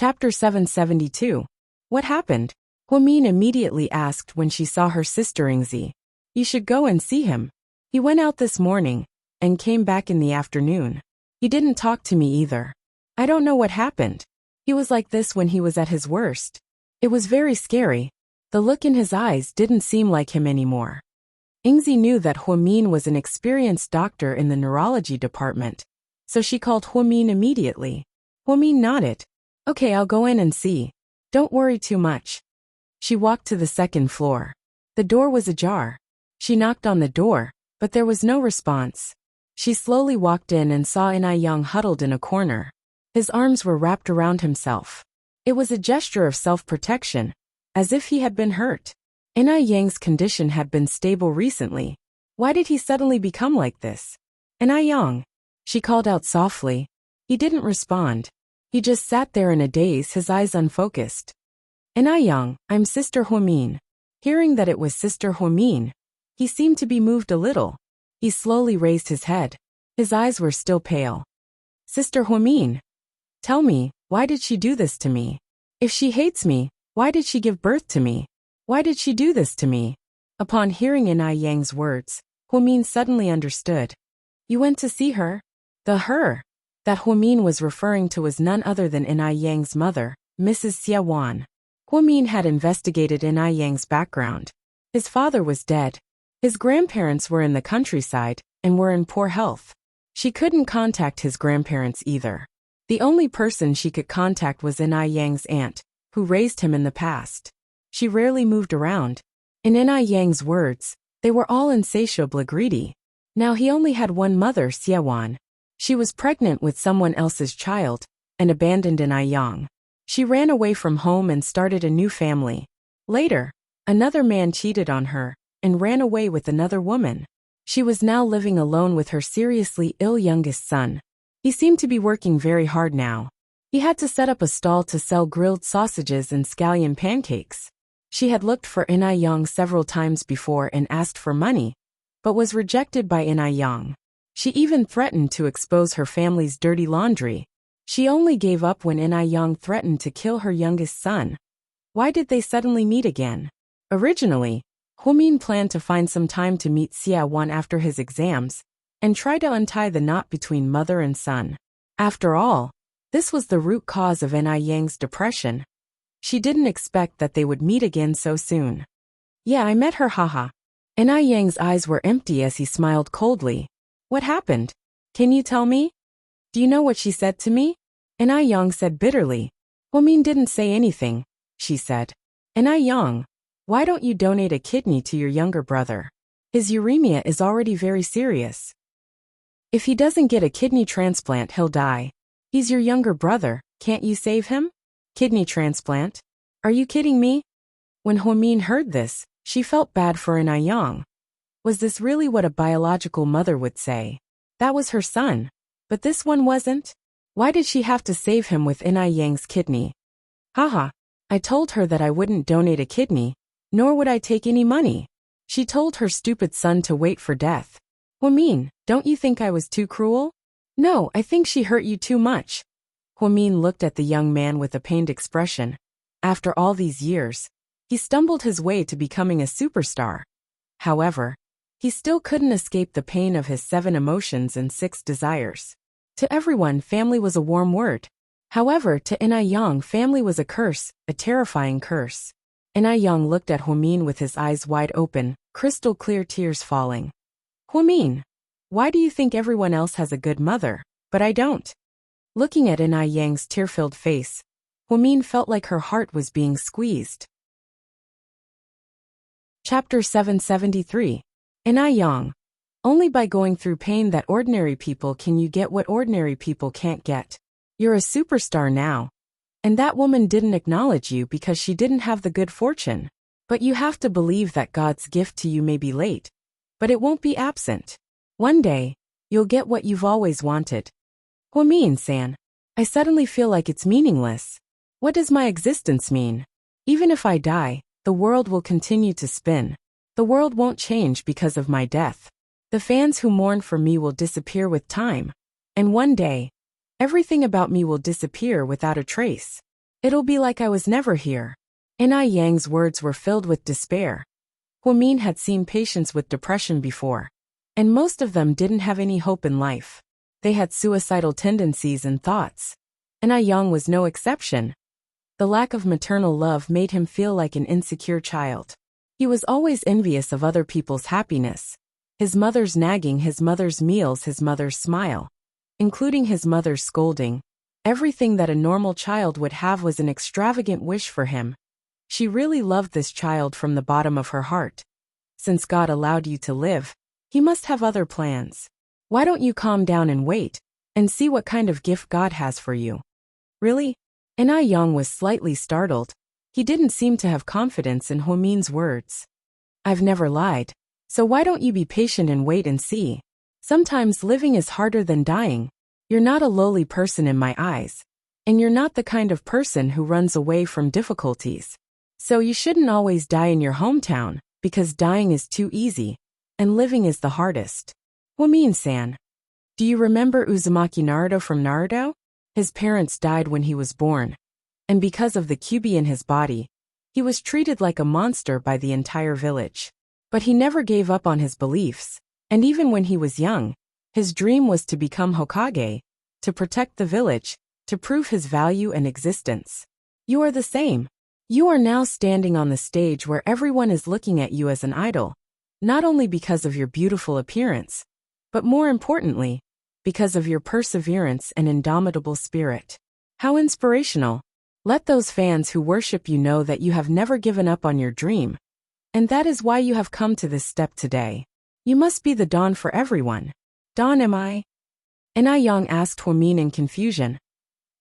Chapter 772. What happened? Huamin immediately asked when she saw her sister Ingzi. You should go and see him. He went out this morning and came back in the afternoon. He didn't talk to me either. I don't know what happened. He was like this when he was at his worst. It was very scary. The look in his eyes didn't seem like him anymore. Ingzi knew that Huamin was an experienced doctor in the neurology department, so she called Huamin immediately. Huamin nodded. Okay, I'll go in and see. Don't worry too much. She walked to the second floor. The door was ajar. She knocked on the door, but there was no response. She slowly walked in and saw Yang huddled in a corner. His arms were wrapped around himself. It was a gesture of self-protection, as if he had been hurt. Yang's condition had been stable recently. Why did he suddenly become like this? Yang, she called out softly. He didn't respond. He just sat there in a daze, his eyes unfocused. Yang, I'm Sister Huamin. Hearing that it was Sister Huamin, he seemed to be moved a little. He slowly raised his head. His eyes were still pale. Sister Huamin, tell me, why did she do this to me? If she hates me, why did she give birth to me? Why did she do this to me? Upon hearing Yang's words, Huamin suddenly understood. You went to see her? The her that Huamin was referring to was none other than Yang's mother, Mrs. Xie Wan. Huamin had investigated Yang's background. His father was dead. His grandparents were in the countryside and were in poor health. She couldn't contact his grandparents either. The only person she could contact was Yang's aunt, who raised him in the past. She rarely moved around. In Yang's words, they were all insatiably greedy. Now he only had one mother, Xie Wan. She was pregnant with someone else's child and abandoned Yang. She ran away from home and started a new family. Later, another man cheated on her and ran away with another woman. She was now living alone with her seriously ill youngest son. He seemed to be working very hard now. He had to set up a stall to sell grilled sausages and scallion pancakes. She had looked for Yang several times before and asked for money, but was rejected by Yang. She even threatened to expose her family's dirty laundry. She only gave up when Yang threatened to kill her youngest son. Why did they suddenly meet again? Originally, Huamin planned to find some time to meet Xie Wan after his exams and try to untie the knot between mother and son. After all, this was the root cause of Yang's depression. She didn't expect that they would meet again so soon. Yeah, I met her, haha. Yang's eyes were empty as he smiled coldly. What happened? Can you tell me? Do you know what she said to me? Yang said bitterly. Huamin didn't say anything, she said. Yang, why don't you donate a kidney to your younger brother? His uremia is already very serious. If he doesn't get a kidney transplant, he'll die. He's your younger brother, can't you save him? Kidney transplant? Are you kidding me? When Huamin heard this, she felt bad for Yang. Was this really what a biological mother would say? That was her son, but this one wasn't? Why did she have to save him with Yang's kidney? Haha, I told her that I wouldn't donate a kidney, nor would I take any money. She told her stupid son to wait for death. Huamin, don't you think I was too cruel? No, I think she hurt you too much. Huamin looked at the young man with a pained expression. After all these years, he stumbled his way to becoming a superstar. However, he still couldn't escape the pain of his 7 emotions and 6 desires. To everyone, family was a warm word. However, to Yang, family was a curse, a terrifying curse. Yang looked at Huamin with his eyes wide open, crystal clear tears falling. Huamin, why do you think everyone else has a good mother, but I don't? Looking at Yang's tear-filled face, Huamin felt like her heart was being squeezed. Chapter 773. Yang. Only by going through pain that ordinary people can you get what ordinary people can't get. You're a superstar now. And that woman didn't acknowledge you because she didn't have the good fortune. But you have to believe that God's gift to you may be late, but it won't be absent. One day, you'll get what you've always wanted. Huamin-san, I suddenly feel like it's meaningless. What does my existence mean? Even if I die, the world will continue to spin. The world won't change because of my death. The fans who mourn for me will disappear with time. And one day, everything about me will disappear without a trace. It'll be like I was never here. Na Yang's words were filled with despair. Huamin had seen patients with depression before, and most of them didn't have any hope in life. They had suicidal tendencies and thoughts. Na Yang was no exception. The lack of maternal love made him feel like an insecure child. He was always envious of other people's happiness. His mother's nagging, his mother's meals, his mother's smile, including his mother's scolding. Everything that a normal child would have was an extravagant wish for him. She really loved this child from the bottom of her heart. Since God allowed you to live, He must have other plans. Why don't you calm down and wait, and see what kind of gift God has for you? Really? Na Yang was slightly startled. He didn't seem to have confidence in Huamin's words. I've never lied. So why don't you be patient and wait and see? Sometimes living is harder than dying. You're not a lowly person in my eyes. And you're not the kind of person who runs away from difficulties. So you shouldn't always die in your hometown, because dying is too easy, and living is the hardest. Huamin-san. Do you remember Uzumaki Naruto from Naruto? His parents died when he was born. And because of the QB in his body, he was treated like a monster by the entire village. But he never gave up on his beliefs, and even when he was young, his dream was to become Hokage, to protect the village, to prove his value and existence. You are the same. You are now standing on the stage where everyone is looking at you as an idol, not only because of your beautiful appearance, but more importantly, because of your perseverance and indomitable spirit. How inspirational. Let those fans who worship you know that you have never given up on your dream. And that is why you have come to this step today. You must be the dawn for everyone. Dawn am I? Na Yang asked Huamin in confusion.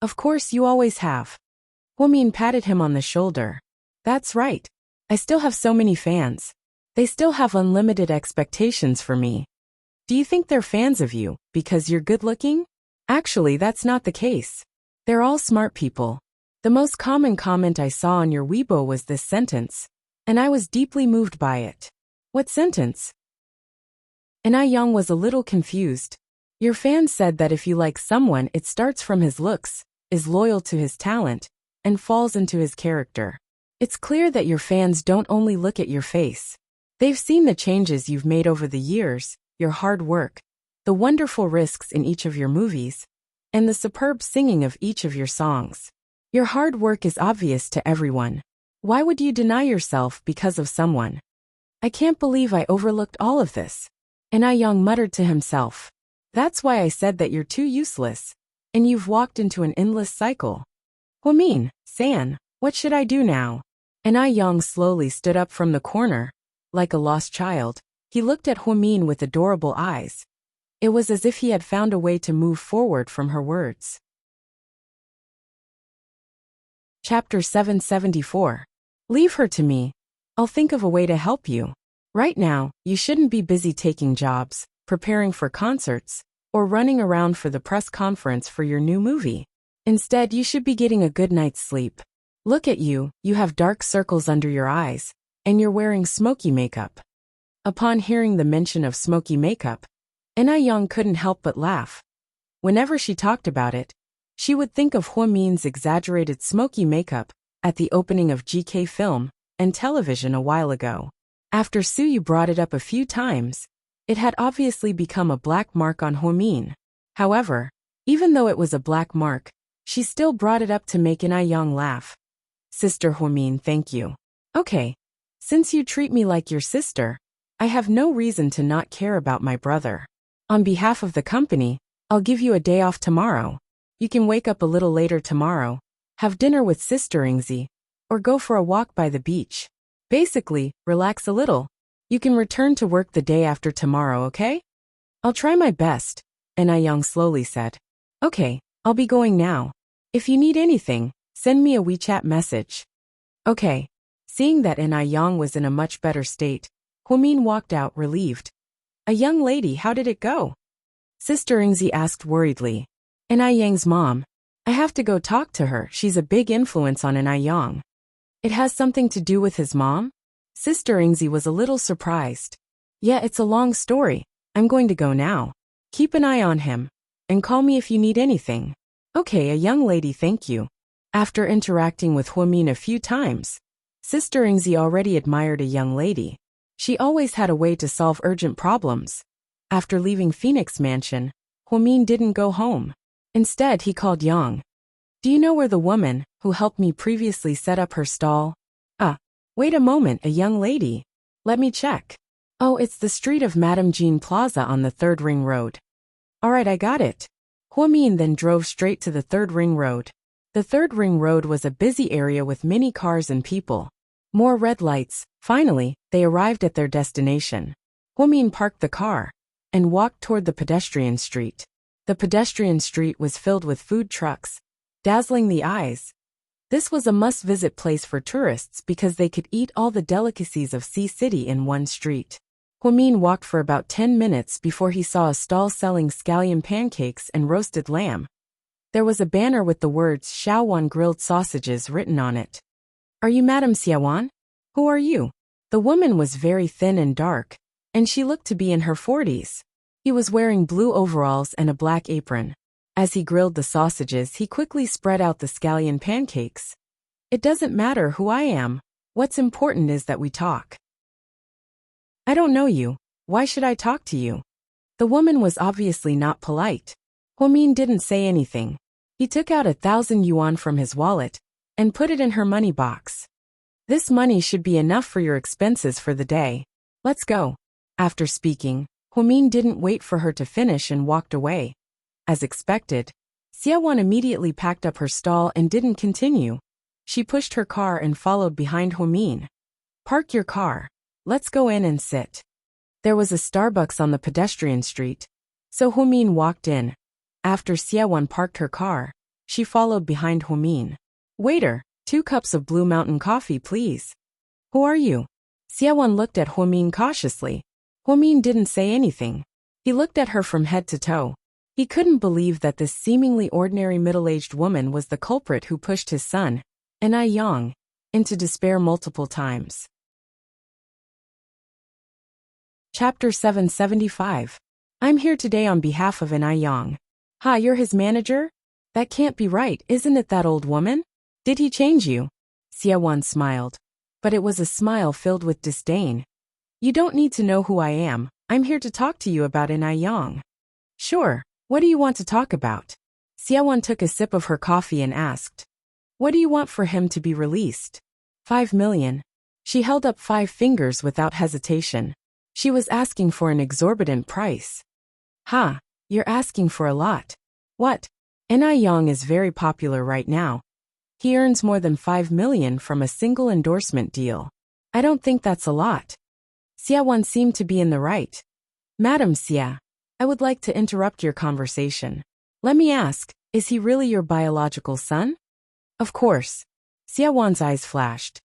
Of course you always have. Huamin patted him on the shoulder. That's right. I still have so many fans. They still have unlimited expectations for me. Do you think they're fans of you because you're good looking? Actually, that's not the case. They're all smart people. The most common comment I saw on your Weibo was this sentence, and I was deeply moved by it. What sentence? Na Yang was a little confused. Your fans said that if you like someone, it starts from his looks, is loyal to his talent, and falls into his character. It's clear that your fans don't only look at your face. They've seen the changes you've made over the years, your hard work, the wonderful risks in each of your movies, and the superb singing of each of your songs. Your hard work is obvious to everyone. Why would you deny yourself because of someone? I can't believe I overlooked all of this. Na Yang muttered to himself. That's why I said that you're too useless, and you've walked into an endless cycle. Huamin-san, what should I do now? Na Yang slowly stood up from the corner. Like a lost child, he looked at Huamin with adorable eyes. It was as if he had found a way to move forward from her words. Chapter 774. Leave her to me. I'll think of a way to help you. Right now, you shouldn't be busy taking jobs, preparing for concerts, or running around for the press conference for your new movie. Instead, you should be getting a good night's sleep. Look at you, you have dark circles under your eyes, and you're wearing smoky makeup. Upon hearing the mention of smoky makeup, Na Yang couldn't help but laugh. Whenever she talked about it, she would think of Huamin's exaggerated smoky makeup at the opening of GK Film and Television a while ago. After Suyu brought it up a few times, it had obviously become a black mark on Huamin. However, even though it was a black mark, she still brought it up to make Na Yang laugh. Sister Huamin, thank you. Okay. Since you treat me like your sister, I have no reason to not care about my brother. On behalf of the company, I'll give you a day off tomorrow. You can wake up a little later tomorrow, have dinner with Sister Ingzi, or go for a walk by the beach. Basically, relax a little. You can return to work the day after tomorrow, okay? I'll try my best, Na Yang slowly said. Okay, I'll be going now. If you need anything, send me a WeChat message. Okay. Seeing that Na Yang was in a much better state, Huamin walked out relieved. A young lady, how did it go? Sister Ingzi asked worriedly. Na Yang's mom. I have to go talk to her, she's a big influence on Na Yang. It has something to do with his mom? Sister Ingzi was a little surprised. Yeah, it's a long story. I'm going to go now. Keep an eye on him, and call me if you need anything. Okay, a young lady, thank you. After interacting with Huamin a few times, Sister Ingzi already admired a young lady. She always had a way to solve urgent problems. After leaving Phoenix Mansion, Huamin didn't go home. Instead, he called Yang. Do you know where the woman who helped me previously set up her stall? Wait a moment, a young lady. Let me check. Oh, it's the street of Madame Jean Plaza on the 3rd Ring Road. Alright, I got it. Huamin then drove straight to the 3rd Ring Road. The 3rd Ring Road was a busy area with many cars and people. More red lights. Finally, they arrived at their destination. Huamin parked the car and walked toward the pedestrian street. The pedestrian street was filled with food trucks, dazzling the eyes. This was a must-visit place for tourists because they could eat all the delicacies of Sea City in one street. Huamin walked for about 10 minutes before he saw a stall selling scallion pancakes and roasted lamb. There was a banner with the words Xiaowan grilled sausages written on it. Are you Madame Xiaowan? Who are you? The woman was very thin and dark, and she looked to be in her 40s. He was wearing blue overalls and a black apron. As he grilled the sausages, he quickly spread out the scallion pancakes. It doesn't matter who I am. What's important is that we talk. I don't know you. Why should I talk to you? The woman was obviously not polite. Huamin didn't say anything. He took out 1,000 yuan from his wallet and put it in her money box. This money should be enough for your expenses for the day. Let's go. After speaking, Huamin didn't wait for her to finish and walked away. As expected, Xiaowan immediately packed up her stall and didn't continue. She pushed her car and followed behind Huamin. Park your car. Let's go in and sit. There was a Starbucks on the pedestrian street, so Huamin walked in. After Xiaowan parked her car, she followed behind Huamin. Waiter, 2 cups of Blue Mountain coffee, please. Who are you? Xiaowan looked at Huamin cautiously. Huamin didn't say anything. He looked at her from head to toe. He couldn't believe that this seemingly ordinary middle-aged woman was the culprit who pushed his son, Enai Yang, into despair multiple times. Chapter 775. I'm here today on behalf of Enai Yang. Ha, you're his manager? That can't be right, isn't it, that old woman? Did he change you? Xiaowan smiled. But it was a smile filled with disdain. You don't need to know who I am. I'm here to talk to you about Enai Yang. Sure. What do you want to talk about? Xiaowan took a sip of her coffee and asked. What do you want for him to be released? 5 million. She held up 5 fingers without hesitation. She was asking for an exorbitant price. Ha, you're asking for a lot. What? Enai Yang is very popular right now. He earns more than 5 million from a single endorsement deal. I don't think that's a lot. Xiaowan seemed to be in the right. Madam Xia, I would like to interrupt your conversation. Let me ask, is he really your biological son? Of course. Xiaowan's eyes flashed.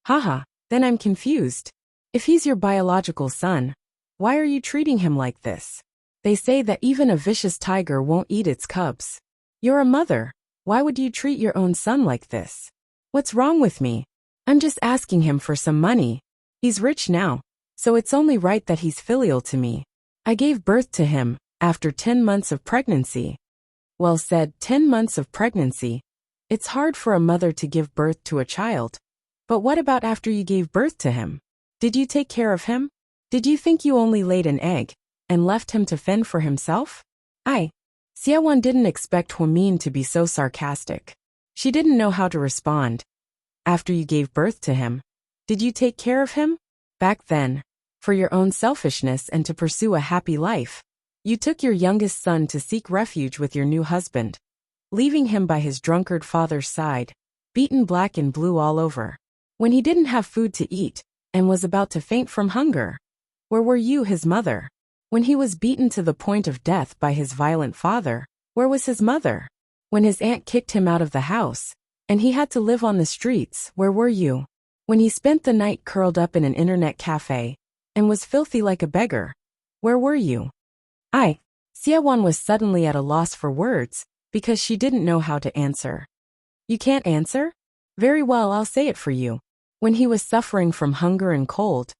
Haha, then I'm confused. If he's your biological son, why are you treating him like this? They say that even a vicious tiger won't eat its cubs. You're a mother. Why would you treat your own son like this? What's wrong with me? I'm just asking him for some money. He's rich now, so it's only right that he's filial to me. I gave birth to him after 10 months of pregnancy. Well said, 10 months of pregnancy. It's hard for a mother to give birth to a child. But what about after you gave birth to him? Did you take care of him? Did you think you only laid an egg and left him to fend for himself? Xiaowan didn't expect Huamin to be so sarcastic. She didn't know how to respond. After you gave birth to him, did you take care of him? Back then, for your own selfishness and to pursue a happy life, you took your youngest son to seek refuge with your new husband, leaving him by his drunkard father's side, beaten black and blue all over. When he didn't have food to eat and was about to faint from hunger, where were you, his mother? When he was beaten to the point of death by his violent father, where was his mother? When his aunt kicked him out of the house, and he had to live on the streets, where were you? When he spent the night curled up in an internet cafe, and was filthy like a beggar, where were you? Xiaowan was suddenly at a loss for words, because she didn't know how to answer. You can't answer? Very well, I'll say it for you. When he was suffering from hunger and cold,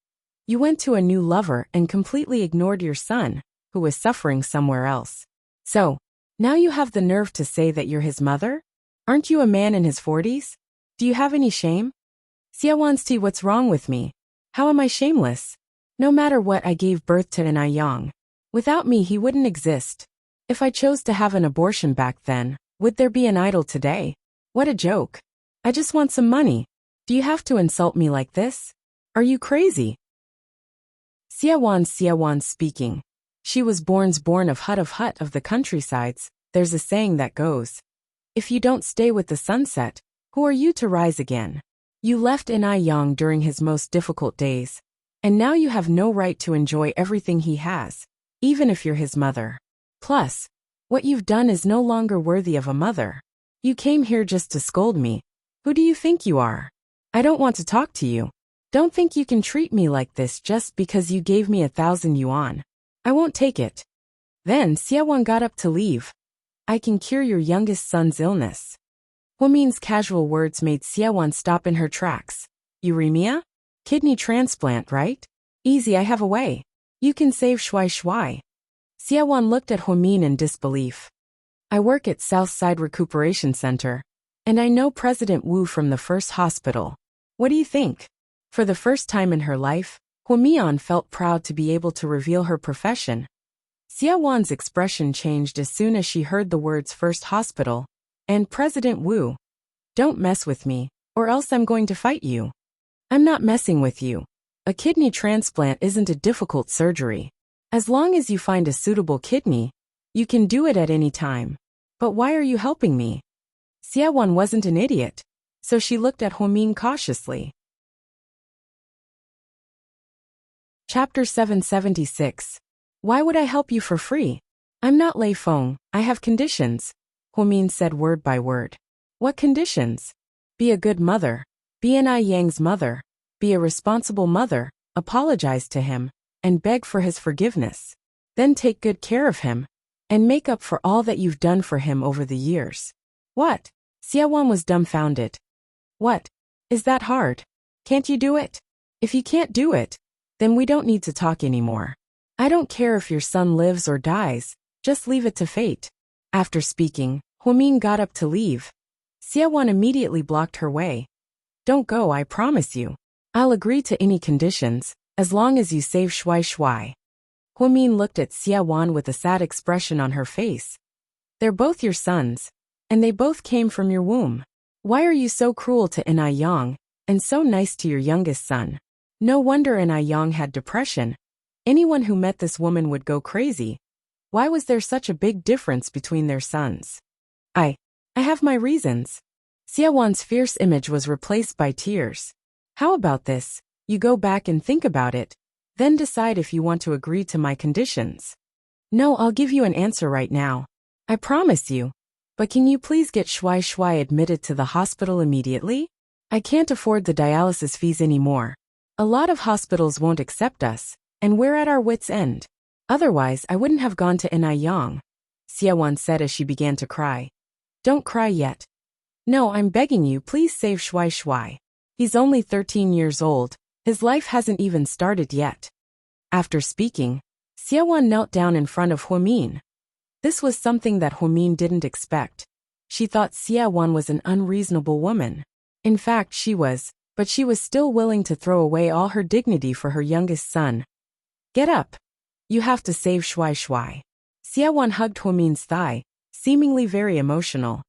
you went to a new lover and completely ignored your son, who was suffering somewhere else. So, now you have the nerve to say that you're his mother? Aren't you a man in his 40s? Do you have any shame? Siawansti, what's wrong with me? How am I shameless? No matter what, I gave birth to Enrich. Without me, he wouldn't exist. If I chose to have an abortion back then, would there be an idol today? What a joke. I just want some money. Do you have to insult me like this? Are you crazy? Siawan speaking. She was born of hut of the countrysides. There's a saying that goes, if you don't stay with the sunset, who are you to rise again? You left Enrich during his most difficult days, and now you have no right to enjoy everything he has, even if you're his mother. Plus, what you've done is no longer worthy of a mother. You came here just to scold me. Who do you think you are? I don't want to talk to you. Don't think you can treat me like this just because you gave me 1,000 yuan. I won't take it. Then Siawan got up to leave. I can cure your youngest son's illness. Huomin's casual words made Siawan stop in her tracks. Uremia? Kidney transplant, right? Easy, I have a way. You can save Shui. Siawan looked at Huomin in disbelief. I work at Southside Recuperation Center, and I know President Wu from the first hospital. What do you think? For the first time in her life, Huomian felt proud to be able to reveal her profession. Siawan's expression changed as soon as she heard the words first hospital and President Wu. Don't mess with me, or else I'm going to fight you. I'm not messing with you. A kidney transplant isn't a difficult surgery. As long as you find a suitable kidney, you can do it at any time. But why are you helping me? Siawan wasn't an idiot, so she looked at Huomin cautiously. Chapter 776. Why would I help you for free? I'm not Lei Feng, I have conditions, Huomin said word by word. What conditions? Be a good mother. Be Enrich's mother. Be a responsible mother. Apologize to him, and beg for his forgiveness. Then take good care of him, and make up for all that you've done for him over the years. What? Siawan was dumbfounded. What? Is that hard? Can't you do it? If you can't do it, then we don't need to talk anymore. I don't care if your son lives or dies, just leave it to fate. After speaking, Huomin got up to leave. Siawan immediately blocked her way. Don't go, I promise you. I'll agree to any conditions, as long as you save Shui. Huomin looked at Siawan with a sad expression on her face. They're both your sons, and they both came from your womb. Why are you so cruel to Enrich, and so nice to your youngest son? No wonder Enrich had depression. Anyone who met this woman would go crazy. Why was there such a big difference between their sons? I have my reasons. Siawan's fierce image was replaced by tears. How about this? You go back and think about it, then decide if you want to agree to my conditions. No, I'll give you an answer right now. I promise you. But can you please get Shui admitted to the hospital immediately? I can't afford the dialysis fees anymore. A lot of hospitals won't accept us, and we're at our wits' end. Otherwise, I wouldn't have gone to Enrich, Siawan said as she began to cry. Don't cry yet. No, I'm begging you, please save Shui. He's only 13 years old. His life hasn't even started yet. After speaking, Siawan knelt down in front of Huomin. This was something that Huomin didn't expect. She thought Siawan was an unreasonable woman. In fact, she was, but she was still willing to throw away all her dignity for her youngest son. Get up. You have to save Shui. Siawan hugged Huomin's thigh, seemingly very emotional.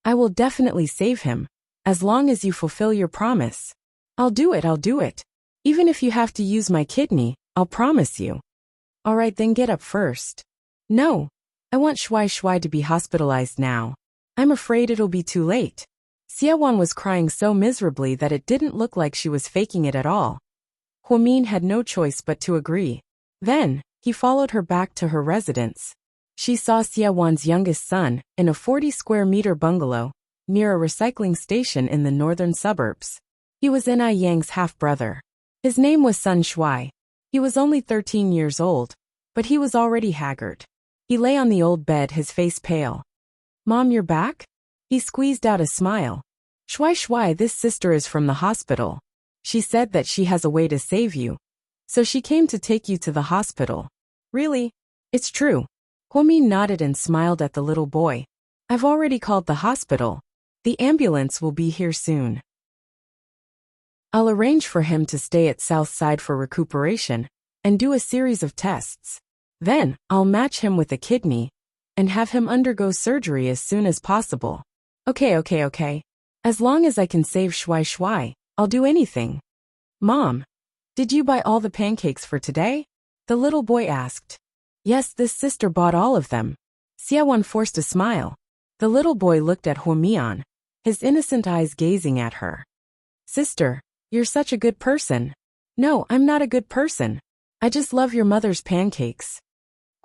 I will definitely save him, as long as you fulfill your promise. I'll do it. Even if you have to use my kidney, I'll promise you. All right, then get up first. No. I want Shui to be hospitalized now. I'm afraid it'll be too late. Siawan was crying so miserably that it didn't look like she was faking it at all. Huomin had no choice but to agree. Then, he followed her back to her residence. She saw Siawan's youngest son in a 40-square-meter bungalow near a recycling station in the northern suburbs. He was Enric's half-brother. His name was Sun Shui. He was only 13 years old, but he was already haggard. He lay on the old bed, his face pale. Mom, you're back? He squeezed out a smile. Shui, this sister is from the hospital. She said that she has a way to save you. So she came to take you to the hospital. Really? It's true. Huomin nodded and smiled at the little boy. I've already called the hospital. The ambulance will be here soon. I'll arrange for him to stay at Southside for recuperation and do a series of tests. Then, I'll match him with a kidney and have him undergo surgery as soon as possible. Okay. As long as I can save Shui, I'll do anything. Mom, did you buy all the pancakes for today? The little boy asked. Yes, this sister bought all of them. Xiaowan forced a smile. The little boy looked at Huomian, his innocent eyes gazing at her. Sister, you're such a good person. No, I'm not a good person. I just love your mother's pancakes.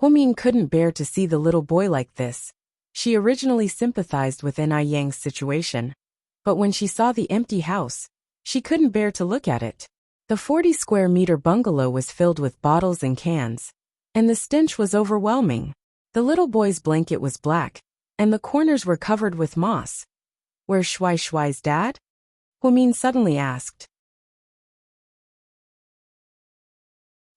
Huomian couldn't bear to see the little boy like this. She originally sympathized with Enai Yang's situation, but when she saw the empty house, she couldn't bear to look at it. The 40-square-meter bungalow was filled with bottles and cans, and the stench was overwhelming. The little boy's blanket was black, and the corners were covered with moss. Where's Shui's dad? Huomin suddenly asked.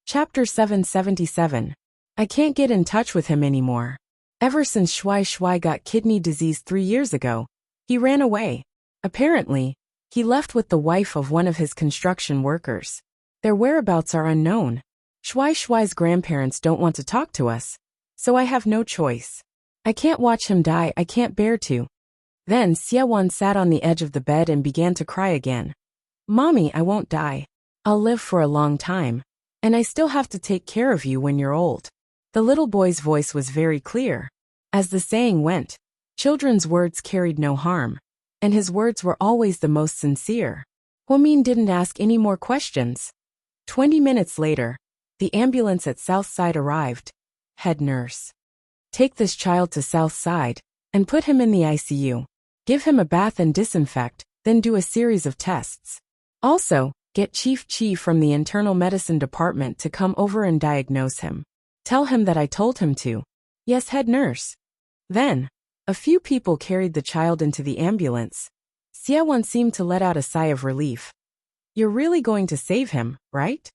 Chapter 777. I can't get in touch with him anymore. Ever since Shui got kidney disease 3 years ago, he ran away. Apparently, he left with the wife of one of his construction workers. Their whereabouts are unknown. Shui's grandparents don't want to talk to us, so I have no choice. I can't watch him die, I can't bear to. Then Xiaowan sat on the edge of the bed and began to cry again. Mommy, I won't die. I'll live for a long time, and I still have to take care of you when you're old. The little boy's voice was very clear. As the saying went, children's words carried no harm, and his words were always the most sincere. Huomin didn't ask any more questions. 20 minutes later, the ambulance at Southside arrived. Head nurse. Take this child to Southside and put him in the ICU. Give him a bath and disinfect, then do a series of tests. Also, get Chief Chi from the internal medicine department to come over and diagnose him. Tell him that I told him to. Yes, head nurse. Then, a few people carried the child into the ambulance. Xiaowan seemed to let out a sigh of relief. You're really going to save him, right?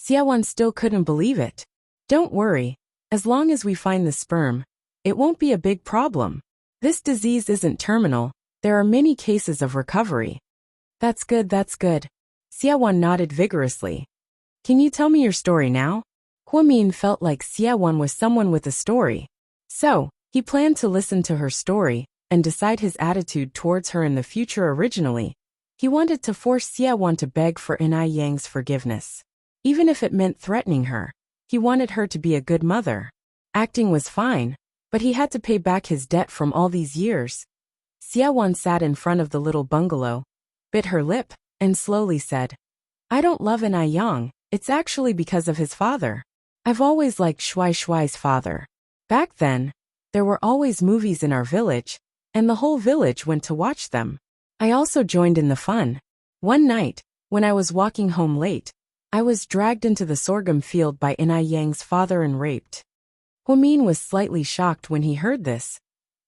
Xiaowan still couldn't believe it. Don't worry. As long as we find the sperm, it won't be a big problem. This disease isn't terminal. There are many cases of recovery. That's good. Xiaowan nodded vigorously. Can you tell me your story now? Huomin felt like Xiaowan was someone with a story. So, he planned to listen to her story and decide his attitude towards her in the future. Originally, he wanted to force Xiaowan to beg for Enai Yang's forgiveness. Even if it meant threatening her, he wanted her to be a good mother. Acting was fine, but he had to pay back his debt from all these years. Xiaowan sat in front of the little bungalow, bit her lip, and slowly said, I don't love Enai Yang, it's actually because of his father. I've always liked Shui's father. Back then, there were always movies in our village, and the whole village went to watch them. I also joined in the fun. One night, when I was walking home late, I was dragged into the sorghum field by Enai Yang's father and raped. Huomin was slightly shocked when he heard this.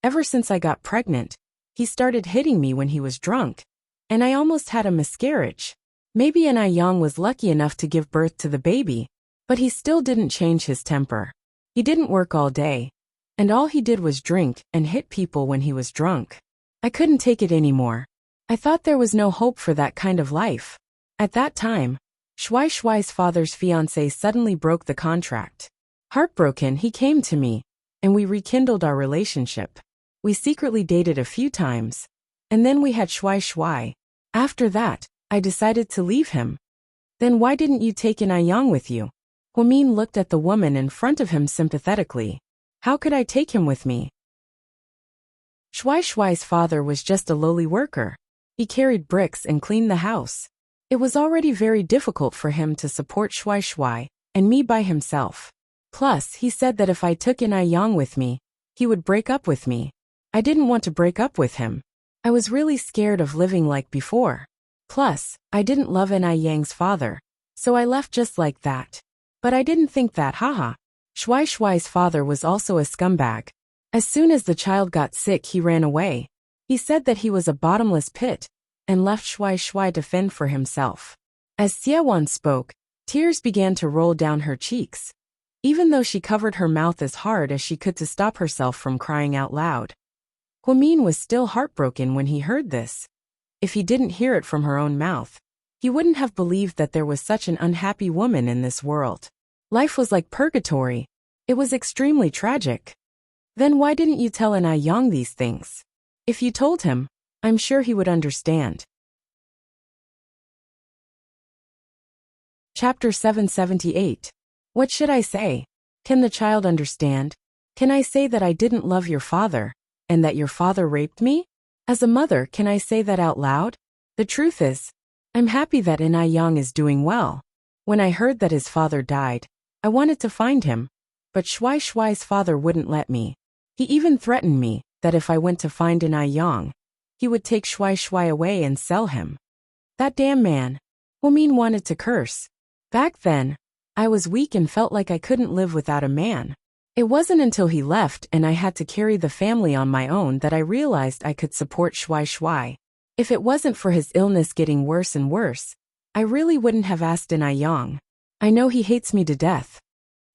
Ever since I got pregnant, he started hitting me when he was drunk, and I almost had a miscarriage. Maybe Enai Yang was lucky enough to give birth to the baby, but he still didn't change his temper. He didn't work all day, and all he did was drink and hit people when he was drunk. I couldn't take it anymore. I thought there was no hope for that kind of life. At that time, Shui's father's fiancée suddenly broke the contract. Heartbroken, he came to me, and we rekindled our relationship. We secretly dated a few times, and then we had Shui. After that, I decided to leave him. Then why didn't you take Enai Yang with you? Huomin looked at the woman in front of him sympathetically. How could I take him with me? Shui's father was just a lowly worker. He carried bricks and cleaned the house. It was already very difficult for him to support Shui and me by himself. Plus, he said that if I took Enai Yang with me, he would break up with me. I didn't want to break up with him. I was really scared of living like before. Plus, I didn't love Enai Yang's father, so I left just like that. But I didn't think that, haha. Shui's father was also a scumbag. As soon as the child got sick, he ran away. He said that he was a bottomless pit, and left Shui to fend for himself. As Xiaowan spoke, tears began to roll down her cheeks, even though she covered her mouth as hard as she could to stop herself from crying out loud. Huamin was still heartbroken when he heard this. If he didn't hear it from her own mouth, he wouldn't have believed that there was such an unhappy woman in this world. Life was like purgatory. It was extremely tragic. Then why didn't you tell Yang these things? If you told him, I'm sure he would understand. Chapter 778. What should I say? Can the child understand? Can I say that I didn't love your father, and that your father raped me? As a mother, can I say that out loud? The truth is, I'm happy that Yang is doing well. When I heard that his father died, I wanted to find him, but Shuai Shuai's father wouldn't let me. He even threatened me that if I went to find Yang, he would take Shuai Shuai away and sell him. That damn man. Huamin wanted to curse. Back then, I was weak and felt like I couldn't live without a man. It wasn't until he left and I had to carry the family on my own that I realized I could support Shuai Shuai. If it wasn't for his illness getting worse and worse, I really wouldn't have asked Yang. I know he hates me to death.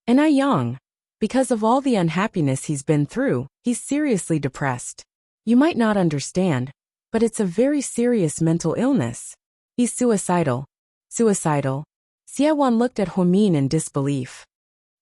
Yang, because of all the unhappiness he's been through, he's seriously depressed. You might not understand, but it's a very serious mental illness. He's suicidal. Suicidal? Xiewan looked at Huamin in disbelief.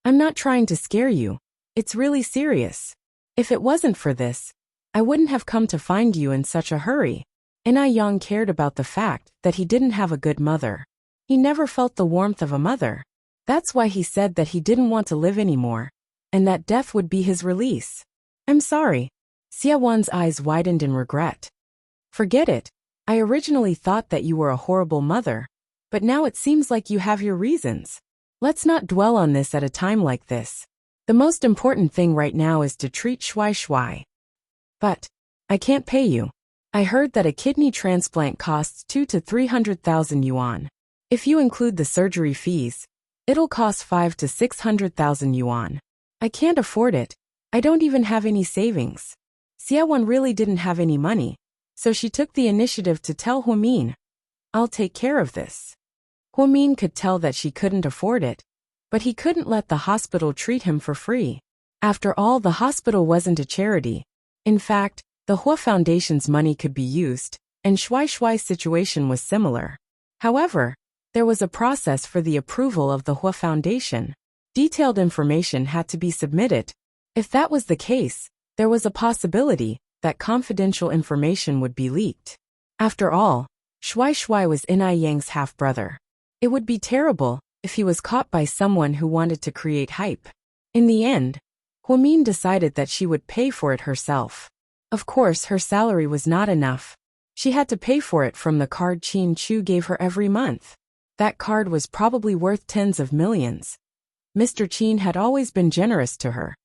I'm not trying to scare you. It's really serious. If it wasn't for this, I wouldn't have come to find you in such a hurry. Yang cared about the fact that he didn't have a good mother. He never felt the warmth of a mother. That's why he said that he didn't want to live anymore, and that death would be his release. I'm sorry. Xiewan's eyes widened in regret. Forget it. I originally thought that you were a horrible mother, but now it seems like you have your reasons. Let's not dwell on this at a time like this. The most important thing right now is to treat Shuai Shuai. But I can't pay you. I heard that a kidney transplant costs 200,000 to 300,000 yuan. If you include the surgery fees, it'll cost 500,000 to 600,000 yuan. I can't afford it. I don't even have any savings. Xiewan really didn't have any money, so she took the initiative to tell Huamin, I'll take care of this. Huamin could tell that she couldn't afford it, but he couldn't let the hospital treat him for free. After all, the hospital wasn't a charity. In fact, the Hua Foundation's money could be used, and Shuai Shuai's situation was similar. However, there was a process for the approval of the Hua Foundation. Detailed information had to be submitted. If that was the case, there was a possibility that confidential information would be leaked. After all, Shuai Shuai was Yang's half-brother. It would be terrible if he was caught by someone who wanted to create hype. In the end, Huamin decided that she would pay for it herself. Of course, her salary was not enough. She had to pay for it from the card Qin Chu gave her every month. That card was probably worth tens of millions. Mr. Qin had always been generous to her.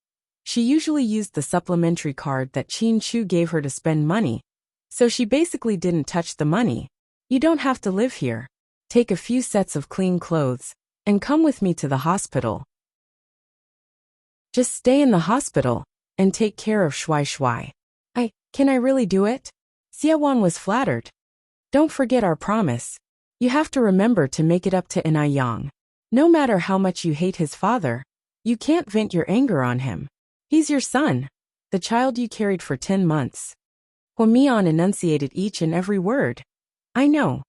She usually used the supplementary card that Qin Chu gave her to spend money, so she basically didn't touch the money. You don't have to live here. Take a few sets of clean clothes, and come with me to the hospital. Just stay in the hospital, and take care of Shuai Shuai. Can I really do it? Xiewan was flattered. Don't forget our promise. You have to remember to make it up to Yang. No matter how much you hate his father, you can't vent your anger on him. He's your son, the child you carried for 10 months. Huamin enunciated each and every word. I know.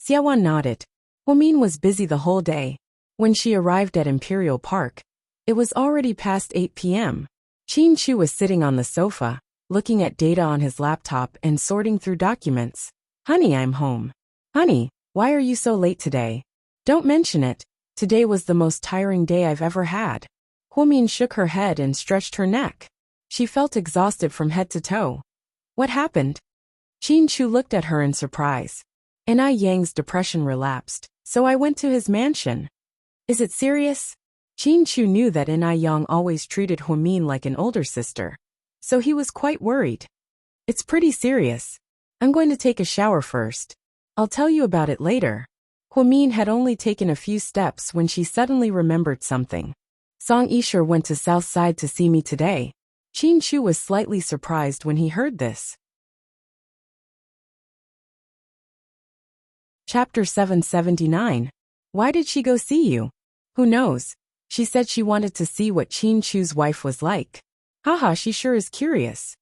Xiewan nodded. Huamin was busy the whole day. When she arrived at Imperial Park, it was already past 8 p.m. Qin Chu was sitting on the sofa, looking at data on his laptop and sorting through documents. Honey, I'm home. Honey, why are you so late today? Don't mention it. Today was the most tiring day I've ever had. Huamin shook her head and stretched her neck. She felt exhausted from head to toe. What happened? Qin Chu looked at her in surprise. Yang's depression relapsed, so I went to his mansion. Is it serious? Qin Chu knew that Yang always treated Huamin like an older sister, so he was quite worried. It's pretty serious. I'm going to take a shower first. I'll tell you about it later. Huamin had only taken a few steps when she suddenly remembered something. Song Yisher went to South Side to see me today. Qin Chu was slightly surprised when he heard this. Chapter 779. Why did she go see you? Who knows? She said she wanted to see what Qin Chu's wife was like. Haha, she sure is curious.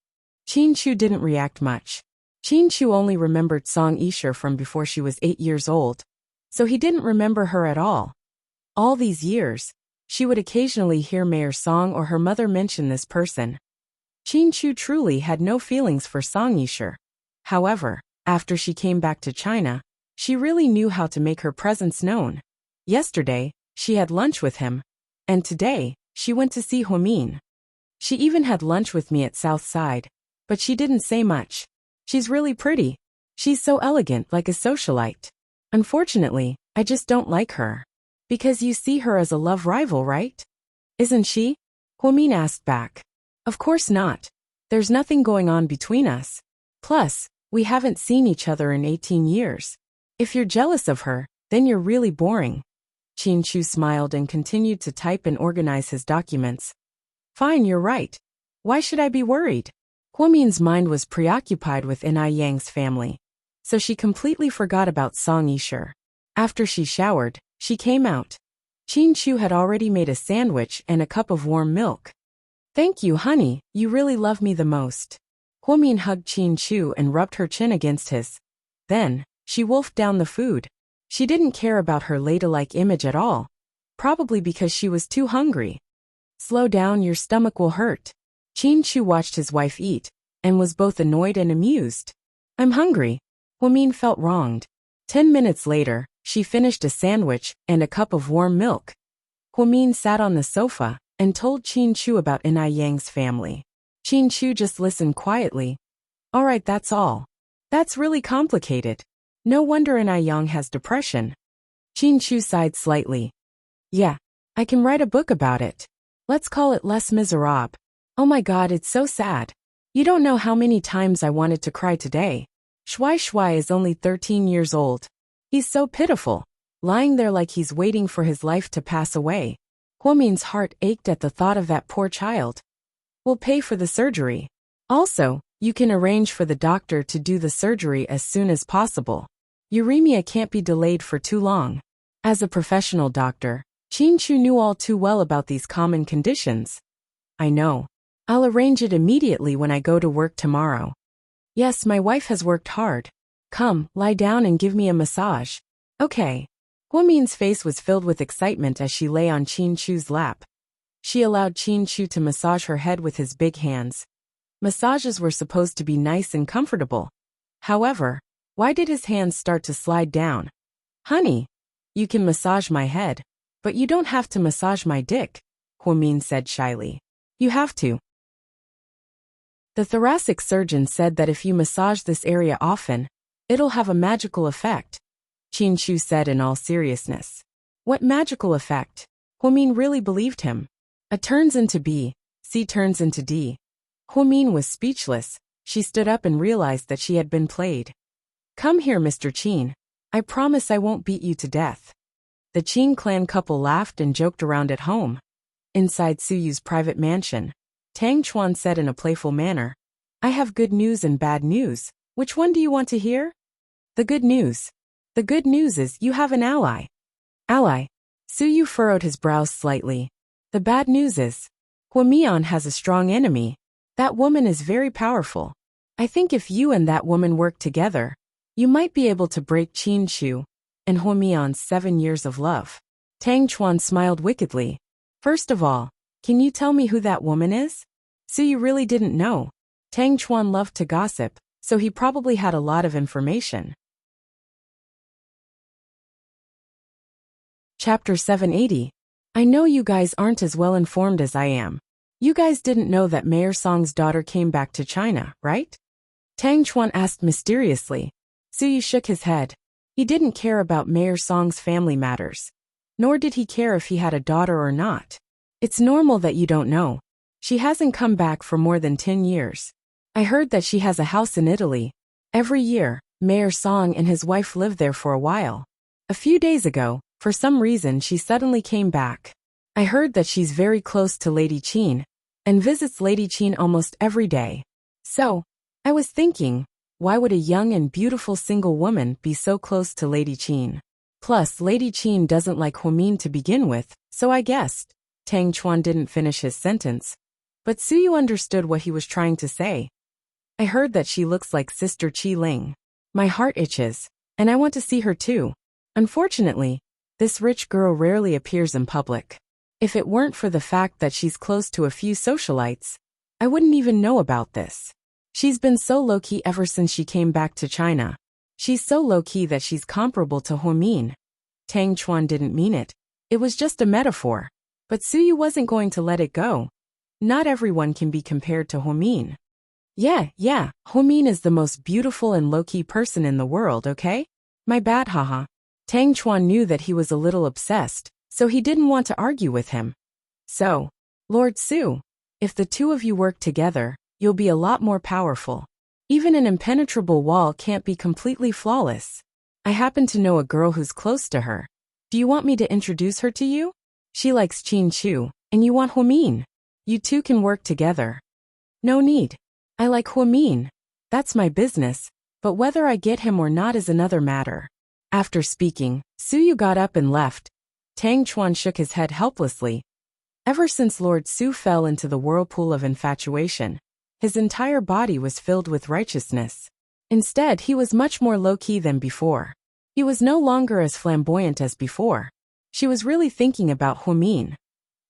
Qin Chu didn't react much. Qin Chu only remembered Song Yisha from before she was 8 years old, so he didn't remember her at all. All these years, she would occasionally hear Mayor's Song or her mother mention this person. Qin Chu truly had no feelings for Song Yisha. However, after she came back to China, she really knew how to make her presence known. Yesterday, she had lunch with him, and today, she went to see Huamin. She even had lunch with me at Southside, but she didn't say much. She's really pretty. She's so elegant, like a socialite. Unfortunately, I just don't like her. Because you see her as a love rival, right? Isn't she? Huamin asked back. Of course not. There's nothing going on between us. Plus, we haven't seen each other in 18 years. If you're jealous of her, then you're really boring. Qin Chu smiled and continued to type and organize his documents. Fine, you're right. Why should I be worried? Huamin's mind was preoccupied with Yang's family, so she completely forgot about Song Yisha. After she showered, she came out. Qin Chu had already made a sandwich and a cup of warm milk. Thank you, honey, you really love me the most. Huamin hugged Qin Chu and rubbed her chin against his. Then, she wolfed down the food. She didn't care about her ladylike image at all, probably because she was too hungry. Slow down, your stomach will hurt. Qin Chu watched his wife eat, and was both annoyed and amused. I'm hungry. Huamin felt wronged. 10 minutes later, she finished a sandwich and a cup of warm milk. Huamin sat on the sofa and told Qin Chu about Yang's family. Qin Chu just listened quietly. All right, that's all. That's really complicated. No wonder Yang has depression. Qin Chu sighed slightly. Yeah, I can write a book about it. Let's call it Les Miserables. Oh my god, it's so sad. You don't know how many times I wanted to cry today. Shui Shui is only 13 years old. He's so pitiful, lying there like he's waiting for his life to pass away. Huamin's heart ached at the thought of that poor child. We'll pay for the surgery. Also, you can arrange for the doctor to do the surgery as soon as possible. Uremia can't be delayed for too long. As a professional doctor, Qin Chu knew all too well about these common conditions. I know. I'll arrange it immediately when I go to work tomorrow. Yes, my wife has worked hard. Come, lie down and give me a massage. Okay. Huamin's face was filled with excitement as she lay on Qin Chu's lap. She allowed Qin Chu to massage her head with his big hands. Massages were supposed to be nice and comfortable. However, why did his hands start to slide down? Honey, you can massage my head, but you don't have to massage my dick, Huamin said shyly. You have to. The thoracic surgeon said that if you massage this area often, it'll have a magical effect, Qin Chu said in all seriousness. What magical effect? Huamin really believed him. A turns into B, C turns into D. Huamin was speechless. She stood up and realized that she had been played. Come here, Mr. Qin. I promise I won't beat you to death. The Qin clan couple laughed and joked around at home. Inside Suyu's private mansion, Tang Chuan said in a playful manner, I have good news and bad news. Which one do you want to hear? The good news. The good news is you have an ally. Ally. Suyu furrowed his brows slightly. The bad news is, Huamian has a strong enemy. That woman is very powerful. I think if you and that woman work together, you might be able to break Qin Chu and Huamian's 7 years of love. Tang Chuan smiled wickedly. First of all, can you tell me who that woman is? Suyu really didn't know. Tang Chuan loved to gossip, so he probably had a lot of information. Chapter 780. I know you guys aren't as well informed as I am. You guys didn't know that Mayor Song's daughter came back to China, right? Tang Chuan asked mysteriously. Suyu shook his head. He didn't care about Mayor Song's family matters. Nor did he care if he had a daughter or not. It's normal that you don't know. She hasn't come back for more than 10 years. I heard that she has a house in Italy. Every year, Mayor Song and his wife live there for a while. A few days ago, for some reason she suddenly came back. I heard that she's very close to Lady Qin, and visits Lady Qin almost every day. So, I was thinking, why would a young and beautiful single woman be so close to Lady Qin? Plus, Lady Qin doesn't like Huamin to begin with, so I guessed. Tang Chuan didn't finish his sentence, but Suyu understood what he was trying to say. I heard that she looks like Sister Qi Ling. My heart itches, and I want to see her too. Unfortunately, this rich girl rarely appears in public. If it weren't for the fact that she's close to a few socialites, I wouldn't even know about this. She's been so low-key ever since she came back to China. She's so low-key that she's comparable to Huomin. Tang Chuan didn't mean it. It was just a metaphor. But Suyu wasn't going to let it go. Not everyone can be compared to Huomin. Yeah, Huomin is the most beautiful and low-key person in the world, okay? My bad, haha. Tang Chuan knew that he was a little obsessed, so he didn't want to argue with him. So, Lord Su, if the two of you work together, you'll be a lot more powerful. Even an impenetrable wall can't be completely flawless. I happen to know a girl who's close to her. Do you want me to introduce her to you? She likes Qin Chu, and you want Huomin. You two can work together. No need. I like Huomin. That's my business, but whether I get him or not is another matter. After speaking, Suyu got up and left. Tang Chuan shook his head helplessly. Ever since Lord Su fell into the whirlpool of infatuation, his entire body was filled with righteousness. Instead, he was much more low-key than before. He was no longer as flamboyant as before. She was really thinking about Huomin.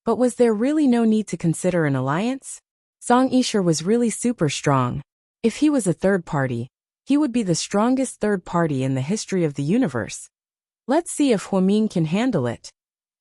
But was there really no need to consider an alliance? Song Yisher was really super strong. If he was a third party, he would be the strongest third party in the history of the universe. Let's see if Huomin can handle it.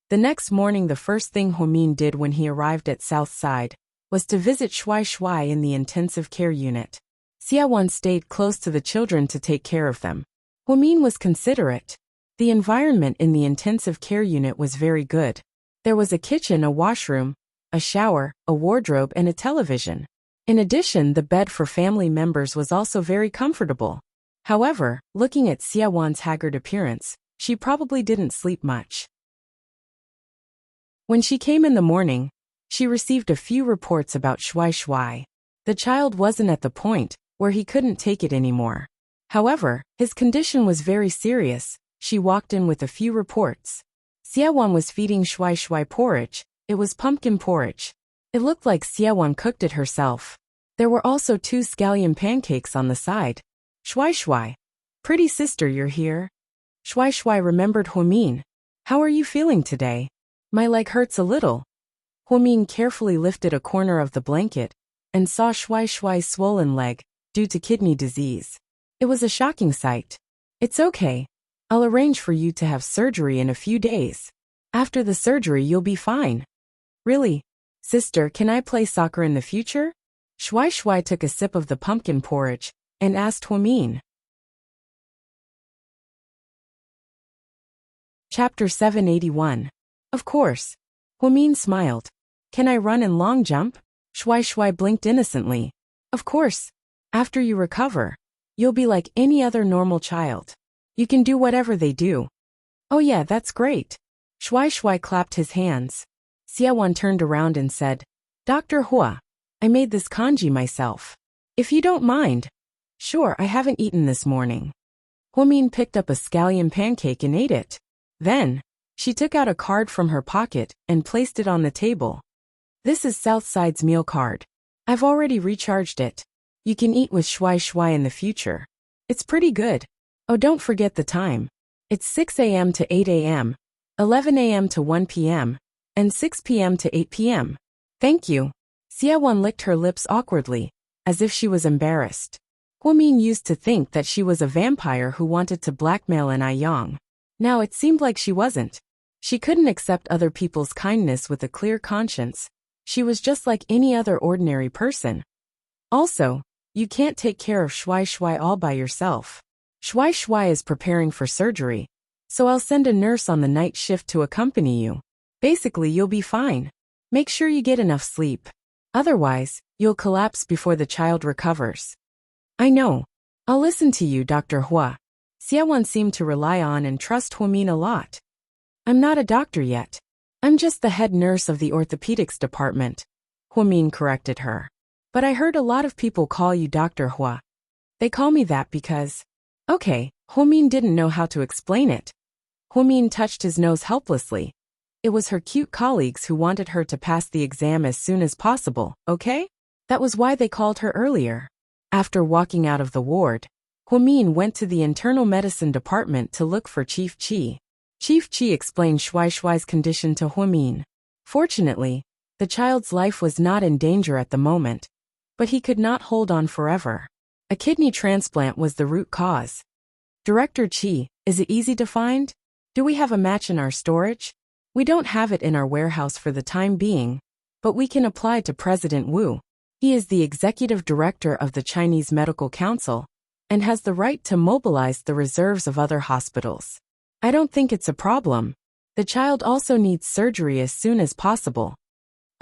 The next morning, the first thing Huomin did when he arrived at South Side was to visit Shui in the intensive care unit. Xiaowan stayed close to the children to take care of them. Huomin was considerate. The environment in the intensive care unit was very good. There was a kitchen, a washroom, a shower, a wardrobe, and a television. In addition, the bed for family members was also very comfortable. However, looking at Xiaowan's haggard appearance, she probably didn't sleep much. When she came in the morning, she received a few reports about Shui. The child wasn't at the point where he couldn't take it anymore. However, his condition was very serious. She walked in with a few reports. Xiaowan was feeding Shui porridge. It was pumpkin porridge. It looked like Xiaowan cooked it herself. There were also 2 scallion pancakes on the side. Shui, pretty sister, you're here. Shui remembered Huomin. How are you feeling today? My leg hurts a little. Huomin carefully lifted a corner of the blanket and saw Shui's swollen leg due to kidney disease. It was a shocking sight. It's okay. I'll arrange for you to have surgery in a few days. After the surgery, you'll be fine. Really? Sister, can I play soccer in the future? Shui took a sip of the pumpkin porridge and asked Huomin. Chapter 781. Of course. Huomin smiled. Can I run and long jump? Shui blinked innocently. Of course. After you recover, you'll be like any other normal child. You can do whatever they do. Oh yeah, that's great. Shui clapped his hands. Xiaowan turned around and said, Dr. Hua, I made this kanji myself. If you don't mind. Sure, I haven't eaten this morning. Huomin picked up a scallion pancake and ate it. Then, she took out a card from her pocket and placed it on the table. This is Southside's meal card. I've already recharged it. You can eat with Shui in the future. It's pretty good. Oh, don't forget the time. It's 6 a.m. to 8 a.m., 11 a.m. to 1 p.m., and 6 p.m. to 8 p.m. Thank you. Xiaowan licked her lips awkwardly, as if she was embarrassed. Huomin used to think that she was a vampire who wanted to blackmail an Aiyang. Now it seemed like she wasn't. She couldn't accept other people's kindness with a clear conscience. She was just like any other ordinary person. Also, you can't take care of Shui all by yourself. Shui is preparing for surgery, so I'll send a nurse on the night shift to accompany you. Basically, you'll be fine. Make sure you get enough sleep. Otherwise, you'll collapse before the child recovers. I know. I'll listen to you, Dr. Hua. Xiaowan seemed to rely on and trust Huomin a lot. I'm not a doctor yet. I'm just the head nurse of the orthopedics department. Huomin corrected her. But I heard a lot of people call you Dr. Hua. They call me that because... Okay, Huomin didn't know how to explain it. Huomin touched his nose helplessly. It was her cute colleagues who wanted her to pass the exam as soon as possible, okay? That was why they called her earlier. After walking out of the ward, Huamin went to the internal medicine department to look for Chief Qi. Chief Qi explained Shui Shui's condition to Huamin. Fortunately, the child's life was not in danger at the moment, but he could not hold on forever. A kidney transplant was the root cause. Director Qi, is it easy to find? Do we have a match in our storage? We don't have it in our warehouse for the time being, but we can apply to President Wu. He is the executive director of the Chinese Medical Council and has the right to mobilize the reserves of other hospitals. I don't think it's a problem. The child also needs surgery as soon as possible.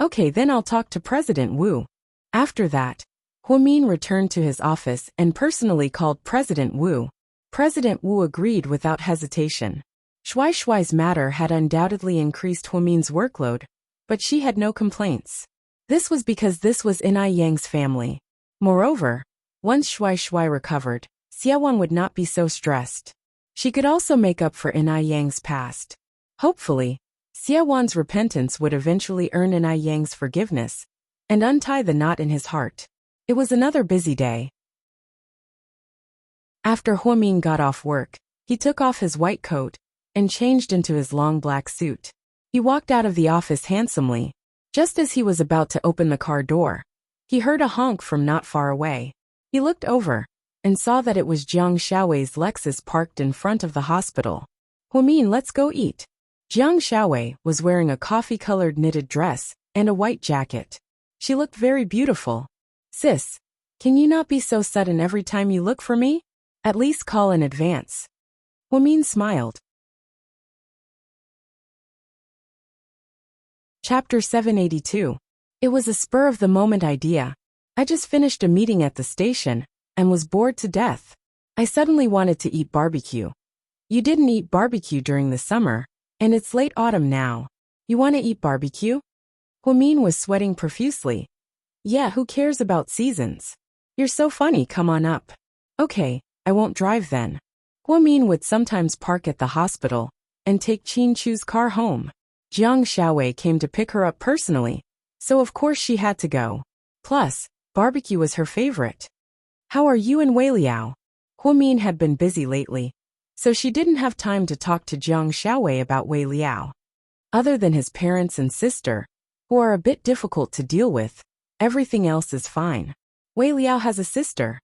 Okay, then I'll talk to President Wu. After that, Huamin returned to his office and personally called President Wu. President Wu agreed without hesitation. Shui Shui's matter had undoubtedly increased Huamin's workload, but she had no complaints. This was because this was Inai Yang's family. Moreover, once Shui Shui recovered, Xiaowan would not be so stressed. She could also make up for Inai Yang's past. Hopefully, Xiaowan's repentance would eventually earn Inai Yang's forgiveness and untie the knot in his heart. It was another busy day. After Huamin got off work, he took off his white coat and changed into his long black suit. He walked out of the office handsomely. Just as he was about to open the car door, he heard a honk from not far away. He looked over and saw that it was Jiang Xiaowei's Lexus parked in front of the hospital. Huamin, let's go eat. Jiang Xiaowei was wearing a coffee-colored knitted dress and a white jacket. She looked very beautiful. Sis, can you not be so sudden every time you look for me? At least call in advance. Huamin smiled. Chapter 782. It was a spur-of-the-moment idea. I just finished a meeting at the station and was bored to death. I suddenly wanted to eat barbecue. You didn't eat barbecue during the summer, and it's late autumn now. You want to eat barbecue? Huamin was sweating profusely. Yeah, who cares about seasons? You're so funny, come on up. Okay, I won't drive then. Huamin would sometimes park at the hospital and take Qin Chu's car home. Jiang Xiaowei came to pick her up personally, so of course she had to go. Plus, barbecue was her favorite. How are you and Wei Liao? Huamin had been busy lately, so she didn't have time to talk to Jiang Xiaowei about Wei Liao. Other than his parents and sister, who are a bit difficult to deal with, everything else is fine. Wei Liao has a sister.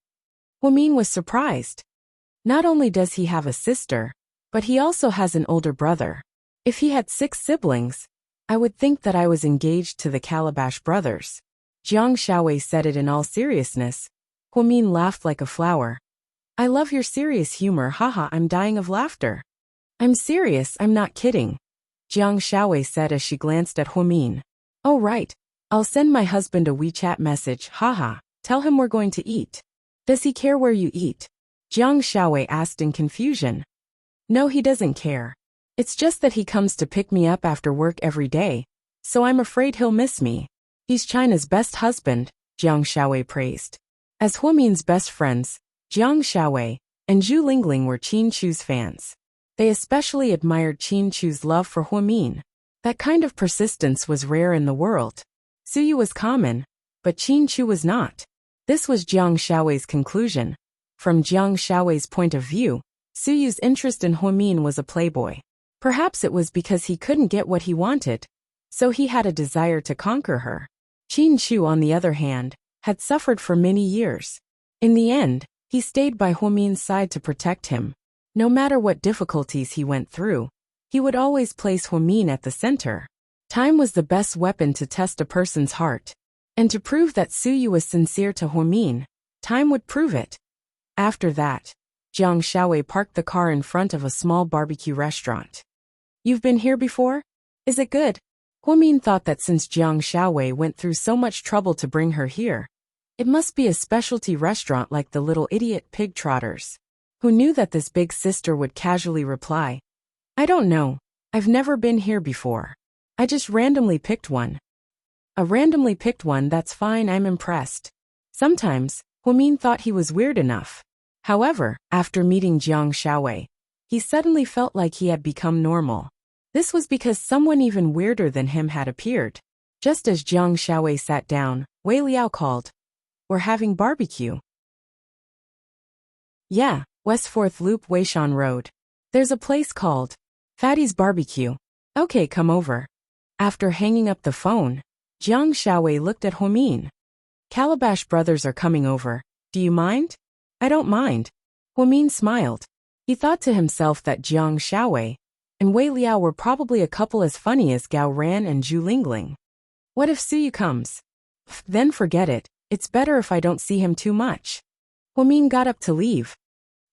Huamin was surprised. Not only does he have a sister, but he also has an older brother. If he had 6 siblings, I would think that I was engaged to the Calabash brothers. Jiang Xiaowei said it in all seriousness. Huamin laughed like a flower. I love your serious humor, haha, I'm dying of laughter. I'm serious, I'm not kidding. Jiang Xiaowei said as she glanced at Huamin. Oh right, I'll send my husband a WeChat message, haha, tell him we're going to eat. Does he care where you eat? Jiang Xiaowei asked in confusion. No, he doesn't care. It's just that he comes to pick me up after work every day, so I'm afraid he'll miss me. He's China's best husband, Jiang Xiaowei praised. As Huamin's best friends, Jiang Xiaowei and Zhu Lingling were Qin Chu's fans. They especially admired Qin Chu's love for Huamin. That kind of persistence was rare in the world. Suyu was common, but Qin Chu was not. This was Jiang Xiaowei's conclusion. From Jiang Xiaowei's point of view, Suyu's interest in Huamin was a playboy. Perhaps it was because he couldn't get what he wanted, so he had a desire to conquer her. Qin Chu, on the other hand, had suffered for many years. In the end, he stayed by Huamin's side to protect him. No matter what difficulties he went through, he would always place Huamin at the center. Time was the best weapon to test a person's heart. And to prove that Suyu was sincere to Huamin, time would prove it. After that, Jiang Xiaowei parked the car in front of a small barbecue restaurant. You've been here before? Is it good? Huamin thought that since Jiang Xiaowei went through so much trouble to bring her here, it must be a specialty restaurant like the Little Idiot Pig Trotters. Who knew that this big sister would casually reply, I don't know, I've never been here before. I just randomly picked one. A randomly picked one, that's fine, I'm impressed. Sometimes, Huamin thought he was weird enough. However, after meeting Jiang Xiaowei, he suddenly felt like he had become normal. This was because someone even weirder than him had appeared. Just as Jiang Xiaowei sat down, Wei Liao called, We're having barbecue. Yeah, West 4th Loop Wayshan Road. There's a place called Fatty's Barbecue. Okay, come over. After hanging up the phone, Jiang Xiaowei looked at Huomin. Calabash brothers are coming over. Do you mind? I don't mind. Huomin smiled. He thought to himself that Jiang Xiaowei and Wei Liao were probably a couple as funny as Gao Ran and Zhu Lingling. What if Suyu comes? Then forget it. It's better if I don't see him too much. Huomin got up to leave.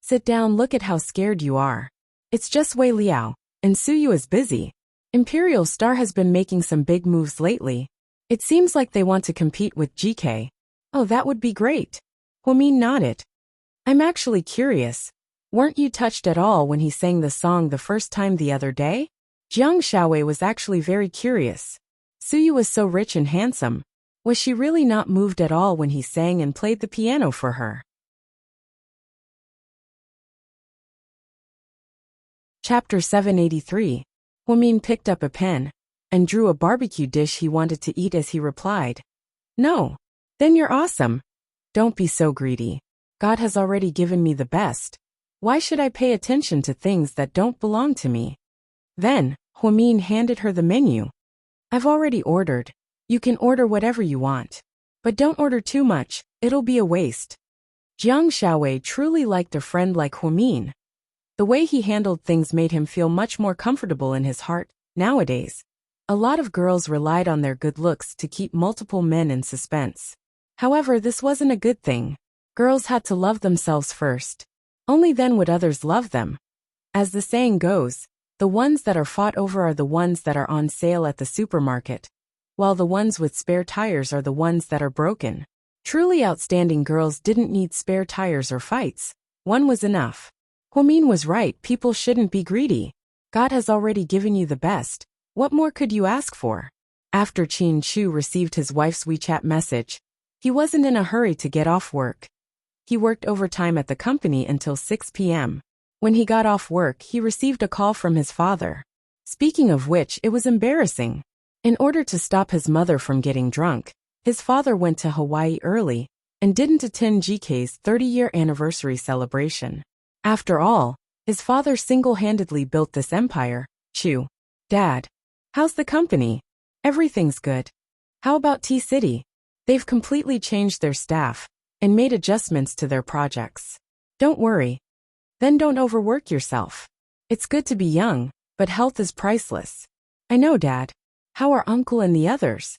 Sit down, look at how scared you are. It's just Wei Liao, and Suyu is busy. Imperial Star has been making some big moves lately. It seems like they want to compete with GK. Oh, that would be great. Huomin nodded. I'm actually curious. Weren't you touched at all when he sang the song the first time the other day? Jiang Xiaowei was actually very curious. Suyu was so rich and handsome. Was she really not moved at all when he sang and played the piano for her? Chapter 783. Huomin picked up a pen and drew a barbecue dish he wanted to eat as he replied. No. Then you're awesome. Don't be so greedy. God has already given me the best. Why should I pay attention to things that don't belong to me? Then, Huomin handed her the menu. I've already ordered. You can order whatever you want. But don't order too much, it'll be a waste. Jiang Xiaowei truly liked a friend like Huomin. The way he handled things made him feel much more comfortable in his heart. Nowadays, a lot of girls relied on their good looks to keep multiple men in suspense. However, this wasn't a good thing. Girls had to love themselves first. Only then would others love them. As the saying goes, the ones that are fought over are the ones that are on sale at the supermarket, while the ones with spare tires are the ones that are broken. Truly outstanding girls didn't need spare tires or fights. One was enough. Huomin was right, people shouldn't be greedy. God has already given you the best. What more could you ask for? After Qin Chu received his wife's WeChat message, he wasn't in a hurry to get off work. He worked overtime at the company until 6 p.m. When he got off work, he received a call from his father. Speaking of which, it was embarrassing. In order to stop his mother from getting drunk, his father went to Hawaii early and didn't attend GK's 30-year anniversary celebration. After all, his father single-handedly built this empire. Chu. Dad. How's the company? Everything's good. How about T-City? They've completely changed their staff and made adjustments to their projects. Don't worry. Then don't overwork yourself. It's good to be young, but health is priceless. I know, Dad. How are Uncle and the others?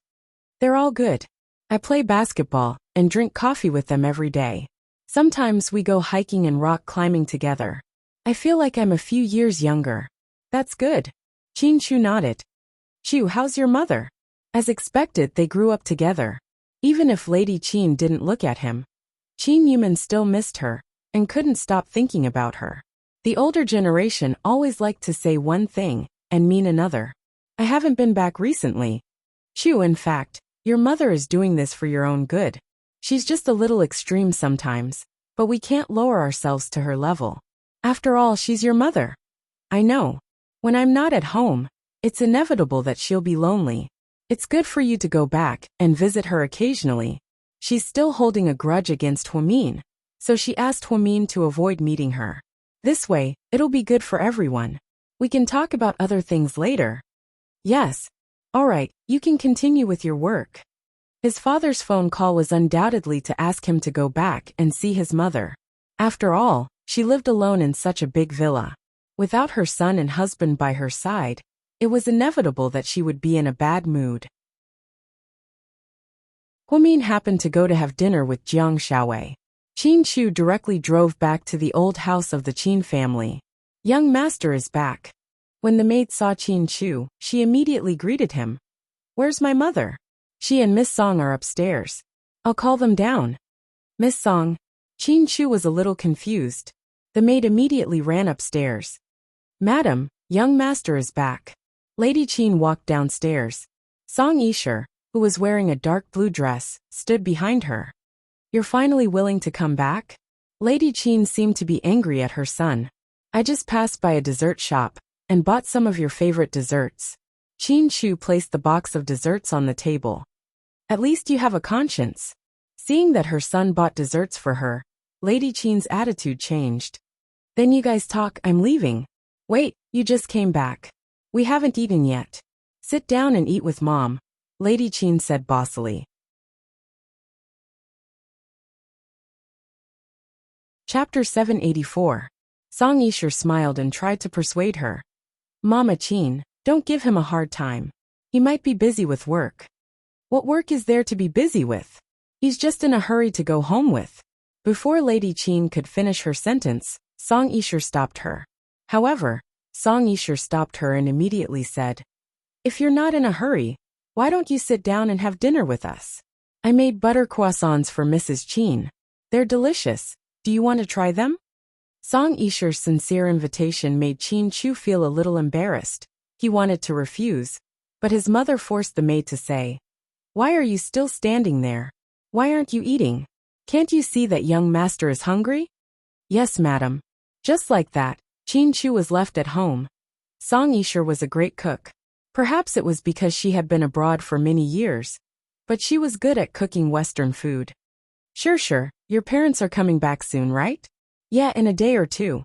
They're all good. I play basketball and drink coffee with them every day. Sometimes we go hiking and rock climbing together. I feel like I'm a few years younger. That's good. Qin Chu nodded. Chu, how's your mother? As expected, they grew up together. Even if Lady Qin didn't look at him, Qin Yuman still missed her and couldn't stop thinking about her. The older generation always liked to say one thing and mean another. I haven't been back recently. Chu, in fact, your mother is doing this for your own good. She's just a little extreme sometimes, but we can't lower ourselves to her level. After all, she's your mother. I know. When I'm not at home, it's inevitable that she'll be lonely. It's good for you to go back and visit her occasionally. She's still holding a grudge against Huomin, so she asked Huomin to avoid meeting her. This way, it'll be good for everyone. We can talk about other things later. Yes. All right, you can continue with your work. His father's phone call was undoubtedly to ask him to go back and see his mother. After all, she lived alone in such a big villa. Without her son and husband by her side, it was inevitable that she would be in a bad mood. Huomin happened to go to have dinner with Jiang Xiaowei. Qin Chu directly drove back to the old house of the Qin family. Young master is back. When the maid saw Qin Chu, she immediately greeted him. Where's my mother? She and Miss Song are upstairs. I'll call them down. Miss Song. Qin Chu was a little confused. The maid immediately ran upstairs. Madam, young master is back. Lady Qin walked downstairs. Song Yisher, who was wearing a dark blue dress, stood behind her. You're finally willing to come back? Lady Qin seemed to be angry at her son. I just passed by a dessert shop and bought some of your favorite desserts. Qin Chu placed the box of desserts on the table. At least you have a conscience. Seeing that her son bought desserts for her, Lady Qin's attitude changed. Then you guys talk, I'm leaving. Wait, you just came back. We haven't eaten yet. Sit down and eat with Mom, Lady Qin said bossily. Chapter 784. Song Yisher smiled and tried to persuade her. Mama Qin, don't give him a hard time. He might be busy with work. What work is there to be busy with? He's just in a hurry to go home with. Before Lady Qin could finish her sentence, Song Yisher stopped her. However, Song Yisher stopped her and immediately said, If you're not in a hurry, why don't you sit down and have dinner with us? I made butter croissants for Mrs. Qin. They're delicious. Do you want to try them? Song Yisher's sincere invitation made Qin Chu feel a little embarrassed. He wanted to refuse, but his mother forced the maid to say, Why are you still standing there? Why aren't you eating? Can't you see that young master is hungry? Yes, madam. Just like that, Qin Chu was left at home. Song Yisher was a great cook. Perhaps it was because she had been abroad for many years, but she was good at cooking Western food. Sure, your parents are coming back soon, right? Yeah, in a day or two.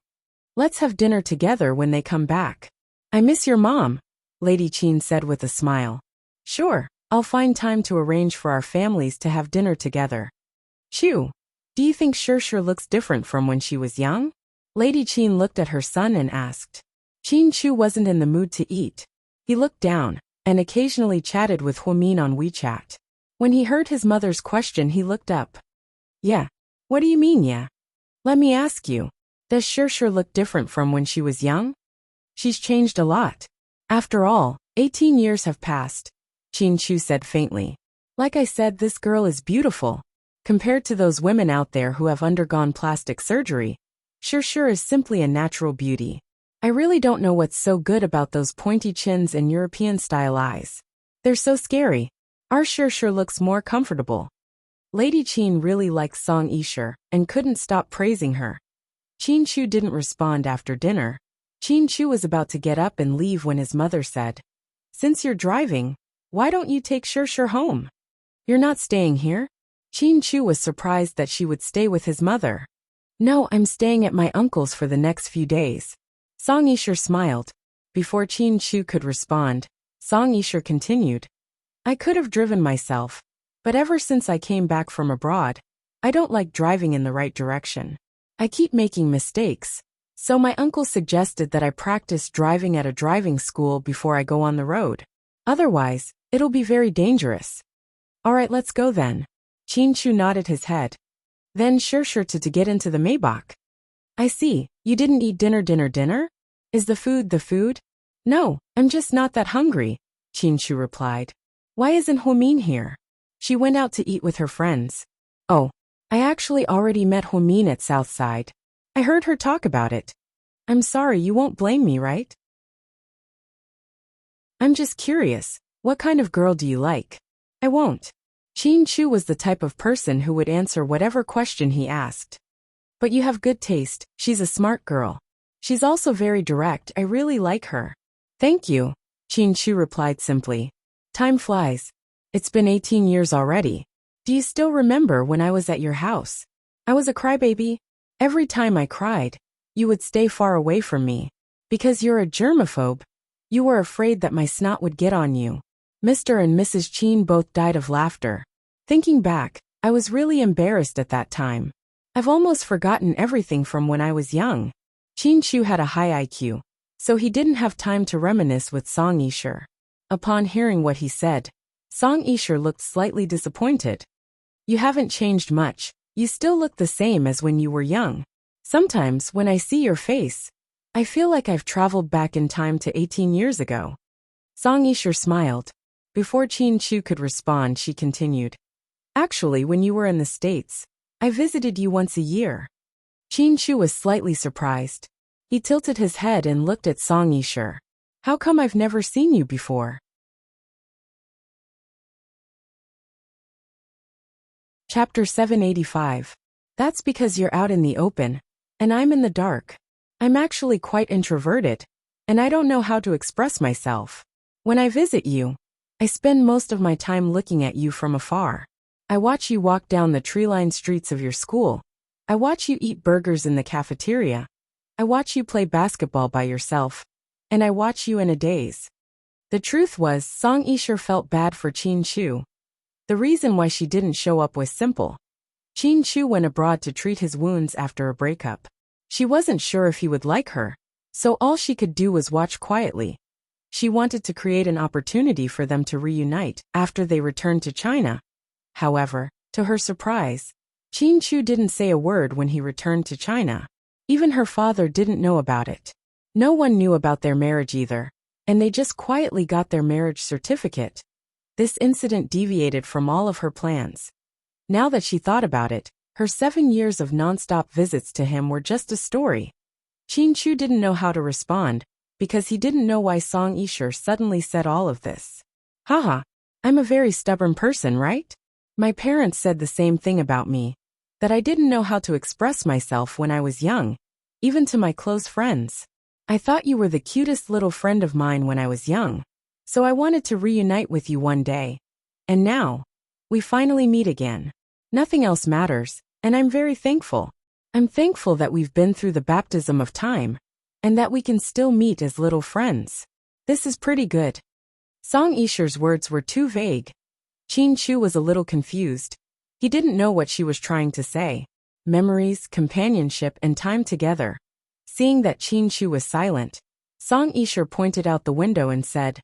Let's have dinner together when they come back. I miss your mom, Lady Qin said with a smile. Sure, I'll find time to arrange for our families to have dinner together. Chu, do you think Shir looks different from when she was young? Lady Qin looked at her son and asked. Qin Chu wasn't in the mood to eat. He looked down, and occasionally chatted with Huamin on WeChat. When he heard his mother's question, he looked up. Yeah. What do you mean, yeah? Let me ask you, does Shir look different from when she was young? She's changed a lot. After all, 18 years have passed, Qin Chu said faintly. Like I said, this girl is beautiful. Compared to those women out there who have undergone plastic surgery, Shir is simply a natural beauty. I really don't know what's so good about those pointy chins and European-style eyes. They're so scary. Our Shir looks more comfortable. Lady Qin really liked Song Yisher and couldn't stop praising her. Qin Chu didn't respond after dinner. Qin Chu was about to get up and leave when his mother said, Since you're driving, why don't you take Shir home? You're not staying here? Qin Chu was surprised that she would stay with his mother. No, I'm staying at my uncle's for the next few days. Song Yisher smiled. Before Qin Chu could respond, Song Yisher continued. I could have driven myself, but ever since I came back from abroad, I don't like driving in the right direction. I keep making mistakes, so my uncle suggested that I practice driving at a driving school before I go on the road. Otherwise, it'll be very dangerous. All right, let's go then. Qin Chu nodded his head. Then Shir to get into the Maybach. I see, you didn't eat dinner? Is the food? No, I'm just not that hungry, Qin Chu replied. Why isn't Huamin here? She went out to eat with her friends. Oh, I actually already met Huamin at Southside. I heard her talk about it. I'm sorry, you won't blame me, right? I'm just curious, what kind of girl do you like? I won't. Qin Chu was the type of person who would answer whatever question he asked. But you have good taste, she's a smart girl. She's also very direct, I really like her. Thank you, Qin Chu replied simply. Time flies. It's been 18 years already. Do you still remember when I was at your house? I was a crybaby. Every time I cried, you would stay far away from me. Because you're a germaphobe. You were afraid that my snot would get on you. Mr. and Mrs. Qin both died of laughter. Thinking back, I was really embarrassed at that time. I've almost forgotten everything from when I was young. Qin Chu had a high IQ, so he didn't have time to reminisce with Song Yisher. Upon hearing what he said, Song Yisher looked slightly disappointed. You haven't changed much, you still look the same as when you were young. Sometimes when I see your face, I feel like I've traveled back in time to 18 years ago. Song Yisher smiled. Before Qin Chu could respond, she continued. Actually, when you were in the States, I visited you once a year. Qin Chu was slightly surprised. He tilted his head and looked at Song Yisher. How come I've never seen you before? Chapter 785. That's because you're out in the open, and I'm in the dark. I'm actually quite introverted, and I don't know how to express myself. When I visit you, I spend most of my time looking at you from afar. I watch you walk down the tree-lined streets of your school, I watch you eat burgers in the cafeteria. I watch you play basketball by yourself. And I watch you in a daze. The truth was, Song Yisher felt bad for Qin Chu. The reason why she didn't show up was simple. Qin Chu went abroad to treat his wounds after a breakup. She wasn't sure if he would like her, so all she could do was watch quietly. She wanted to create an opportunity for them to reunite after they returned to China. However, to her surprise, Qin Chu didn't say a word when he returned to China. Even her father didn't know about it. No one knew about their marriage either, and they just quietly got their marriage certificate. This incident deviated from all of her plans. Now that she thought about it, her 7 years of non-stop visits to him were just a story. Qin Chu didn't know how to respond, because he didn't know why Song Yisher suddenly said all of this. Haha, I'm a very stubborn person, right? My parents said the same thing about me, that I didn't know how to express myself when I was young, even to my close friends. I thought you were the cutest little friend of mine when I was young, so I wanted to reunite with you one day. And now, we finally meet again. Nothing else matters, and I'm very thankful. I'm thankful that we've been through the baptism of time, and that we can still meet as little friends. This is pretty good. Song Yisher's words were too vague. Qin Chu was a little confused. He didn't know what she was trying to say. Memories, companionship, and time together. Seeing that Qin Chu was silent, Song Yisher pointed out the window and said,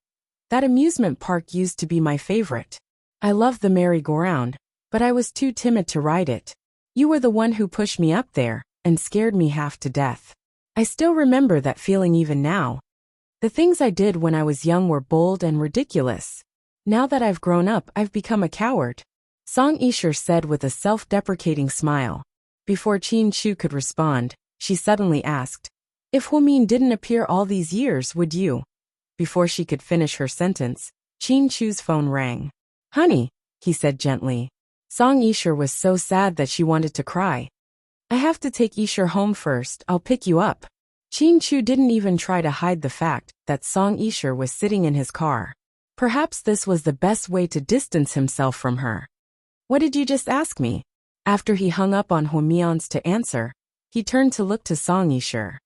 "That amusement park used to be my favorite. I loved the merry-go-round, but I was too timid to ride it. You were the one who pushed me up there and scared me half to death. I still remember that feeling even now. The things I did when I was young were bold and ridiculous. Now that I've grown up, I've become a coward," Song Yisher said with a self-deprecating smile. Before Qin Chu could respond, she suddenly asked, "If Huomin didn't appear all these years, would you?" Before she could finish her sentence, Qin Chu's phone rang. "Honey," he said gently. Song Yisher was so sad that she wanted to cry. "I have to take Yisher home first, I'll pick you up." Qin Chu didn't even try to hide the fact that Song Yisher was sitting in his car. Perhaps this was the best way to distance himself from her. "What did you just ask me?" After he hung up on Huomian's to answer, he turned to look to Song Yisher.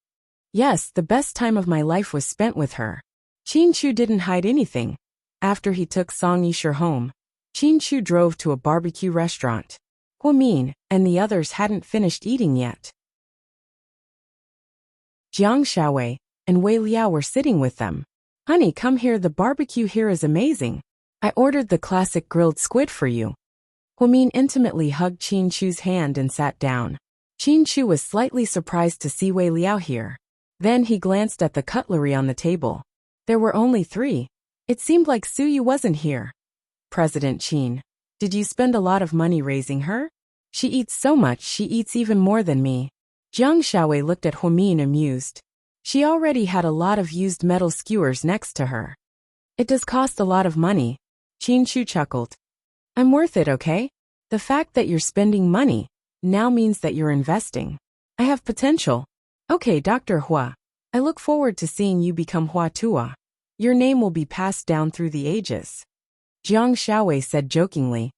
"Yes, the best time of my life was spent with her." Qin Chu didn't hide anything. After he took Song Yisher home, Qin Chu drove to a barbecue restaurant. Huomin and the others hadn't finished eating yet. Jiang Xiaowei and Wei Liao were sitting with them. "Honey, come here, the barbecue here is amazing. I ordered the classic grilled squid for you." Huomin intimately hugged Qin Chu's hand and sat down. Qin Chu was slightly surprised to see Wei Liao here. Then he glanced at the cutlery on the table. There were only 3. It seemed like Suyu wasn't here. "President Qin, did you spend a lot of money raising her? She eats so much, she eats even more than me." Jiang Xiaowei looked at Huomin amused. She already had a lot of used metal skewers next to her. "It does cost a lot of money." Qin Chu chuckled. "I'm worth it, okay? The fact that you're spending money now means that you're investing. I have potential. Okay, Dr. Hua. I look forward to seeing you become Hua Tua. Your name will be passed down through the ages," Jiang Xiaowei said jokingly.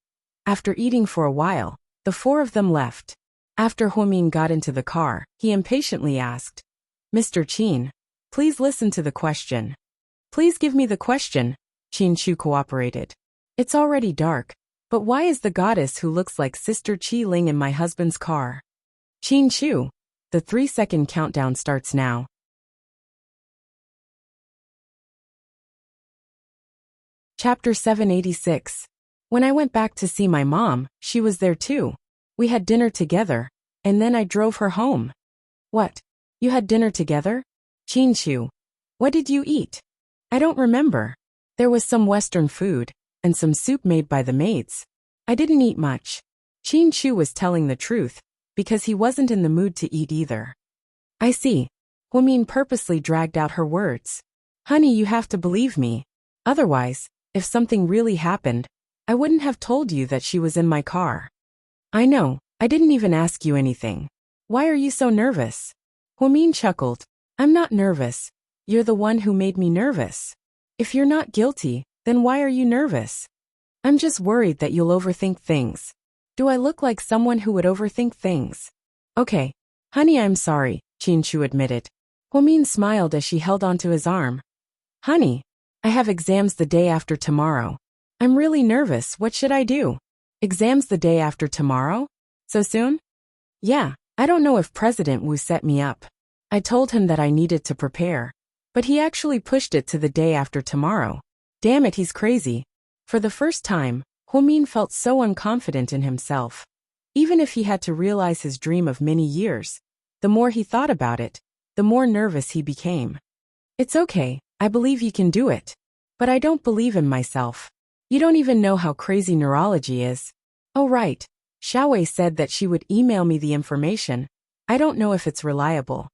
After eating for a while, the 4 of them left. After Huomin got into the car, he impatiently asked, "Mr. Qin, please listen to the question." "Please give me the question," Qin Chu cooperated. "It's already dark, but why is the goddess who looks like Sister Qi Ling in my husband's car?" Qin Chu, the 3-second countdown starts now. Chapter 786. When I went back to see my mom, she was there too. We had dinner together, and then I drove her home. "What? You had dinner together?" Qin Chu. "What did you eat?" "I don't remember. There was some Western food, and some soup made by the maids. I didn't eat much." Qin Chu was telling the truth, because he wasn't in the mood to eat either. "I see." Huomin purposely dragged out her words. "Honey, you have to believe me. Otherwise, if something really happened, I wouldn't have told you that she was in my car." "I know, I didn't even ask you anything. Why are you so nervous?" Huomin chuckled. "I'm not nervous. You're the one who made me nervous. If you're not guilty, then why are you nervous?" "I'm just worried that you'll overthink things." "Do I look like someone who would overthink things?" Okay. Honey, I'm sorry, Qin admitted. Huamin smiled as she held onto his arm. Honey, I have exams the day after tomorrow. I'm really nervous, what should I do? Exams the day after tomorrow? So soon? Yeah, I don't know if President Wu set me up. I told him that I needed to prepare. But he actually pushed it to the day after tomorrow. Damn it, he's crazy. For the first time, Huamin felt so unconfident in himself. Even if he had to realize his dream of many years, the more he thought about it, the more nervous he became. It's okay, I believe you can do it. But I don't believe in myself. You don't even know how crazy neurology is. Oh right, Xiaowei said that she would email me the information. I don't know if it's reliable.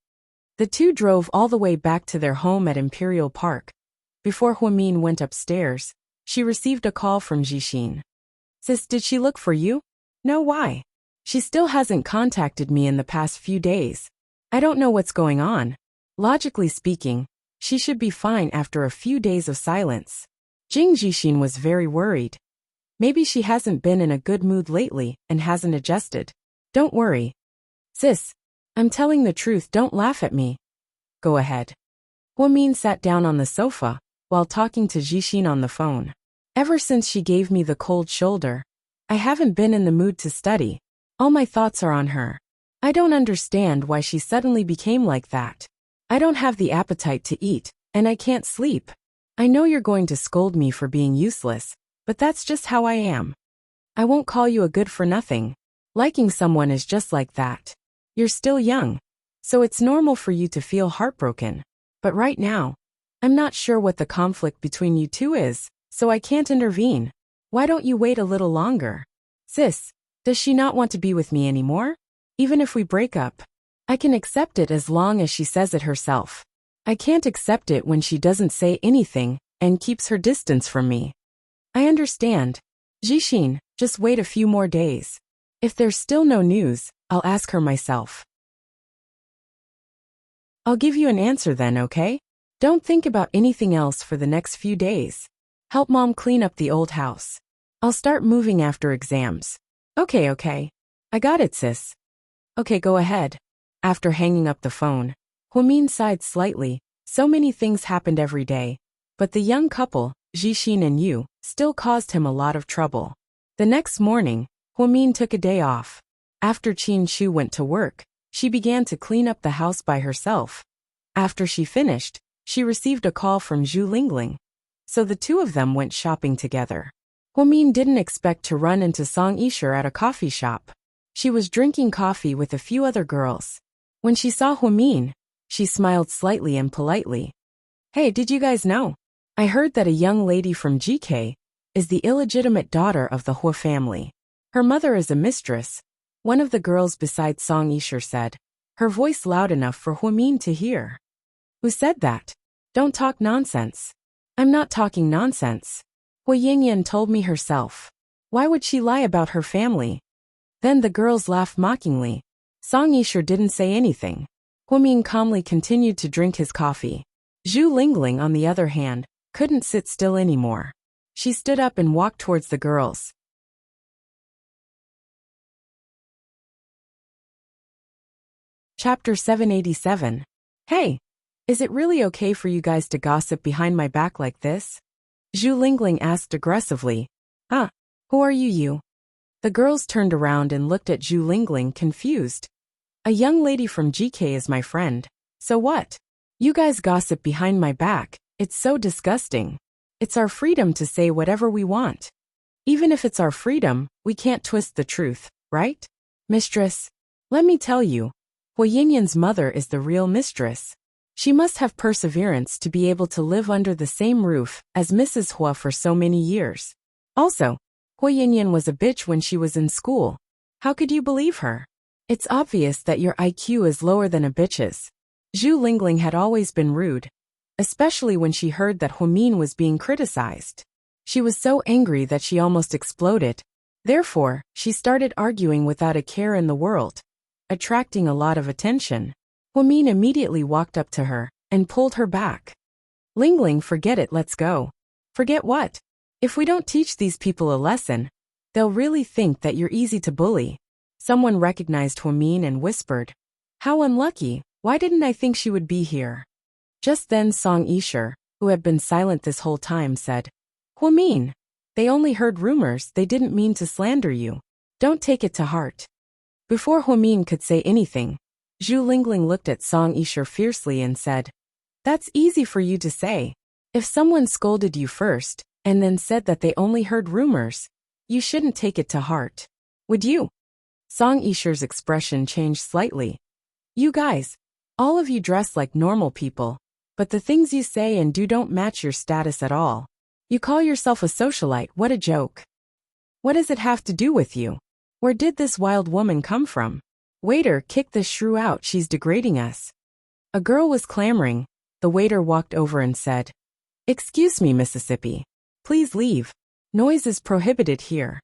The two drove all the way back to their home at Imperial Park. Before Huamin went upstairs, she received a call from Jixin. Sis, did she look for you? No, why? She still hasn't contacted me in the past few days. I don't know what's going on. Logically speaking, she should be fine after a few days of silence. Jing Jixin was very worried. Maybe she hasn't been in a good mood lately and hasn't adjusted. Don't worry. Sis, I'm telling the truth, don't laugh at me. Go ahead. Huamin sat down on the sofa while talking to Jixin on the phone. Ever since she gave me the cold shoulder, I haven't been in the mood to study. All my thoughts are on her. I don't understand why she suddenly became like that. I don't have the appetite to eat, and I can't sleep. I know you're going to scold me for being useless, but that's just how I am. I won't call you a good for nothing. Liking someone is just like that. You're still young, so it's normal for you to feel heartbroken. But right now, I'm not sure what the conflict between you two is, so I can't intervene. Why don't you wait a little longer? Sis, does she not want to be with me anymore? Even if we break up, I can accept it as long as she says it herself. I can't accept it when she doesn't say anything and keeps her distance from me. I understand. Jixin, just wait a few more days. If there's still no news, I'll ask her myself. I'll give you an answer then, okay? Don't think about anything else for the next few days. Help Mom clean up the old house. I'll start moving after exams. Okay. I got it, sis. Okay, go ahead. After hanging up the phone, Huamin sighed slightly. So many things happened every day. But the young couple, Jixin and Yu, still caused him a lot of trouble. The next morning, Huamin took a day off. After Qin went to work, she began to clean up the house by herself. After she finished, she received a call from Zhu Lingling. So the two of them went shopping together. Huamin didn't expect to run into Song Yisher at a coffee shop. She was drinking coffee with a few other girls. When she saw Huamin, she smiled slightly and politely. Hey, did you guys know? I heard that a young lady from GK is the illegitimate daughter of the Hua family. Her mother is a mistress. One of the girls beside Song Yisher said, her voice loud enough for Huamin to hear. Who said that? Don't talk nonsense. I'm not talking nonsense. Hua Yingyan told me herself. Why would she lie about her family? Then the girls laughed mockingly. Song Yisher didn't say anything. Huamin calmly continued to drink his coffee. Zhu Lingling, on the other hand, couldn't sit still anymore. She stood up and walked towards the girls. Chapter 787. Hey, is it really okay for you guys to gossip behind my back like this? Zhu Lingling asked aggressively. Who are you? The girls turned around and looked at Zhu Lingling confused. A young lady from GK is my friend. So what? You guys gossip behind my back. It's so disgusting. It's our freedom to say whatever we want. Even if it's our freedom, we can't twist the truth, right? Mistress, let me tell you, Hua Yinyan's mother is the real mistress. She must have perseverance to be able to live under the same roof as Mrs. Hua for so many years. Also, Hua Yinyan was a bitch when she was in school. How could you believe her? It's obvious that your IQ is lower than a bitch's. Zhu Lingling had always been rude, especially when she heard that Huamin was being criticized. She was so angry that she almost exploded. Therefore, she started arguing without a care in the world, attracting a lot of attention. Huamin immediately walked up to her and pulled her back. Lingling, forget it, let's go. Forget what? If we don't teach these people a lesson, they'll really think that you're easy to bully. Someone recognized Huamin and whispered, "How unlucky, why didn't I think she would be here?" Just then Song Yisher, who had been silent this whole time, said, "Huamin, they only heard rumors, they didn't mean to slander you. Don't take it to heart." Before Huamin could say anything, Zhu Lingling looked at Song Yisher fiercely and said, "That's easy for you to say. If someone scolded you first, and then said that they only heard rumors, you shouldn't take it to heart. Would you?" Song Yisher's expression changed slightly. "You guys, all of you dress like normal people, but the things you say and do don't match your status at all. You call yourself a socialite, what a joke. What does it have to do with you? Where did this wild woman come from? Waiter, kick this shrew out, she's degrading us." A girl was clamoring. The waiter walked over and said, "Excuse me, Mississippi. Please leave. Noise is prohibited here.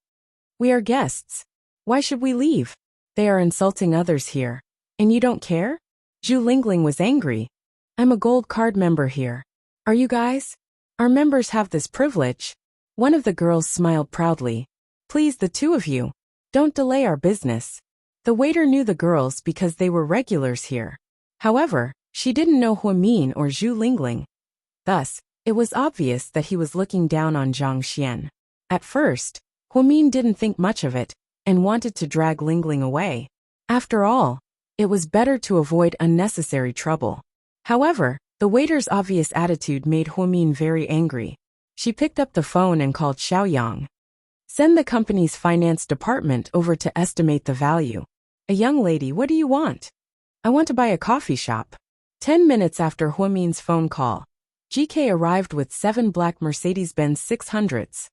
We are guests. Why should we leave? They are insulting others here. And you don't care?" Zhu Lingling was angry. "I'm a gold card member here. Are you guys? Our members have this privilege." One of the girls smiled proudly. "Please, the two of you. Don't delay our business." The waiter knew the girls because they were regulars here. However, she didn't know Huamin or Zhu Lingling. Thus, it was obvious that he was looking down on Zhang Xian. At first, Huamin didn't think much of it, and wanted to drag Lingling away. After all, it was better to avoid unnecessary trouble. However, the waiter's obvious attitude made Huamin very angry. She picked up the phone and called Xiaoyang. "Send the company's finance department over to estimate the value." "A young lady, what do you want?" "I want to buy a coffee shop." 10 minutes after Huamin's phone call, GK arrived with 7 black Mercedes-Benz 600s.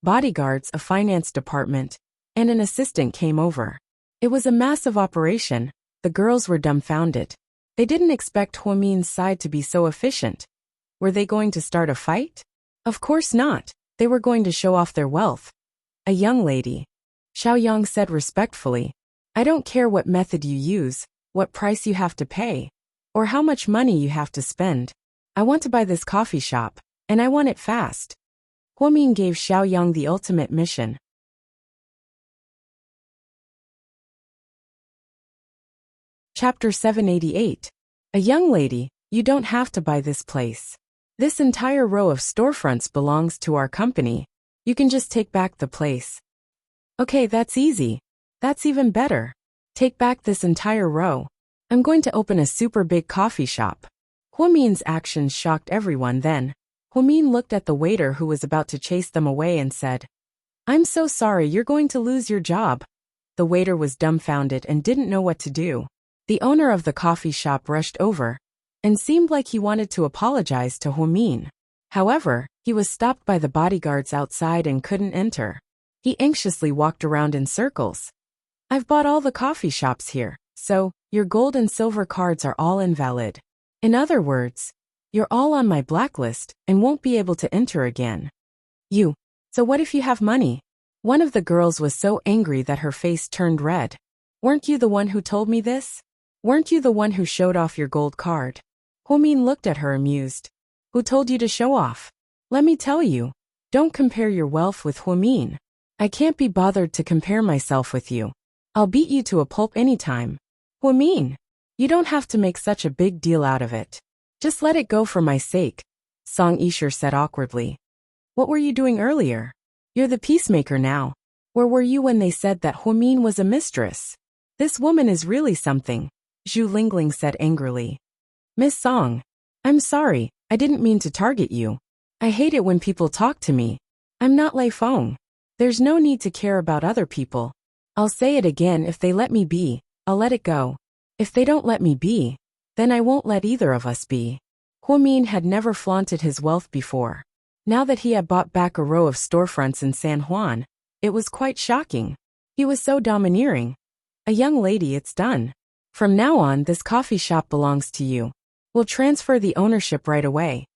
Bodyguards, a finance department, and an assistant came over. It was a massive operation. The girls were dumbfounded. They didn't expect Huamin's side to be so efficient. Were they going to start a fight? Of course not. They were going to show off their wealth. "A young lady," Xiaoyang said respectfully, "I don't care what method you use, what price you have to pay, or how much money you have to spend. I want to buy this coffee shop, and I want it fast." Huamin gave Xiaoyang the ultimate mission. Chapter 788. A young lady, you don't have to buy this place. This entire row of storefronts belongs to our company. You can just take back the place. Okay, that's easy. That's even better. Take back this entire row. I'm going to open a super big coffee shop. Huamin's actions shocked everyone. Then, Huamin looked at the waiter who was about to chase them away and said, "I'm so sorry, you're going to lose your job." The waiter was dumbfounded and didn't know what to do. The owner of the coffee shop rushed over and seemed like he wanted to apologize to Huamin. However, he was stopped by the bodyguards outside and couldn't enter. He anxiously walked around in circles. "I've bought all the coffee shops here, so your gold and silver cards are all invalid. In other words, you're all on my blacklist and won't be able to enter again." So what if you have money?" One of the girls was so angry that her face turned red. "Weren't you the one who told me this? Weren't you the one who showed off your gold card?" Huamin looked at her amused. "Who told you to show off? Let me tell you, don't compare your wealth with Huamin. I can't be bothered to compare myself with you. I'll beat you to a pulp anytime. Huamin, you don't have to make such a big deal out of it. Just let it go for my sake," Song Yisher said awkwardly. "What were you doing earlier? You're the peacemaker now. Where were you when they said that Huamin was a mistress? This woman is really something," Zhu Lingling said angrily. "Miss Song, I'm sorry, I didn't mean to target you. I hate it when people talk to me. I'm not Lei Feng. There's no need to care about other people. I'll say it again, if they let me be, I'll let it go. If they don't let me be, then I won't let either of us be." Huamin had never flaunted his wealth before. Now that he had bought back a row of storefronts in San Juan, it was quite shocking. He was so domineering. "A young lady, it's done. From now on, this coffee shop belongs to you. We'll transfer the ownership right away."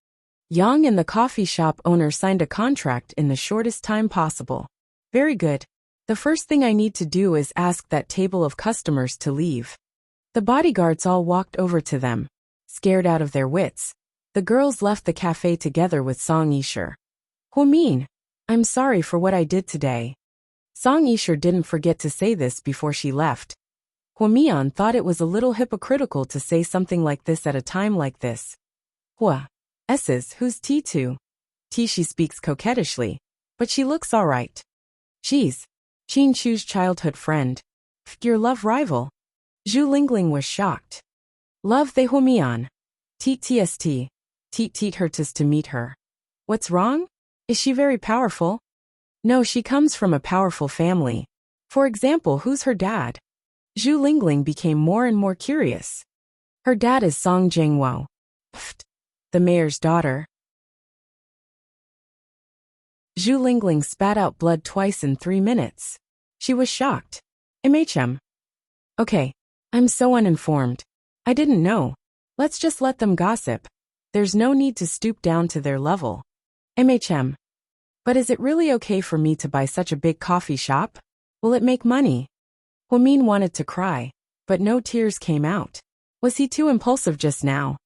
Yang and the coffee shop owner signed a contract in the shortest time possible. "Very good. The first thing I need to do is ask that table of customers to leave." The bodyguards all walked over to them, scared out of their wits. The girls left the cafe together with Song Yisher. "Huamin, I'm sorry for what I did today." Song Yisher didn't forget to say this before she left. Huamian thought it was a little hypocritical to say something like this at a time like this. Hua. S's, who's T2? T, she speaks coquettishly, but she looks alright. She's Qin Chu's childhood friend. Your love rival. Zhu Lingling was shocked. Love they Huamian. Teet tst. Teet teet her to meet her. What's wrong? Is she very powerful? No, she comes from a powerful family. For example, who's her dad? Zhu Lingling became more and more curious. Her dad is Song Jingwo, the mayor's daughter. Zhu Lingling spat out blood twice in 3 minutes. She was shocked. Okay. I'm so uninformed. I didn't know. Let's just let them gossip. There's no need to stoop down to their level. But is it really okay for me to buy such a big coffee shop? Will it make money? Huamin wanted to cry, but no tears came out. Was he too impulsive just now?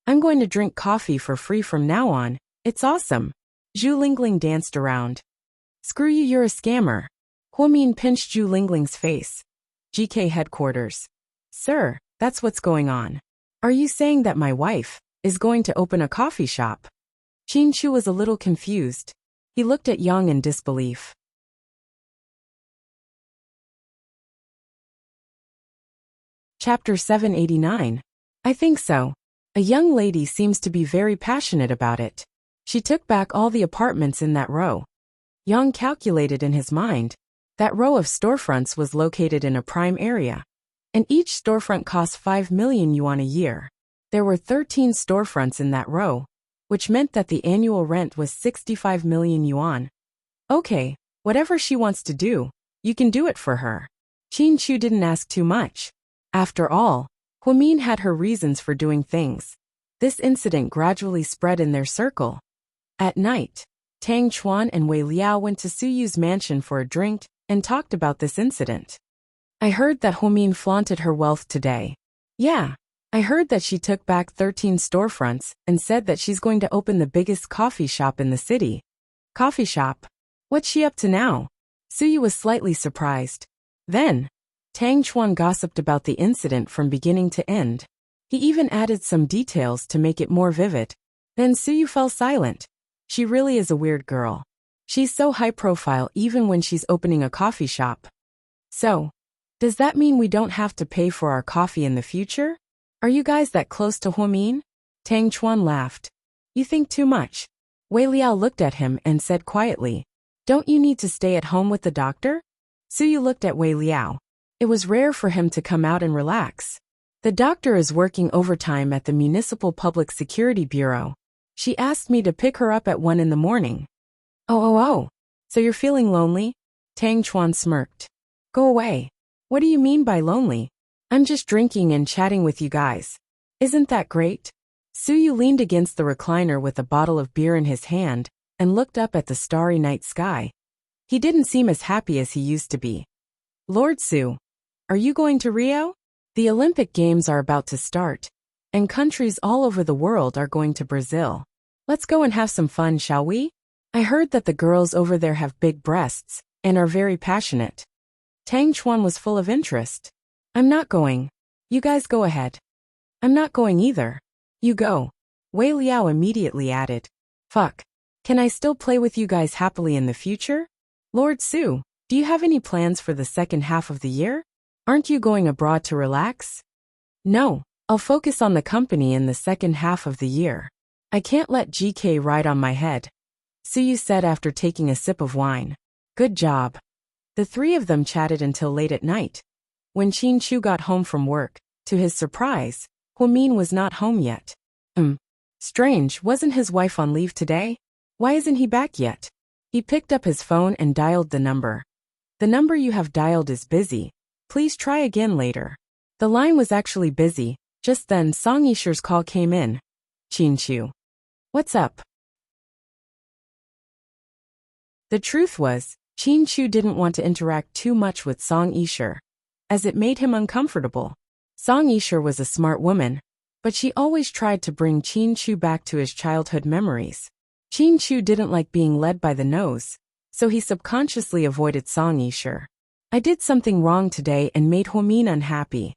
I'm going to drink coffee for free from now on. It's awesome. Zhu Lingling danced around. Screw you, you're a scammer. Huamin pinched Zhu Lingling's face. GK headquarters. Sir, that's what's going on. Are you saying that my wife is going to open a coffee shop? Qin Chu was a little confused. He looked at Yang in disbelief. Chapter 789. I think so. A young lady seems to be very passionate about it. She took back all the apartments in that row. Yang calculated in his mind. That row of storefronts was located in a prime area, and each storefront cost 5 million yuan a year. There were 13 storefronts in that row, which meant that the annual rent was 65 million yuan. Okay, whatever she wants to do, you can do it for her. Qin Chu didn't ask too much. After all, Huamin had her reasons for doing things. This incident gradually spread in their circle. At night, Tang Chuan and Wei Liao went to Su Yu's mansion for a drink and talked about this incident. I heard that Huamin flaunted her wealth today. Yeah, I heard that she took back 13 storefronts and said that she's going to open the biggest coffee shop in the city. Coffee shop? What's she up to now? Su Yu was slightly surprised. Then, Tang Chuan gossiped about the incident from beginning to end. He even added some details to make it more vivid. Then Su Yu fell silent. She really is a weird girl. She's so high profile even when she's opening a coffee shop. So, does that mean we don't have to pay for our coffee in the future? Are you guys that close to Huamin? Tang Chuan laughed. You think too much. Wei Liao looked at him and said quietly, don't you need to stay at home with the doctor? Su Yu looked at Wei Liao. It was rare for him to come out and relax. The doctor is working overtime at the Municipal Public Security Bureau. She asked me to pick her up at 1 in the morning. Oh. So you're feeling lonely? Tang Chuan smirked. Go away. What do you mean by lonely? I'm just drinking and chatting with you guys. Isn't that great? Su Yu leaned against the recliner with a bottle of beer in his hand and looked up at the starry night sky. He didn't seem as happy as he used to be. Lord Su, are you going to Rio? The Olympic Games are about to start, and countries all over the world are going to Brazil. Let's go and have some fun, shall we? I heard that the girls over there have big breasts and are very passionate. Tang Chuan was full of interest. I'm not going. You guys go ahead. I'm not going either. You go. Wei Liao immediately added. Fuck. Can I still play with you guys happily in the future? Lord Su, do you have any plans for the second half of the year? Aren't you going abroad to relax? No, I'll focus on the company in the second half of the year. I can't let GK ride on my head. Su Yu said after taking a sip of wine. Good job. The three of them chatted until late at night. When Qin Chu got home from work, to his surprise, Huamin was not home yet. Strange, wasn't his wife on leave today? Why isn't he back yet? He picked up his phone and dialed the number. The number you have dialed is busy. Please try again later. The line was actually busy. Just then Song Yisher's call came in. Qin Chu. What's up? The truth was, Qin Chu didn't want to interact too much with Song Yisher, as it made him uncomfortable. Song Yisher was a smart woman, but she always tried to bring Qin Chu back to his childhood memories. Qin Chu didn't like being led by the nose, so he subconsciously avoided Song Yisher. I did something wrong today and made Huomin unhappy.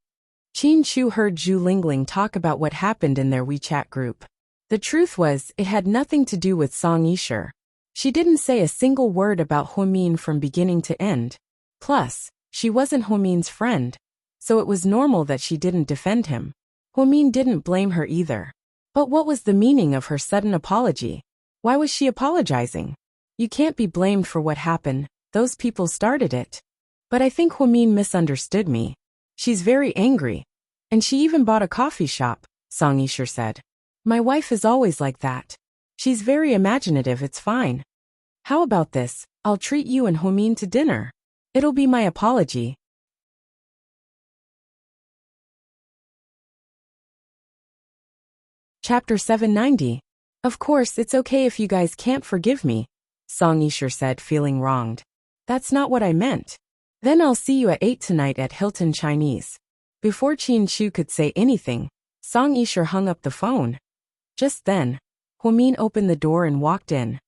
Qin Shu heard Zhu Lingling talk about what happened in their WeChat group. The truth was, it had nothing to do with Song Yisher. She didn't say a single word about Huomin from beginning to end. Plus, she wasn't Huomin's friend, so it was normal that she didn't defend him. Huomin didn't blame her either. But what was the meaning of her sudden apology? Why was she apologizing? You can't be blamed for what happened, those people started it. But I think Huomin misunderstood me. She's very angry. And she even bought a coffee shop, Song Yisher said. My wife is always like that. She's very imaginative, it's fine. How about this, I'll treat you and Huomin to dinner. It'll be my apology. Chapter 790. Of course, it's okay if you guys can't forgive me, Song Yisher said, feeling wronged. That's not what I meant. Then I'll see you at 8 tonight at Hilton Chinese. Before Qin Shu could say anything, Song Yisher hung up the phone. Just then, Huomin opened the door and walked in.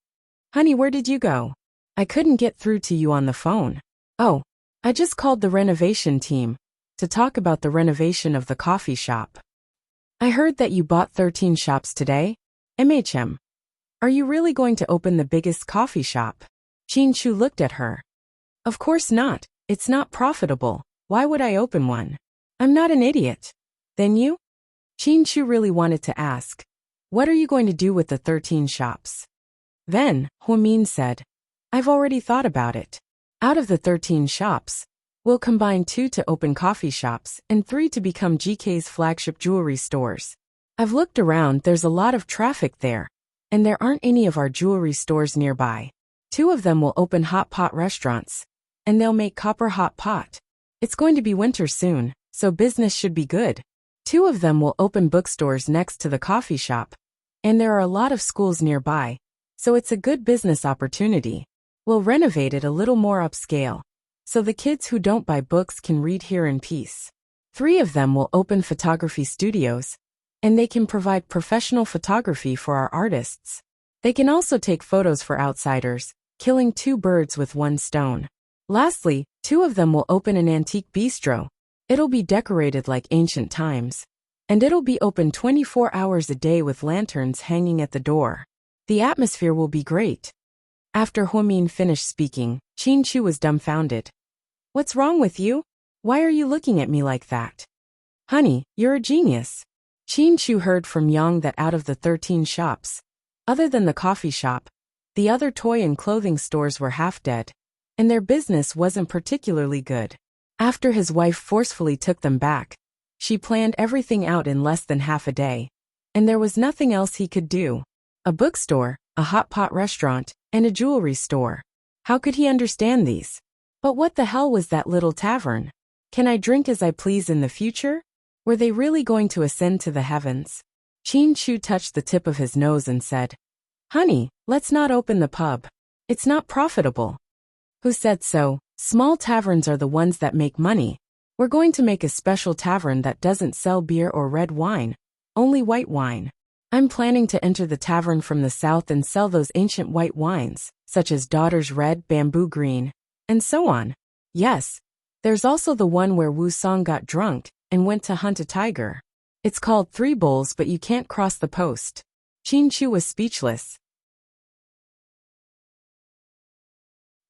Honey, where did you go? I couldn't get through to you on the phone. Oh, I just called the renovation team to talk about the renovation of the coffee shop. I heard that you bought 13 shops today. Are you really going to open the biggest coffee shop? Qin Shu looked at her. Of course not. It's not profitable. Why would I open one? I'm not an idiot. Then you? Qin Shu really wanted to ask. What are you going to do with the 13 shops? Then, Huomin said, I've already thought about it. Out of the 13 shops, we'll combine 2 to open coffee shops and 3 to become GK's flagship jewelry stores. I've looked around, there's a lot of traffic there, and there aren't any of our jewelry stores nearby. 2 of them will open hot pot restaurants, and they'll make copper hot pot. It's going to be winter soon, so business should be good. 2 of them will open bookstores next to the coffee shop, and there are a lot of schools nearby, so it's a good business opportunity. We'll renovate it a little more upscale, so the kids who don't buy books can read here in peace. 3 of them will open photography studios, and they can provide professional photography for our artists. They can also take photos for outsiders, killing 2 birds with 1 stone. Lastly, 2 of them will open an antique bistro. It'll be decorated like ancient times, and it'll be open 24 hours a day with lanterns hanging at the door. The atmosphere will be great. After Huomin finished speaking, Qin Shu was dumbfounded. What's wrong with you? Why are you looking at me like that? Honey, you're a genius. Qin Shu heard from Yang that out of the 13 shops, other than the coffee shop, the other toy and clothing stores were half dead, and their business wasn't particularly good. After his wife forcefully took them back, she planned everything out in less than half a day, and there was nothing else he could do. A bookstore, a hot pot restaurant, and a jewelry store. How could he understand these? But what the hell was that little tavern? Can I drink as I please in the future? Were they really going to ascend to the heavens? Qin Shu touched the tip of his nose and said, Honey, let's not open the pub. It's not profitable. Who said so? Small taverns are the ones that make money. We're going to make a special tavern that doesn't sell beer or red wine, only white wine. I'm planning to enter the tavern from the south and sell those ancient white wines, such as Daughter's Red, Bamboo Green, and so on. Yes, there's also the one where Wu Song got drunk and went to hunt a tiger. It's called 3 Bulls, but you can't cross the post. Qin Shu was speechless.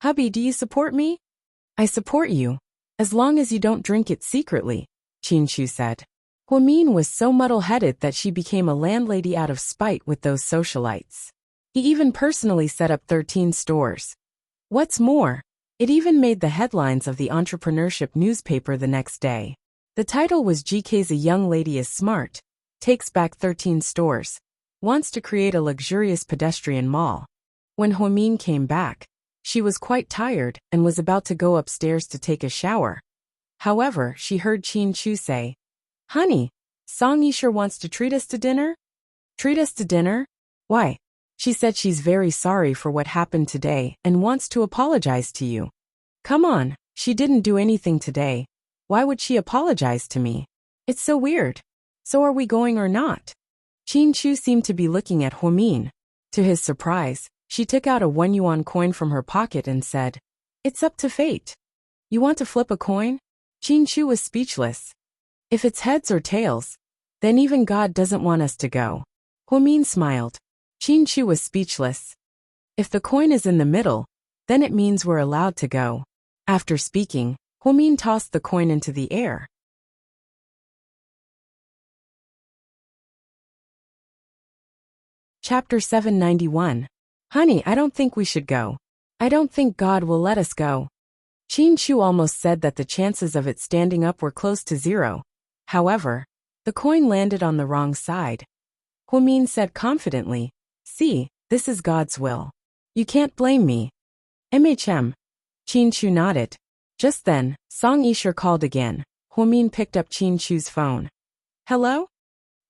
Hubby, do you support me? I support you, as long as you don't drink it secretly, Qin Shu said. Huomin was so muddle-headed that she became a landlady out of spite with those socialites. He even personally set up 13 stores. What's more, it even made the headlines of the entrepreneurship newspaper the next day. The title was GK's A Young Lady is Smart, Takes Back 13 Stores, Wants to Create a Luxurious Pedestrian Mall. When Huomin came back, she was quite tired and was about to go upstairs to take a shower. However, she heard Qin Shu say, Honey, Song Yisher wants to treat us to dinner? Treat us to dinner? Why? She said she's very sorry for what happened today and wants to apologize to you. Come on, she didn't do anything today. Why would she apologize to me? It's so weird. So are we going or not? Qin Shu seemed to be looking at Huomin. To his surprise, She took out a 1 yuan coin from her pocket and said, "It's up to fate. You want to flip a coin?" Qin Chu was speechless. If it's heads or tails, then even God doesn't want us to go. Huomin smiled. Qin Chu was speechless. If the coin is in the middle, then it means we're allowed to go. After speaking, Huomin tossed the coin into the air. Chapter 791. Honey, I don't think we should go. I don't think God will let us go. Qin Chu almost said that the chances of it standing up were close to zero. However, the coin landed on the wrong side. Huomin said confidently, "See, this is God's will. You can't blame me." "MHM." Qin Chu nodded. Just then, Song Yisher called again. Huomin picked up Qin Chu's phone. "Hello?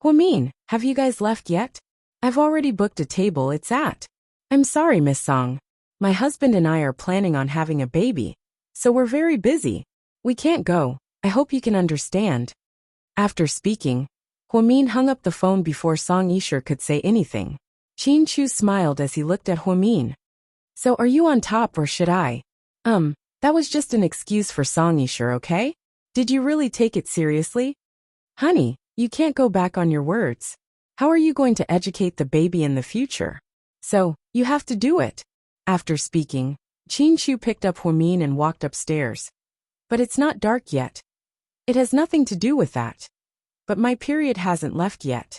Huomin, have you guys left yet? I've already booked a table it's at." "I'm sorry, Miss Song. My husband and I are planning on having a baby, so we're very busy. We can't go. I hope you can understand." After speaking, Huomin hung up the phone before Song Yisher could say anything. Qin Chu smiled as he looked at Huomin. "So are you on top or should I?" That was just an excuse for Song Yisher, okay? Did you really take it seriously?" "Honey, you can't go back on your words. How are you going to educate the baby in the future? So, you have to do it." After speaking, Qin Chu picked up Huomin and walked upstairs. "But it's not dark yet." "It has nothing to do with that." "But my period hasn't left yet."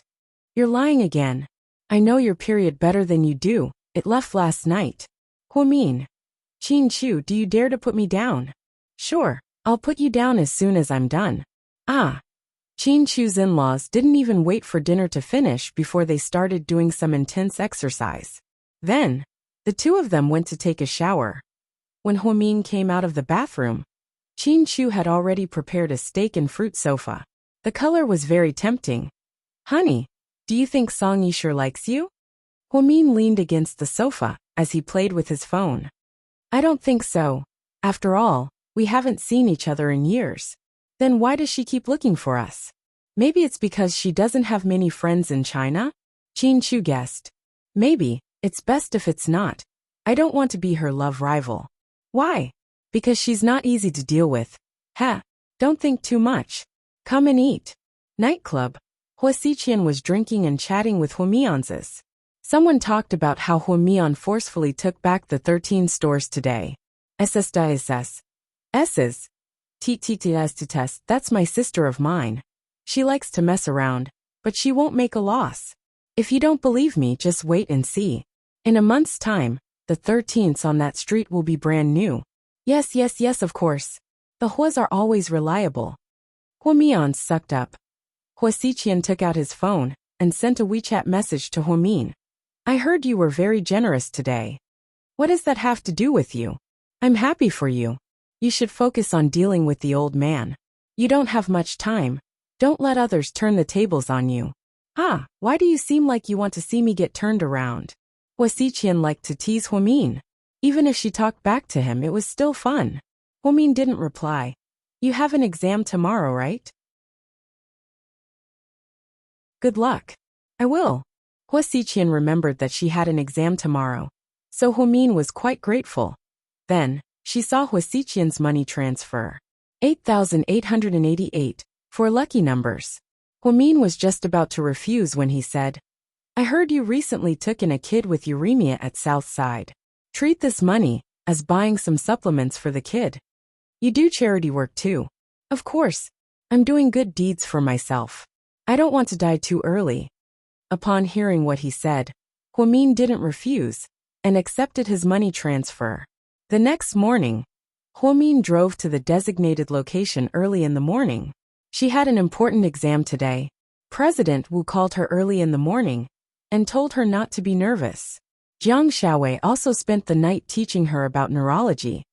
"You're lying again. I know your period better than you do. It left last night." "Huomin." "Qin Chu, do you dare to put me down?" "Sure, I'll put you down as soon as I'm done." "Ah." Qin Chu's in-laws didn't even wait for dinner to finish before they started doing some intense exercise. Then, the two of them went to take a shower. When Huomin came out of the bathroom, Qin Chu had already prepared a steak and fruit sofa. The color was very tempting. "Honey, do you think Song Yisher likes you?" Huomin leaned against the sofa as he played with his phone. "I don't think so. After all, we haven't seen each other in years. Then why does she keep looking for us? Maybe it's because she doesn't have many friends in China?" Qin Chu guessed. "Maybe, it's best if it's not. I don't want to be her love rival." "Why?" "Because she's not easy to deal with." "Heh, don't think too much. Come and eat." Nightclub. Hua Xiqian was drinking and chatting with Huomian's. Someone talked about how Huomian forcefully took back the 13 stores today. SSDSS. S's. TTTS. That's my sister of mine. She likes to mess around, but she won't make a loss. If you don't believe me, just wait and see. In a month's time, the 13ths on that street will be brand new. Yes, of course. The Huas are always reliable. Huomian sucked up. Hua Xiqian took out his phone and sent a WeChat message to Huomin. "I heard you were very generous today. What does that have to do with you? I'm happy for you. You should focus on dealing with the old man. You don't have much time. Don't let others turn the tables on you." "Ah, why do you seem like you want to see me get turned around?" Hua Xiqian liked to tease Huomin. Even if she talked back to him, it was still fun. Huomin didn't reply. "You have an exam tomorrow, right?" "Good luck." "I will." Hua Xiqian remembered that she had an exam tomorrow, so Huomin was quite grateful. Then, she saw Hua Xiqian's money transfer. 8,888, for lucky numbers. Huomin was just about to refuse when he said, "I heard you recently took in a kid with uremia at Southside. Treat this money as buying some supplements for the kid. You do charity work too." "Of course. I'm doing good deeds for myself. I don't want to die too early." Upon hearing what he said, Huomin didn't refuse and accepted his money transfer. The next morning, Huomin drove to the designated location early in the morning. She had an important exam today. President Wu called her early in the morning and told her not to be nervous. Jiang Xiaowei also spent the night teaching her about neurology.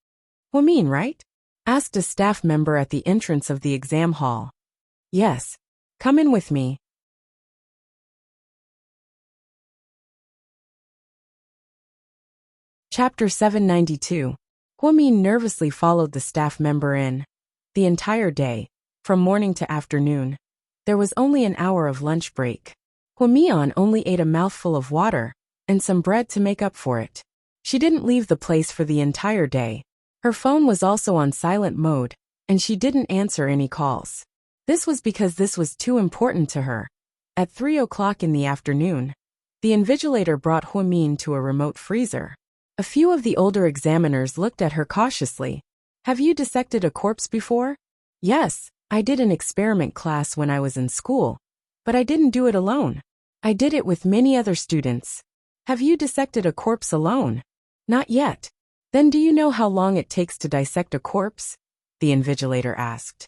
"Huomin, right?" asked a staff member at the entrance of the exam hall. "Yes. Come in with me." Chapter 792. Huomin nervously followed the staff member in. The entire day, from morning to afternoon, there was only an hour of lunch break. Huomian only ate a mouthful of water and some bread to make up for it. She didn't leave the place for the entire day. Her phone was also on silent mode, and she didn't answer any calls. This was because this was too important to her. At 3 o'clock in the afternoon, the invigilator brought Huamin to a remote freezer. A few of the older examiners looked at her cautiously. Have you dissected a corpse before? Yes, I did an experiment class when I was in school, but I didn't do it alone. I did it with many other students. Have you dissected a corpse alone? Not yet. Then do you know how long it takes to dissect a corpse? The invigilator asked.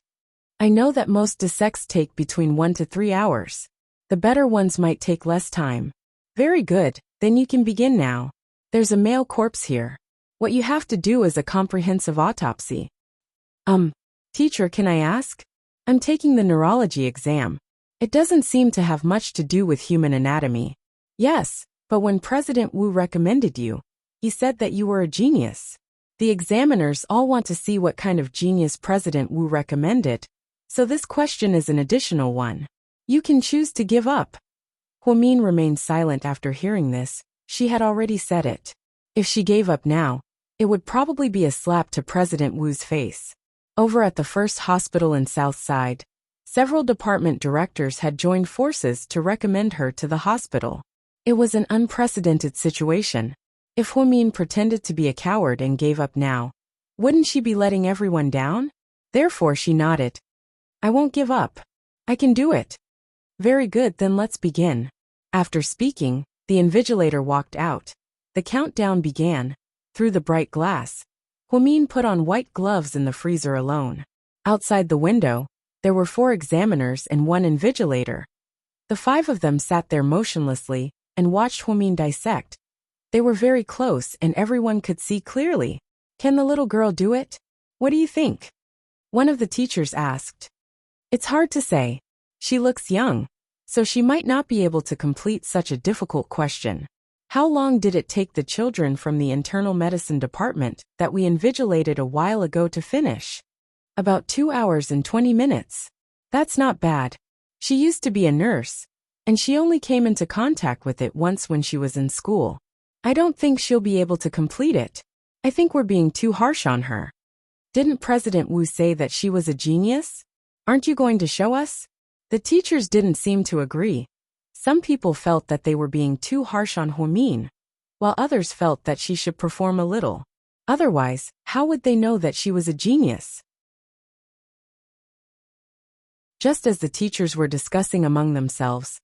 I know that most dissects take between 1 to 3 hours. The better ones might take less time. Very good, then you can begin now. There's a male corpse here. What you have to do is a comprehensive autopsy. Teacher, can I ask? I'm taking the neurology exam. It doesn't seem to have much to do with human anatomy. Yes, but when President Wu recommended you, he said that you were a genius. The examiners all want to see what kind of genius President Wu recommended, so this question is an additional one. You can choose to give up. Huamin remained silent after hearing this. She had already said it. If she gave up now, it would probably be a slap to President Wu's face. Over at the first hospital in South Side, several department directors had joined forces to recommend her to the hospital. It was an unprecedented situation. If Huamin pretended to be a coward and gave up now, wouldn't she be letting everyone down? Therefore she nodded. I won't give up. I can do it. Very good, then let's begin. After speaking, the invigilator walked out. The countdown began. Through the bright glass, Huamin put on white gloves in the freezer alone. Outside the window, there were 4 examiners and 1 invigilator. The 5 of them sat there motionlessly and watched Huamin dissect. They were very close and everyone could see clearly. Can the little girl do it? What do you think? One of the teachers asked. It's hard to say. She looks young, so she might not be able to complete such a difficult question. How long did it take the children from the internal medicine department that we invigilated a while ago to finish? About 2 hours and 20 minutes. That's not bad. She used to be a nurse, and she only came into contact with it once when she was in school. I don't think she'll be able to complete it. I think we're being too harsh on her. Didn't President Wu say that she was a genius? Aren't you going to show us? The teachers didn't seem to agree. Some people felt that they were being too harsh on Huamin, while others felt that she should perform a little. Otherwise, how would they know that she was a genius? Just as the teachers were discussing among themselves,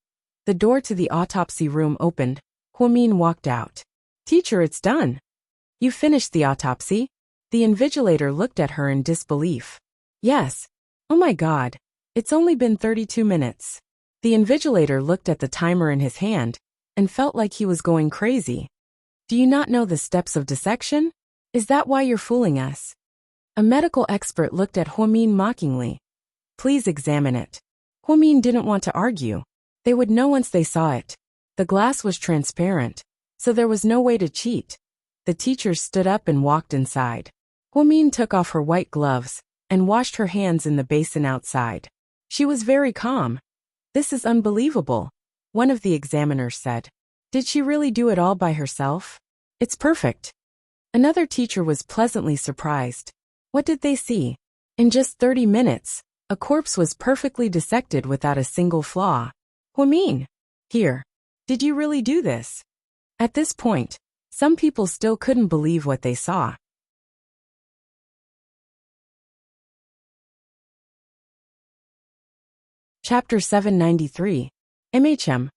the door to the autopsy room opened. Huamin walked out. Teacher, it's done. You finished the autopsy? The invigilator looked at her in disbelief. Yes. Oh my God. It's only been 32 minutes. The invigilator looked at the timer in his hand and felt like he was going crazy. Do you not know the steps of dissection? Is that why you're fooling us? A medical expert looked at Huamin mockingly. Please examine it. Huamin didn't want to argue. They would know once they saw it. The glass was transparent, so there was no way to cheat. The teachers stood up and walked inside. Huamin took off her white gloves and washed her hands in the basin outside. She was very calm. This is unbelievable, one of the examiners said. Did she really do it all by herself? It's perfect. Another teacher was pleasantly surprised. What did they see? In just 30 minutes, a corpse was perfectly dissected without a single flaw. Huamin, here. Did you really do this? At this point, some people still couldn't believe what they saw. Chapter 793. MHM.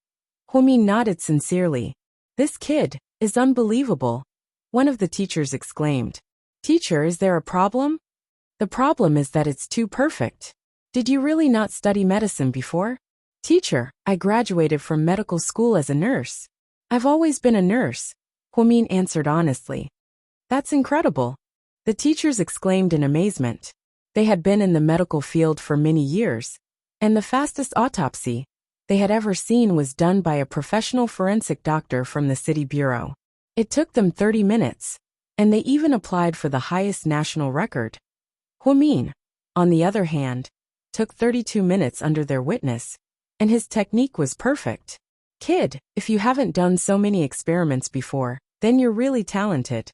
Huamin nodded sincerely. This kid is unbelievable. One of the teachers exclaimed. Teacher, is there a problem? The problem is that it's too perfect. Did you really not study medicine before? Teacher, I graduated from medical school as a nurse. I've always been a nurse, Huamin answered honestly. That's incredible. The teachers exclaimed in amazement. They had been in the medical field for many years, and the fastest autopsy they had ever seen was done by a professional forensic doctor from the city bureau. It took them 30 minutes, and they even applied for the highest national record. Huamin, on the other hand, took 32 minutes under their witness, and his technique was perfect. Kid, if you haven't done so many experiments before, then you're really talented.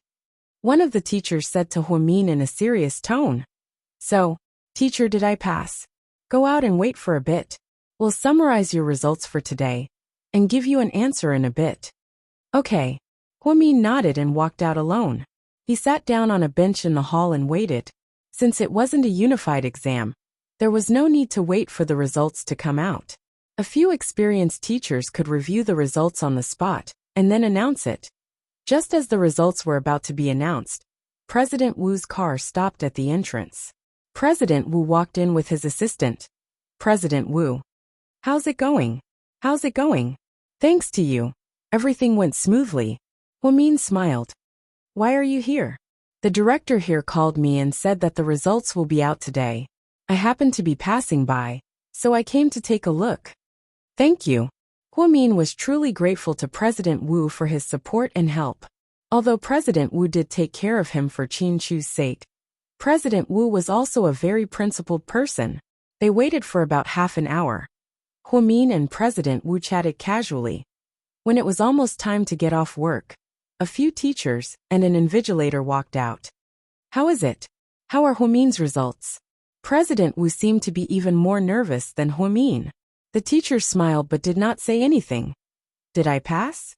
One of the teachers said to Huamin in a serious tone. So, teacher, did I pass? Go out and wait for a bit. We'll summarize your results for today and give you an answer in a bit. Okay. Huamin nodded and walked out alone. He sat down on a bench in the hall and waited. Since it wasn't a unified exam, there was no need to wait for the results to come out. A few experienced teachers could review the results on the spot and then announce it. Just as the results were about to be announced, President Wu's car stopped at the entrance. President Wu walked in with his assistant. President Wu. How's it going? How's it going? Thanks to you. Everything went smoothly. Huamin smiled. Why are you here? The director here called me and said that the results will be out today. I happened to be passing by, so I came to take a look. Thank you. Huamin was truly grateful to President Wu for his support and help. Although President Wu did take care of him for Qin Chu's sake, President Wu was also a very principled person. They waited for about half an hour. Huamin and President Wu chatted casually. When it was almost time to get off work, a few teachers and an invigilator walked out. How is it? How are Huamin's results? President Wu seemed to be even more nervous than Huamin. The teachers smiled but did not say anything. Did I pass?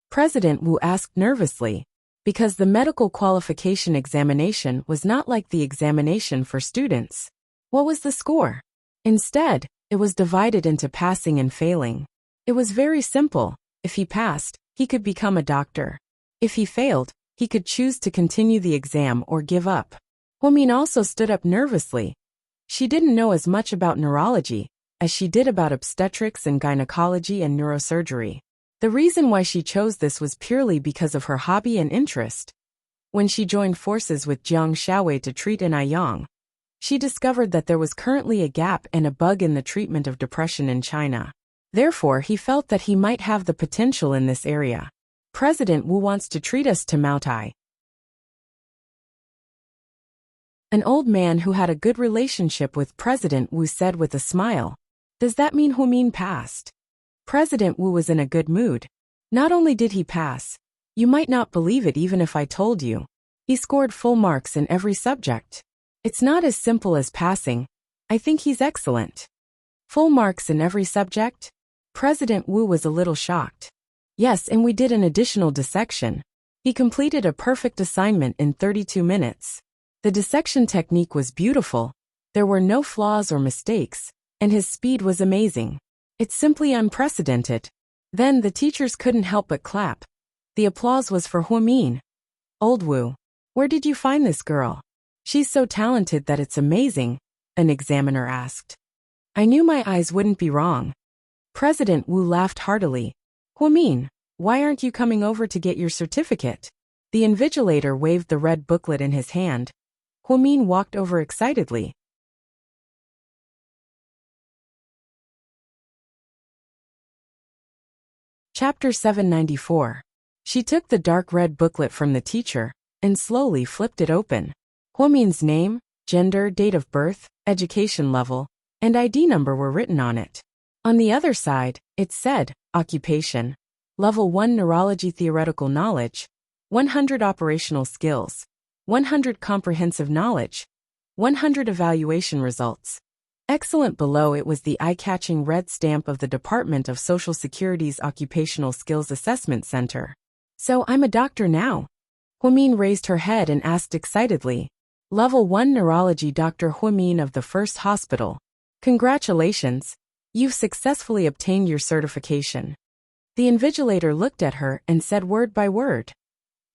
President Wu asked nervously, because the medical qualification examination was not like the examination for students. What was the score? Instead, it was divided into passing and failing. It was very simple. If he passed, he could become a doctor. If he failed, he could choose to continue the exam or give up. Huamin also stood up nervously. She didn't know as much about neurology as she did about obstetrics and gynecology and neurosurgery. The reason why she chose this was purely because of her hobby and interest. When she joined forces with Jiang Xiaowei to treat an Aiyang, she discovered that there was currently a gap and a bug in the treatment of depression in China. Therefore, he felt that he might have the potential in this area. President Wu wants to treat us to Mount I. An old man who had a good relationship with President Wu said with a smile. Does that mean Huamin passed? President Wu was in a good mood. Not only did he pass, you might not believe it even if I told you. He scored full marks in every subject. It's not as simple as passing. I think he's excellent. Full marks in every subject? President Wu was a little shocked. Yes, and we did an additional dissection. He completed a perfect assignment in 32 minutes. The dissection technique was beautiful. There were no flaws or mistakes, and his speed was amazing. It's simply unprecedented. Then the teachers couldn't help but clap. The applause was for Huamin. Old Wu, where did you find this girl? She's so talented that it's amazing, an examiner asked. I knew my eyes wouldn't be wrong. President Wu laughed heartily. Huamin, why aren't you coming over to get your certificate? The invigilator waved the red booklet in his hand. Huamin walked over excitedly. Chapter 794. She took the dark red booklet from the teacher and slowly flipped it open. Huamin's name, gender, date of birth, education level, and ID number were written on it. On the other side, it said, Occupation, Level 1 Neurology Theoretical Knowledge, 100 Operational Skills, 100 Comprehensive Knowledge, 100 Evaluation Results. Excellent. Below it was the eye-catching red stamp of the Department of Social Security's Occupational Skills Assessment Center. So I'm a doctor now? Huamin raised her head and asked excitedly. Level 1 Neurology Dr. Huamin of the First Hospital. Congratulations. You've successfully obtained your certification. The invigilator looked at her and said word by word.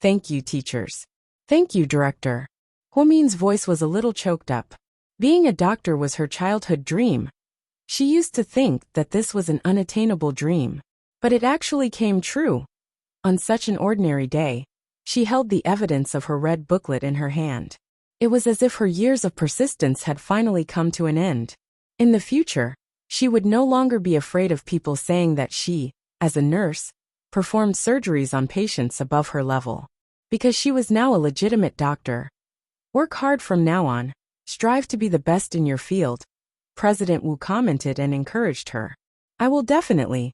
Thank you, teachers. Thank you, director. Huamin's voice was a little choked up. Being a doctor was her childhood dream. She used to think that this was an unattainable dream, but it actually came true. On such an ordinary day, she held the evidence of her red booklet in her hand. It was as if her years of persistence had finally come to an end. In the future, she would no longer be afraid of people saying that she, as a nurse, performed surgeries on patients above her level. Because she was now a legitimate doctor. Work hard from now on. Strive to be the best in your field. President Wu commented and encouraged her. I will definitely.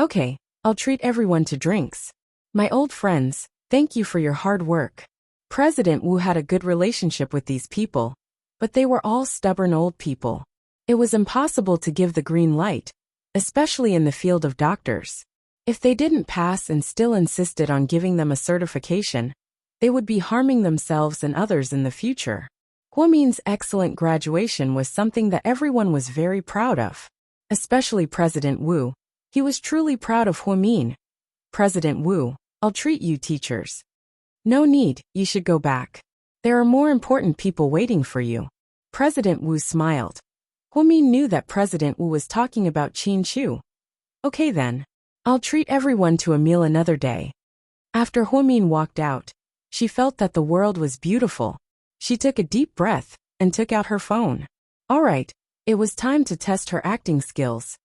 Okay, I'll treat everyone to drinks. My old friends, thank you for your hard work. President Wu had a good relationship with these people, but they were all stubborn old people. It was impossible to give the green light, especially in the field of doctors. If they didn't pass and still insisted on giving them a certification, they would be harming themselves and others in the future. Huomin's excellent graduation was something that everyone was very proud of, especially President Wu. He was truly proud of Huomin. President Wu, I'll treat you teachers. No need, you should go back. There are more important people waiting for you. President Wu smiled. Huomin knew that President Wu was talking about Qin Chu. Okay then. I'll treat everyone to a meal another day. After Huomin walked out, she felt that the world was beautiful. She took a deep breath and took out her phone. All right, it was time to test her acting skills.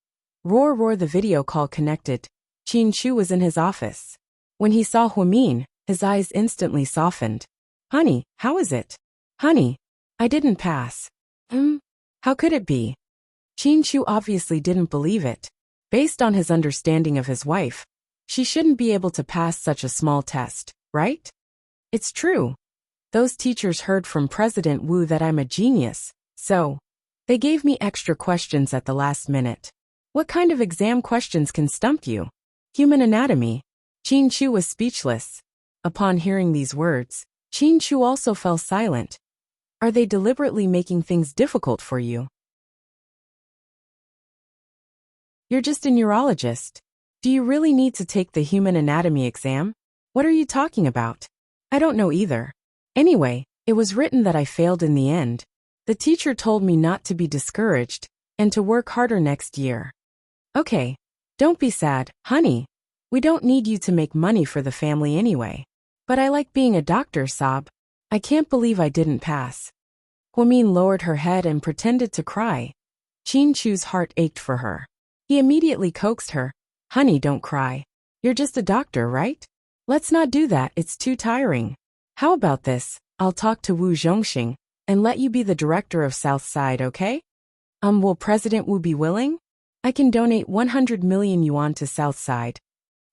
Roar roar, the video call connected. Qin Chu was in his office. When he saw Huomin, his eyes instantly softened. Honey, how is it? Honey, I didn't pass. How could it be? Qin Chu obviously didn't believe it. Based on his understanding of his wife, she shouldn't be able to pass such a small test, right? It's true. Those teachers heard from President Wu that I'm a genius, so they gave me extra questions at the last minute. What kind of exam questions can stump you? Human anatomy. Qin Chu was speechless. Upon hearing these words, Qin Chu also fell silent. Are they deliberately making things difficult for you? You're just a neurologist. Do you really need to take the human anatomy exam? What are you talking about? I don't know either. Anyway, it was written that I failed in the end. The teacher told me not to be discouraged and to work harder next year. Okay, don't be sad, honey. We don't need you to make money for the family anyway. But I like being a doctor, Sob. I can't believe I didn't pass. Huomin lowered her head and pretended to cry. Qin Chu's heart ached for her. He immediately coaxed her. Honey, don't cry. You're just a doctor, right? Let's not do that, it's too tiring. How about this? I'll talk to Wu Zhongxing and let you be the director of South Side, okay? Will President Wu be willing? I can donate 100 million yuan to South Side.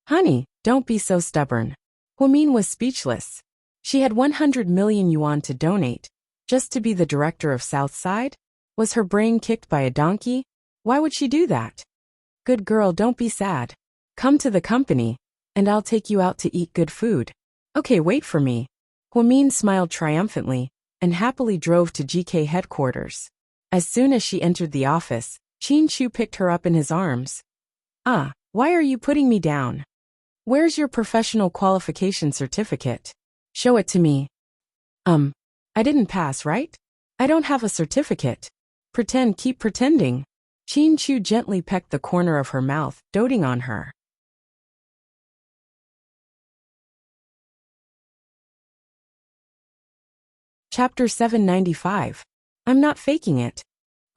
Honey, don't be so stubborn. Huomin was speechless. She had 100 million yuan to donate, just to be the director of South Side? Was her brain kicked by a donkey? Why would she do that? Good girl, don't be sad. Come to the company, and I'll take you out to eat good food. Okay, wait for me. Huomin smiled triumphantly, and happily drove to GK headquarters. As soon as she entered the office, Qin Chu picked her up in his arms. Ah, why are you putting me down? Where's your professional qualification certificate? Show it to me. I didn't pass, right? I don't have a certificate. Keep pretending. Qin Chu gently pecked the corner of her mouth, doting on her. Chapter 795. I'm not faking it.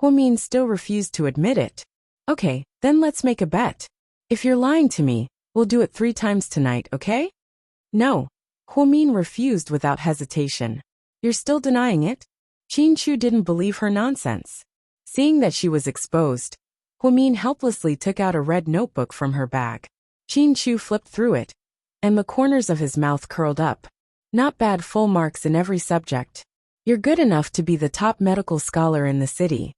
Huomin still refused to admit it. Okay, then let's make a bet. If you're lying to me, we'll do it 3 times tonight, okay? No. Huomin refused without hesitation. You're still denying it? Qin Chu didn't believe her nonsense. Seeing that she was exposed, Huomin helplessly took out a red notebook from her bag. Qin Chu flipped through it, and the corners of his mouth curled up. Not bad, full marks in every subject. You're good enough to be the top medical scholar in the city.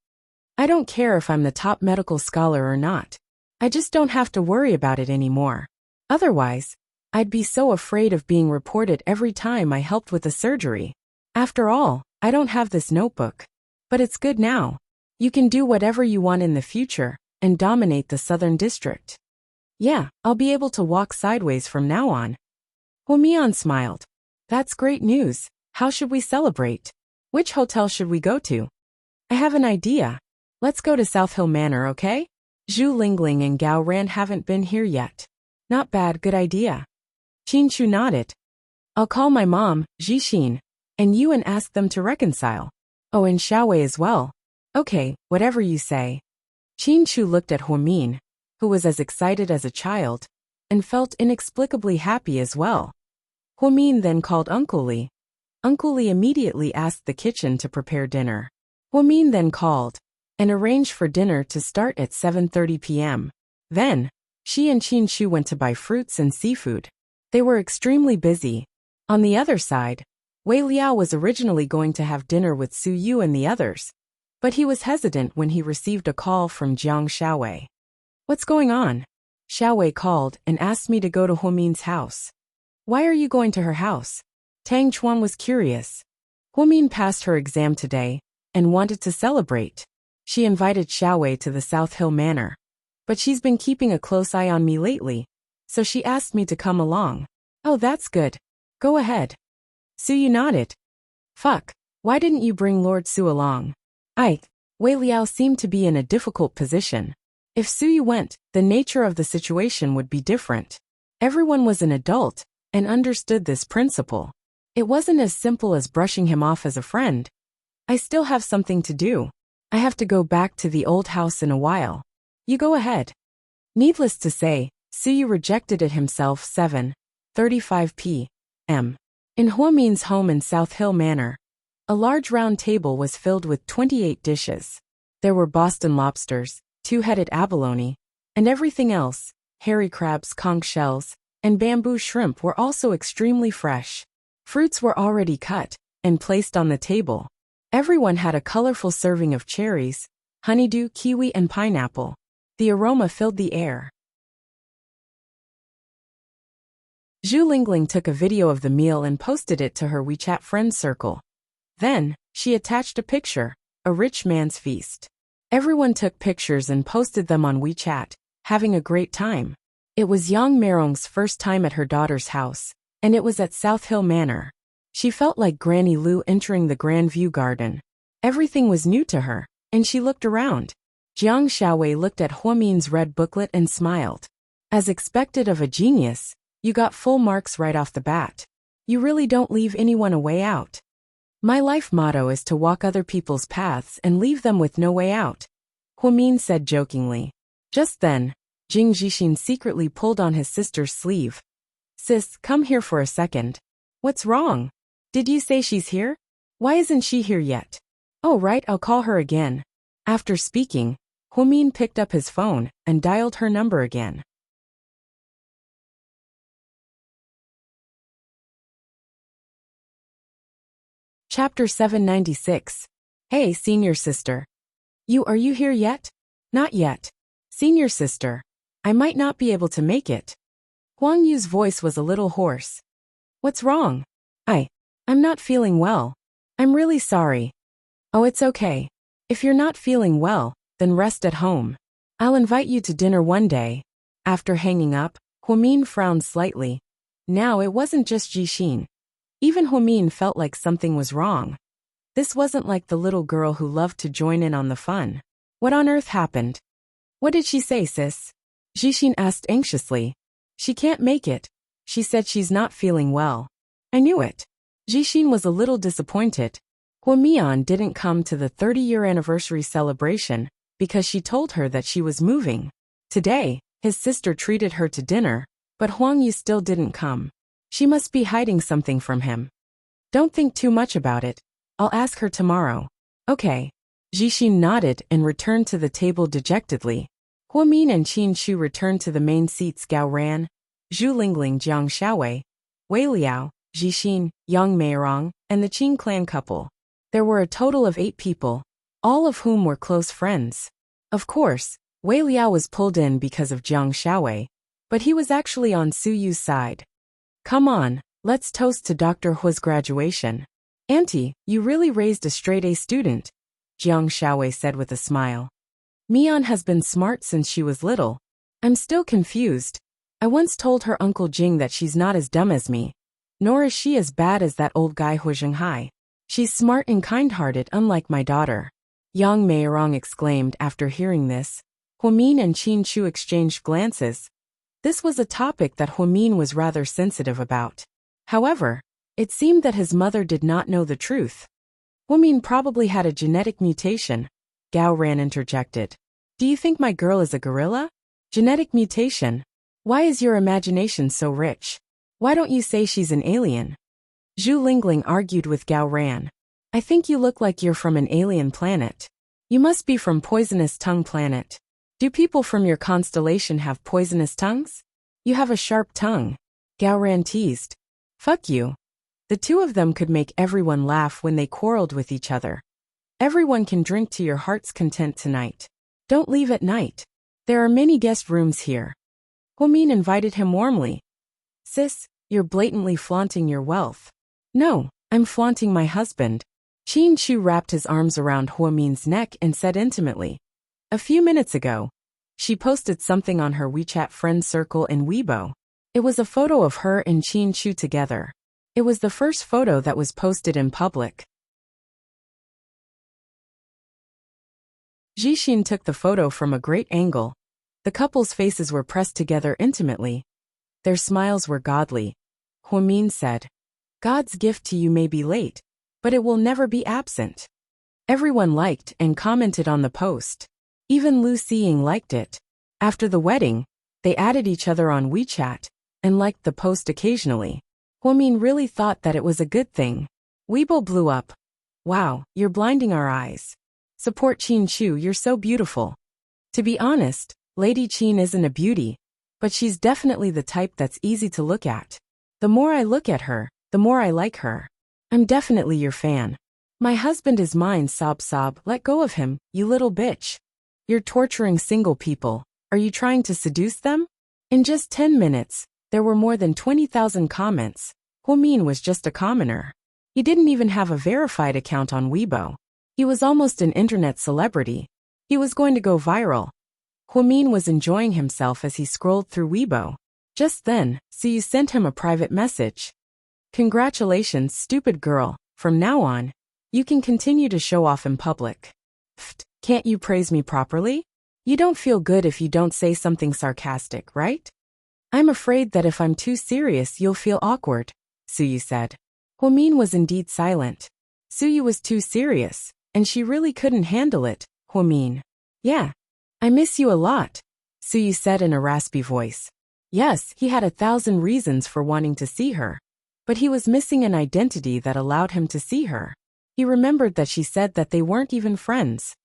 I don't care if I'm the top medical scholar or not. I just don't have to worry about it anymore. Otherwise, I'd be so afraid of being reported every time I helped with a surgery. After all, I don't have this notebook. But it's good now. You can do whatever you want in the future and dominate the Southern District. Yeah, I'll be able to walk sideways from now on. Huomian smiled. That's great news. How should we celebrate? Which hotel should we go to? I have an idea. Let's go to South Hill Manor, okay? Zhu Lingling and Gao Ran haven't been here yet. Not bad, good idea. Qin Chu nodded. I'll call my mom, Zhixin, and you and ask them to reconcile. Oh, and Xiaowei as well. Okay, whatever you say. Qin Chu looked at Huomin, who was as excited as a child, and felt inexplicably happy as well. Huomin then called Uncle Li. Uncle Li immediately asked the kitchen to prepare dinner. Huomin then called and arranged for dinner to start at 7:30 p.m. Then, She and Qin Shu went to buy fruits and seafood. They were extremely busy. On the other side, Wei Liao was originally going to have dinner with Su Yu and the others, but he was hesitant when he received a call from Jiang Xiaowei. What's going on? Xiaowei called and asked me to go to Huomin's house. Why are you going to her house? Tang Chuan was curious. Huomin passed her exam today and wanted to celebrate. She invited Xiaowei to the South Hill Manor, but she's been keeping a close eye on me lately, so she asked me to come along. Oh, that's good. Go ahead. Su Yu nodded. Fuck, why didn't you bring Lord Su along? Wei Liao seemed to be in a difficult position. If Su Yu went, the nature of the situation would be different. Everyone was an adult and understood this principle. It wasn't as simple as brushing him off as a friend. I still have something to do. I have to go back to the old house in a while. You go ahead. Needless to say, Su Yu rejected it himself. 7:35 p.m. In Huomin's home in South Hill Manor, a large round table was filled with 28 dishes. There were Boston lobsters, two-headed abalone, and everything else. Hairy crabs, conch shells, and bamboo shrimp were also extremely fresh. Fruits were already cut and placed on the table. Everyone had a colorful serving of cherries, honeydew, kiwi, and pineapple. The aroma filled the air. Zhu Lingling took a video of the meal and posted it to her WeChat friends circle. Then, she attached a picture, a rich man's feast. Everyone took pictures and posted them on WeChat, having a great time. It was Yang Meirong's first time at her daughter's house, and it was at South Hill Manor. She felt like Granny Lu entering the Grand View Garden. Everything was new to her, and she looked around. Jiang Xiaowei looked at Huomin's red booklet and smiled. As expected of a genius, you got full marks right off the bat. You really don't leave anyone a way out. My life motto is to walk other people's paths and leave them with no way out, Huomin said jokingly. Just then, Jing Jixin secretly pulled on his sister's sleeve. Sis, come here for a second. What's wrong? Did you say she's here? Why isn't she here yet? Oh right, I'll call her again. After speaking, Huomin picked up his phone and dialed her number again. Chapter 796. Hey, senior sister. Are you here yet? Not yet. Senior sister. I might not be able to make it. Huang Yu's voice was a little hoarse. What's wrong? I'm not feeling well. I'm really sorry. Oh, it's okay. If you're not feeling well, then rest at home. I'll invite you to dinner one day. After hanging up, Huomin frowned slightly. Now it wasn't just Jixin. Even Huomin felt like something was wrong. This wasn't like the little girl who loved to join in on the fun. What on earth happened? What did she say, sis? Jixin asked anxiously. She can't make it. She said she's not feeling well. I knew it. Jixin was a little disappointed. Huomian didn't come to the 30-year anniversary celebration because she told her that she was moving. Today, his sister treated her to dinner, but Huang Yu still didn't come. She must be hiding something from him. Don't think too much about it. I'll ask her tomorrow. Okay. Jixin nodded and returned to the table dejectedly. Huomin and Qin Shu returned to the main seats. Gao Ran, Zhu Lingling, Jiang Xiaowei, Wei Liao, Jixin, Yang Meirong, and the Qin clan couple. There were a total of 8 people, all of whom were close friends. Of course, Wei Liao was pulled in because of Jiang Xiaowei, but he was actually on Su Yu's side. Come on, let's toast to Dr. Hua's graduation. Auntie, you really raised a straight-A student, Jiang Xiaowei said with a smile. Mian has been smart since she was little. I'm still confused. I once told her Uncle Jing that she's not as dumb as me. Nor is she as bad as that old guy Hu Zhenghai. She's smart and kind-hearted unlike my daughter. Yang Meirong exclaimed after hearing this. Huomin and Qin Shu exchanged glances. This was a topic that Huomin was rather sensitive about. However, it seemed that his mother did not know the truth. Huomin probably had a genetic mutation, Gao Ran interjected. Do you think my girl is a gorilla? Genetic mutation? Why is your imagination so rich? Why don't you say she's an alien? Zhu Lingling argued with Gao Ran. I think you look like you're from an alien planet. You must be from Poisonous Tongue Planet. Do people from your constellation have poisonous tongues? You have a sharp tongue. Gao Ran teased. Fuck you. The two of them could make everyone laugh when they quarreled with each other. Everyone can drink to your heart's content tonight. Don't leave at night. There are many guest rooms here. Huamin invited him warmly. Sis, you're blatantly flaunting your wealth. No, I'm flaunting my husband. Qin Chu wrapped his arms around Huamin's neck and said intimately. A few minutes ago, she posted something on her WeChat friend circle in Weibo. It was a photo of her and Qin Chu together. It was the first photo that was posted in public. Jixin took the photo from a great angle. The couple's faces were pressed together intimately. Their smiles were godly. Huamin said, God's gift to you may be late, but it will never be absent. Everyone liked and commented on the post. Even Lu Xiying liked it. After the wedding, they added each other on WeChat and liked the post occasionally. Huamin really thought that it was a good thing. Weibo blew up. Wow, you're blinding our eyes. Support Qin Chu, you're so beautiful. To be honest, Lady Qin isn't a beauty, but she's definitely the type that's easy to look at. The more I look at her, the more I like her. I'm definitely your fan. My husband is mine, sob sob, let go of him, you little bitch. You're torturing single people. Are you trying to seduce them? In just 10 minutes, there were more than 20,000 comments. Huamin was just a commoner. He didn't even have a verified account on Weibo. He was almost an internet celebrity. He was going to go viral. Huamin was enjoying himself as he scrolled through Weibo. Just then, Suyu sent him a private message. Congratulations, stupid girl. From now on, you can continue to show off in public. Pfft, can't you praise me properly? You don't feel good if you don't say something sarcastic, right? I'm afraid that if I'm too serious you'll feel awkward, Suyu said. Huamin was indeed silent. Suyu was too serious, and she really couldn't handle it. Huamin. Yeah. I miss you a lot, Suyu said in a raspy voice. Yes, he had 1,000 reasons for wanting to see her. But he was missing an identity that allowed him to see her. He remembered that she said that they weren't even friends.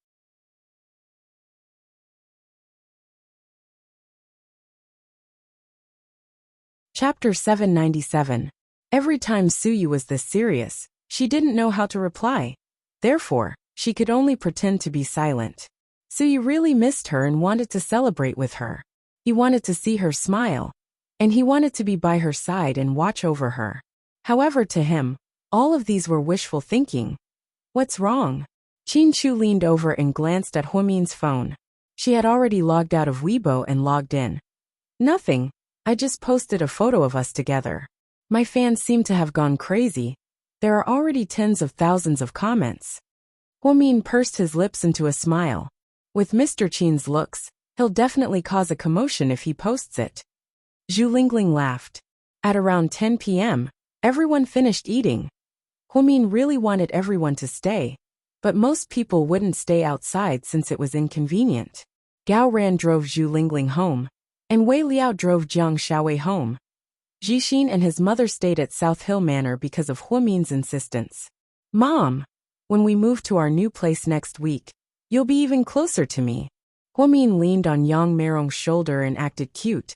Chapter 797. Every time Suyu was this serious, she didn't know how to reply. Therefore, she could only pretend to be silent. Suyu really missed her and wanted to celebrate with her. He wanted to see her smile, and he wanted to be by her side and watch over her. However, to him, all of these were wishful thinking. What's wrong? Qin Chu leaned over and glanced at Huamin's phone. She had already logged out of Weibo and logged in. Nothing. I just posted a photo of us together. My fans seem to have gone crazy. There are already tens of thousands of comments. Huamin pursed his lips into a smile. With Mr. Qin's looks, he'll definitely cause a commotion if he posts it. Zhu Lingling laughed. At around 10 p.m., everyone finished eating. Huamin really wanted everyone to stay, but most people wouldn't stay outside since it was inconvenient. Gao Ran drove Zhu Lingling home, and Wei Liao drove Jiang Xiaowei home. Jixin and his mother stayed at South Hill Manor because of Huamin's insistence. Mom, when we move to our new place next week, you'll be even closer to me. Huamin leaned on Yang Meirong's shoulder and acted cute.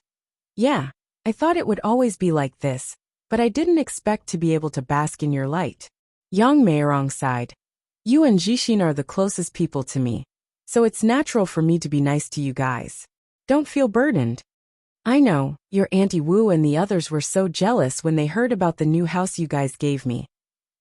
Yeah, I thought it would always be like this, but I didn't expect to be able to bask in your light. Yang Meirong sighed. You and Jixin are the closest people to me, so it's natural for me to be nice to you guys. Don't feel burdened. I know, your Auntie Wu and the others were so jealous when they heard about the new house you guys gave me.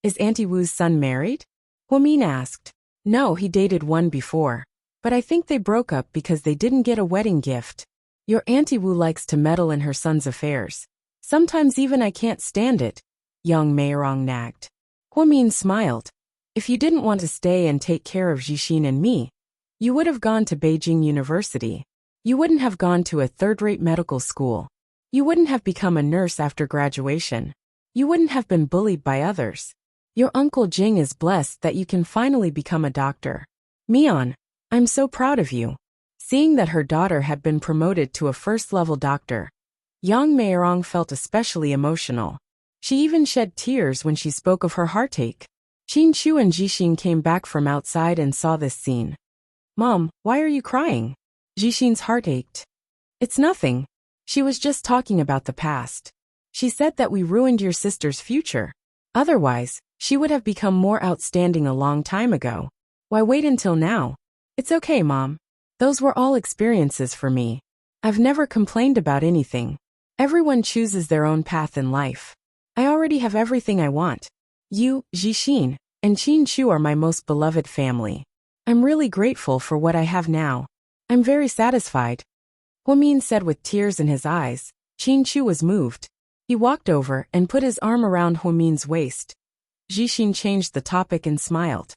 Is Auntie Wu's son married? Huamin asked. No, he dated one before, but I think they broke up because they didn't get a wedding gift. Your Auntie Wu likes to meddle in her son's affairs. Sometimes even I can't stand it, Yang Meirong nagged. Huamin smiled. If you didn't want to stay and take care of Jixin and me, you would have gone to Beijing University. You wouldn't have gone to a third-rate medical school. You wouldn't have become a nurse after graduation. You wouldn't have been bullied by others. Your Uncle Jing is blessed that you can finally become a doctor. Mian, I'm so proud of you. Seeing that her daughter had been promoted to a first-level doctor, Yang Meirong felt especially emotional. She even shed tears when she spoke of her heartache. Qin Chu and Jixin came back from outside and saw this scene. Mom, why are you crying? Jixin's heart ached. It's nothing. She was just talking about the past. She said that we ruined your sister's future. Otherwise, she would have become more outstanding a long time ago. Why wait until now? It's okay, Mom. Those were all experiences for me. I've never complained about anything. Everyone chooses their own path in life. I already have everything I want. You, Jixin, and Qin Chu are my most beloved family. I'm really grateful for what I have now. I'm very satisfied. Huamin said with tears in his eyes. Qin Chu was moved. He walked over and put his arm around Huamin's waist. Jixin changed the topic and smiled.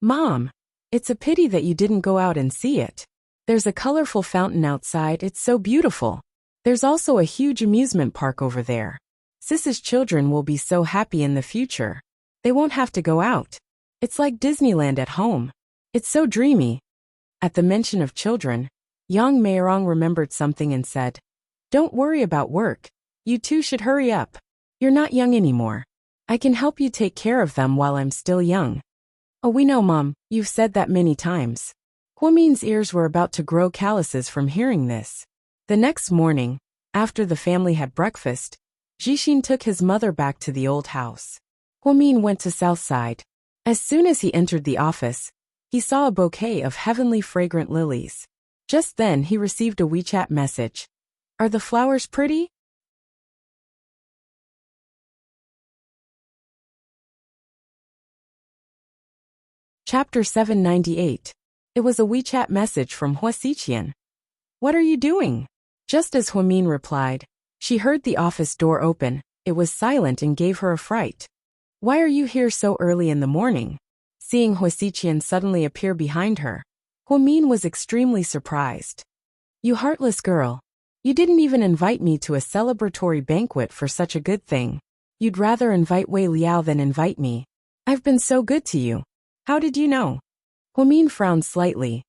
Mom, it's a pity that you didn't go out and see it. There's a colorful fountain outside, it's so beautiful. There's also a huge amusement park over there. Sis's children will be so happy in the future. They won't have to go out. It's like Disneyland at home. It's so dreamy. At the mention of children, Yang Meirong remembered something and said, Don't worry about work. You two should hurry up. You're not young anymore. I can help you take care of them while I'm still young. Oh, we know, Mom. You've said that many times. Huamin's ears were about to grow calluses from hearing this. The next morning, after the family had breakfast, Jixin took his mother back to the old house. Huamin went to South Side. As soon as he entered the office, he saw a bouquet of heavenly fragrant lilies. Just then he received a WeChat message. Are the flowers pretty? Chapter 798. It was a WeChat message from Hua Xiqian. What are you doing? Just as Huamin replied, she heard the office door open. It was silent and gave her a fright. Why are you here so early in the morning? Seeing Hua Xiqian suddenly appear behind her, Huamin was extremely surprised. You heartless girl. You didn't even invite me to a celebratory banquet for such a good thing. You'd rather invite Wei Liao than invite me. I've been so good to you. How did you know? Huamin frowned slightly.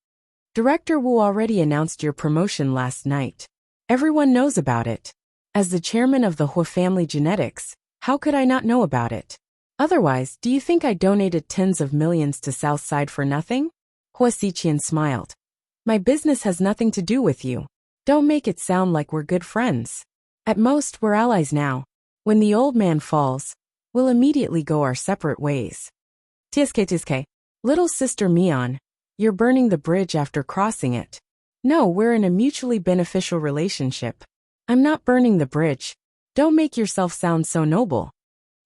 Director Wu already announced your promotion last night. Everyone knows about it. As the chairman of the Hua family genetics, how could I not know about it? Otherwise, do you think I donated tens of millions to Southside for nothing? Hua Xiqian smiled. My business has nothing to do with you. Don't make it sound like we're good friends. At most, we're allies now. When the old man falls, we'll immediately go our separate ways. Tiske. Little sister Mian, you're burning the bridge after crossing it. No, we're in a mutually beneficial relationship. I'm not burning the bridge. Don't make yourself sound so noble.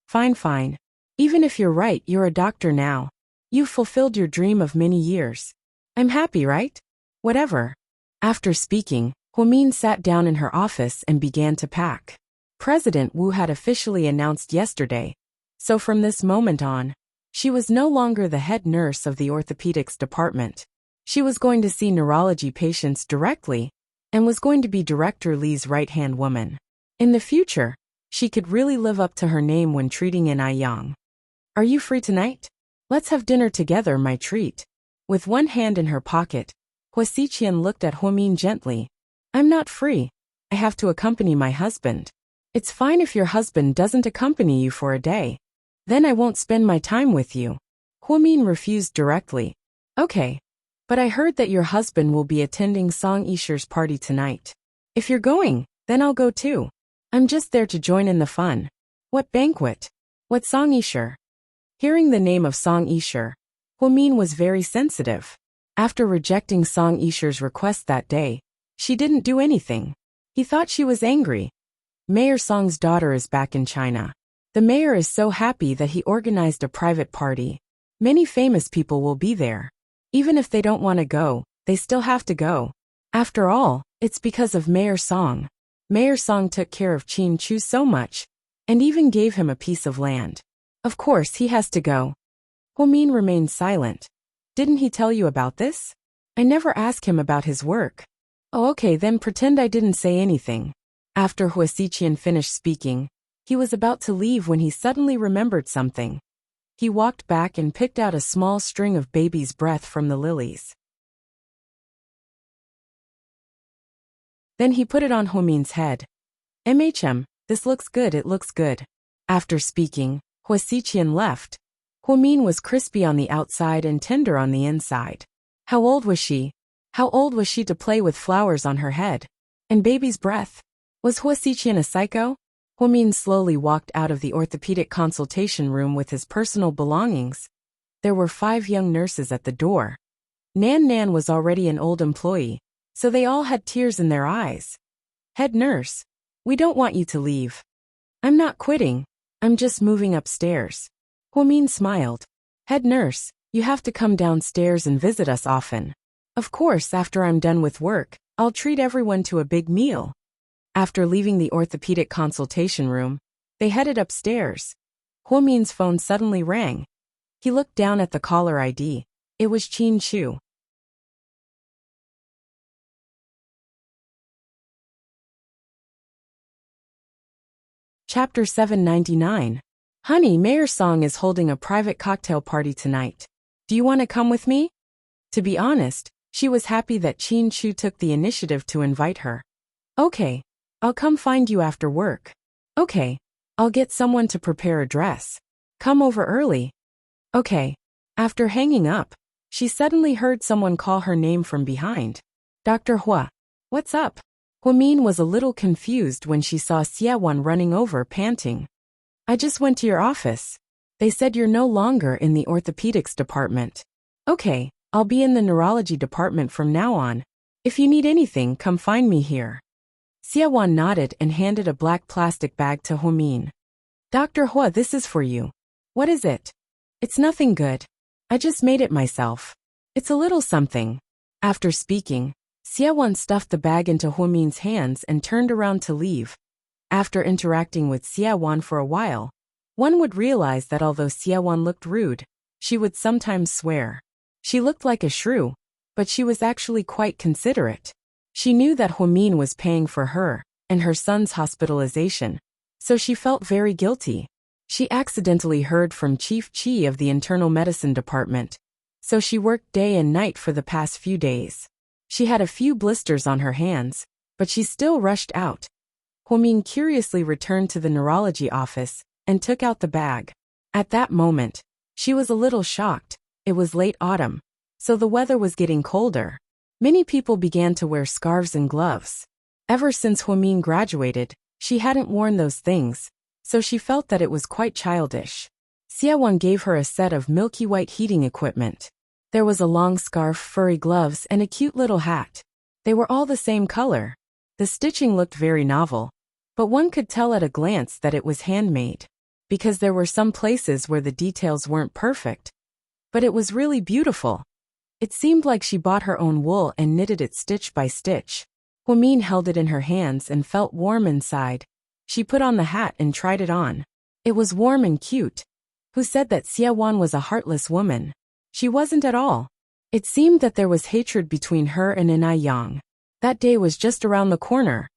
Fine. Even if you're right, you're a doctor now. You've fulfilled your dream of many years. I'm happy, right? Whatever. After speaking, Huamin sat down in her office and began to pack. President Wu had officially announced yesterday, so from this moment on, she was no longer the head nurse of the orthopedics department. She was going to see neurology patients directly and was going to be Director Li's right-hand woman. In the future, she could really live up to her name when treating in Aiyang. Are you free tonight? Let's have dinner together, my treat. With one hand in her pocket, Hua Xiqian looked at Huamin gently. I'm not free. I have to accompany my husband. It's fine if your husband doesn't accompany you for a day. Then I won't spend my time with you. Huamin refused directly. Okay. But I heard that your husband will be attending Song Yisher's party tonight. If you're going, then I'll go too. I'm just there to join in the fun. What banquet? What Song Yisher? Hearing the name of Song Yisher, Huamin was very sensitive. After rejecting Song Yisher's request that day, she didn't do anything. He thought she was angry. Mayor Song's daughter is back in China. The mayor is so happy that he organized a private party. Many famous people will be there. Even if they don't want to go, they still have to go. After all, it's because of Mayor Song. Mayor Song took care of Qin Chu so much, and even gave him a piece of land. Of course he has to go. Huamin remained silent. Didn't he tell you about this? I never asked him about his work. Oh, okay, then pretend I didn't say anything. After Hua Xiqian finished speaking, he was about to leave when he suddenly remembered something. He walked back and picked out a small string of baby's breath from the lilies. Then he put it on Huamin's head. This looks good, it looks good. After speaking, Hua Xiqian left. Huamin was crispy on the outside and tender on the inside. How old was she? How old was she to play with flowers on her head? And baby's breath? Was Huasiqian a psycho? Huamin slowly walked out of the orthopedic consultation room with his personal belongings. There were 5 young nurses at the door. Nan was already an old employee, so they all had tears in their eyes. Head nurse, we don't want you to leave. I'm not quitting, I'm just moving upstairs. Huamin smiled. Head nurse, you have to come downstairs and visit us often. Of course, after I'm done with work, I'll treat everyone to a big meal. After leaving the orthopedic consultation room, they headed upstairs. Huamin's phone suddenly rang. He looked down at the caller ID. It was Qin Chu. Chapter 799. Honey, Mayor Song is holding a private cocktail party tonight. Do you want to come with me? To be honest, she was happy that Qin Chu took the initiative to invite her. Okay, I'll come find you after work. Okay, I'll get someone to prepare a dress. Come over early. Okay. After hanging up, she suddenly heard someone call her name from behind. Dr. Hua. What's up? Huamin was a little confused when she saw Xiewan running over panting. I just went to your office. They said you're no longer in the orthopedics department. Okay, I'll be in the neurology department from now on. If you need anything, come find me here. Xiewan nodded and handed a black plastic bag to Huamin. Dr. Hua, this is for you. What is it? It's nothing good. I just made it myself. It's a little something. After speaking, Xiewan stuffed the bag into Huamin's hands and turned around to leave. After interacting with Xiewan for a while, one would realize that although Xiewan looked rude, she would sometimes swear. She looked like a shrew, but she was actually quite considerate. She knew that Huamin was paying for her and her son's hospitalization, so she felt very guilty. She accidentally heard from Chief Chi of the internal medicine department, so she worked day and night for the past few days. She had a few blisters on her hands, but she still rushed out. Huamin curiously returned to the neurology office and took out the bag. At that moment, she was a little shocked. It was late autumn, so the weather was getting colder. Many people began to wear scarves and gloves. Ever since Huamin graduated, she hadn't worn those things, so she felt that it was quite childish. Xiewan gave her a set of milky white heating equipment. There was a long scarf, furry gloves, and a cute little hat. They were all the same color. The stitching looked very novel, but one could tell at a glance that it was handmade, because there were some places where the details weren't perfect. But it was really beautiful. It seemed like she bought her own wool and knitted it stitch by stitch. Huamin held it in her hands and felt warm inside. She put on the hat and tried it on. It was warm and cute. Who said that Xiewan was a heartless woman? She wasn't at all. It seemed that there was hatred between her and Inai Yang. That day was just around the corner.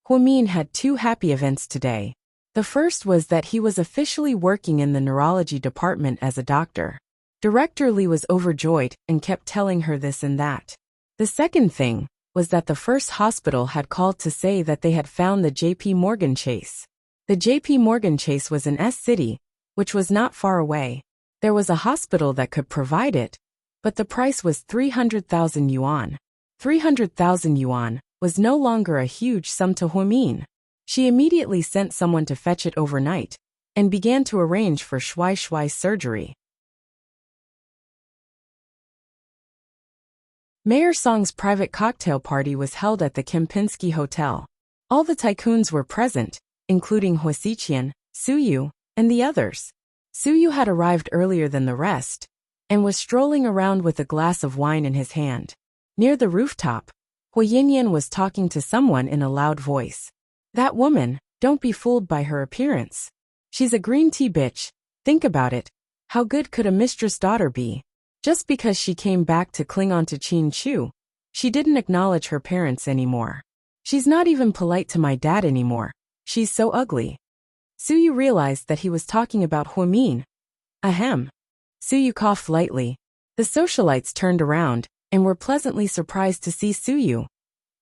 Huamin had 2 happy events today. The first was that he was officially working in the neurology department as a doctor. Director Li was overjoyed and kept telling her this and that. The second thing was that the first hospital had called to say that they had found the JP Morgan Chase. The JP Morgan Chase was in S City, which was not far away. There was a hospital that could provide it, but the price was 300,000 yuan. 300,000 yuan was no longer a huge sum to Huamin. She immediately sent someone to fetch it overnight and began to arrange for Shui surgery. Mayor Song's private cocktail party was held at the Kempinski Hotel. All the tycoons were present, including Huasiqian, Suyu, and the others. Suyu had arrived earlier than the rest and was strolling around with a glass of wine in his hand. Near the rooftop, Huayanyan was talking to someone in a loud voice. That woman, don't be fooled by her appearance. She's a green tea bitch. Think about it. How good could a mistress' daughter be? Just because she came back to cling on to Qin Chu, she didn't acknowledge her parents anymore. She's not even polite to my dad anymore. She's so ugly. Suyu realized that he was talking about Huamin. Ahem. Suyu coughed lightly. The socialites turned around and were pleasantly surprised to see Suyu.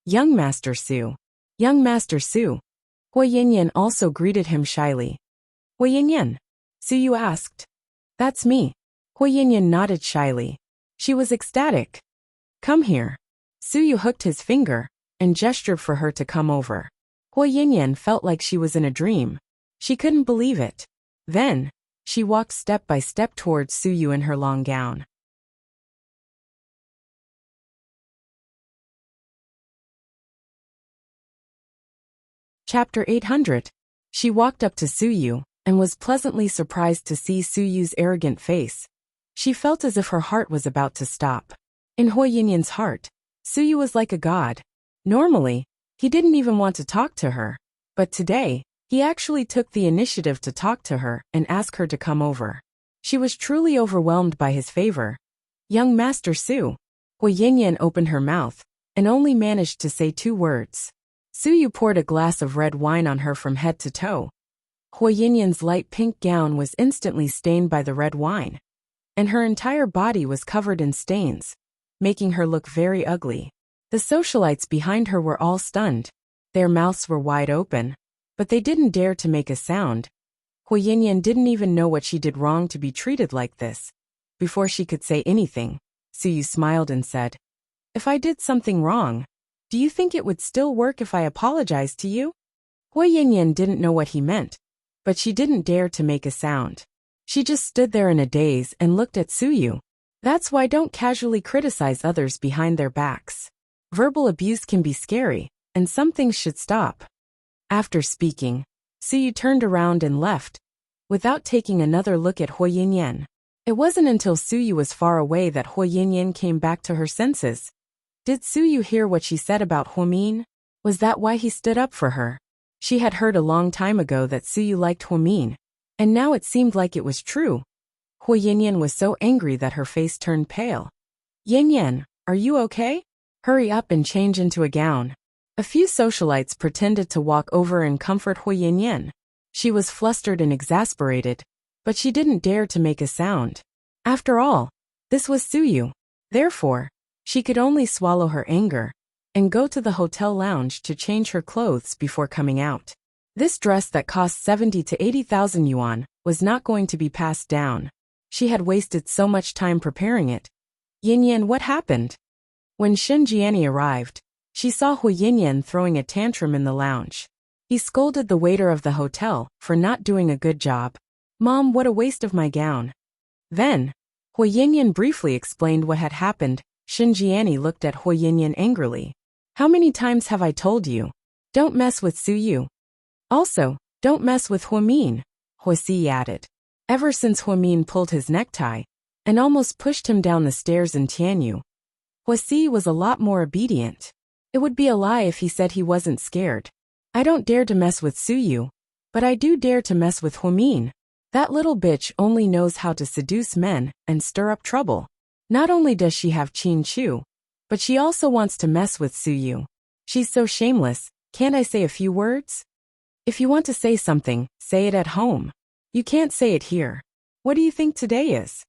Young Master Su. Young Master Su. Huayanyan also greeted him shyly. Huayanyan? Suyu asked. That's me. Hui Yinyan nodded shyly. She was ecstatic. Come here. Suyu hooked his finger and gestured for her to come over. Hui Yinyan felt like she was in a dream. She couldn't believe it. Then, she walked step by step towards Suyu in her long gown. Chapter 800. She walked up to Suyu and was pleasantly surprised to see Suyu's arrogant face. She felt as if her heart was about to stop. In Hui Yinyan's heart, Suyu was like a god. Normally, he didn't even want to talk to her. But today, he actually took the initiative to talk to her and ask her to come over. She was truly overwhelmed by his favor. Young Master Su. Hui Yinyan opened her mouth and only managed to say 2 words. Suyu poured a glass of red wine on her from head to toe. Hui Yinyan's light pink gown was instantly stained by the red wine, and her entire body was covered in stains, making her look very ugly. The socialites behind her were all stunned. Their mouths were wide open, but they didn't dare to make a sound. Hui Yinyan didn't even know what she did wrong to be treated like this. Before she could say anything, Suyu smiled and said, "If I did something wrong, do you think it would still work if I apologized to you?" Hui Yinyan didn't know what he meant, but she didn't dare to make a sound. She just stood there in a daze and looked at Suyu. That's why don't casually criticize others behind their backs. Verbal abuse can be scary, and some things should stop. After speaking, Suyu turned around and left, without taking another look at Hui Yinyan. It wasn't until Suyu was far away that Hui Yinyan came back to her senses. Did Suyu hear what she said about Huomin? Was that why he stood up for her? She had heard a long time ago that Suyu liked Huomin, and now it seemed like it was true. Hui Yinyan was so angry that her face turned pale. "Yinyan, are you okay? Hurry up and change into a gown." A few socialites pretended to walk over and comfort Hui Yinyan. She was flustered and exasperated, but she didn't dare to make a sound. After all, this was Suyu. Therefore, she could only swallow her anger and go to the hotel lounge to change her clothes before coming out. This dress that cost 70 to 80,000 yuan was not going to be passed down. She had wasted so much time preparing it. "Yinyan, what happened?" When Shen Jiani arrived, she saw Hui Yinyan throwing a tantrum in the lounge. He scolded the waiter of the hotel for not doing a good job. "Mom, what a waste of my gown." Then, Hui Yinyan briefly explained what had happened. Shen Jiani looked at Hui Yinyan angrily. "How many times have I told you? Don't mess with Suyu. Also, don't mess with Huomin," Hui Si added. Ever since Huomin pulled his necktie and almost pushed him down the stairs in Tianyu, Hui Si was a lot more obedient. It would be a lie if he said he wasn't scared. "I don't dare to mess with Suyu, but I do dare to mess with Huomin. That little bitch only knows how to seduce men and stir up trouble. Not only does she have Qin Chu, but she also wants to mess with Suyu. She's so shameless, can't I say a few words?" "If you want to say something, say it at home. You can't say it here. What do you think today is?"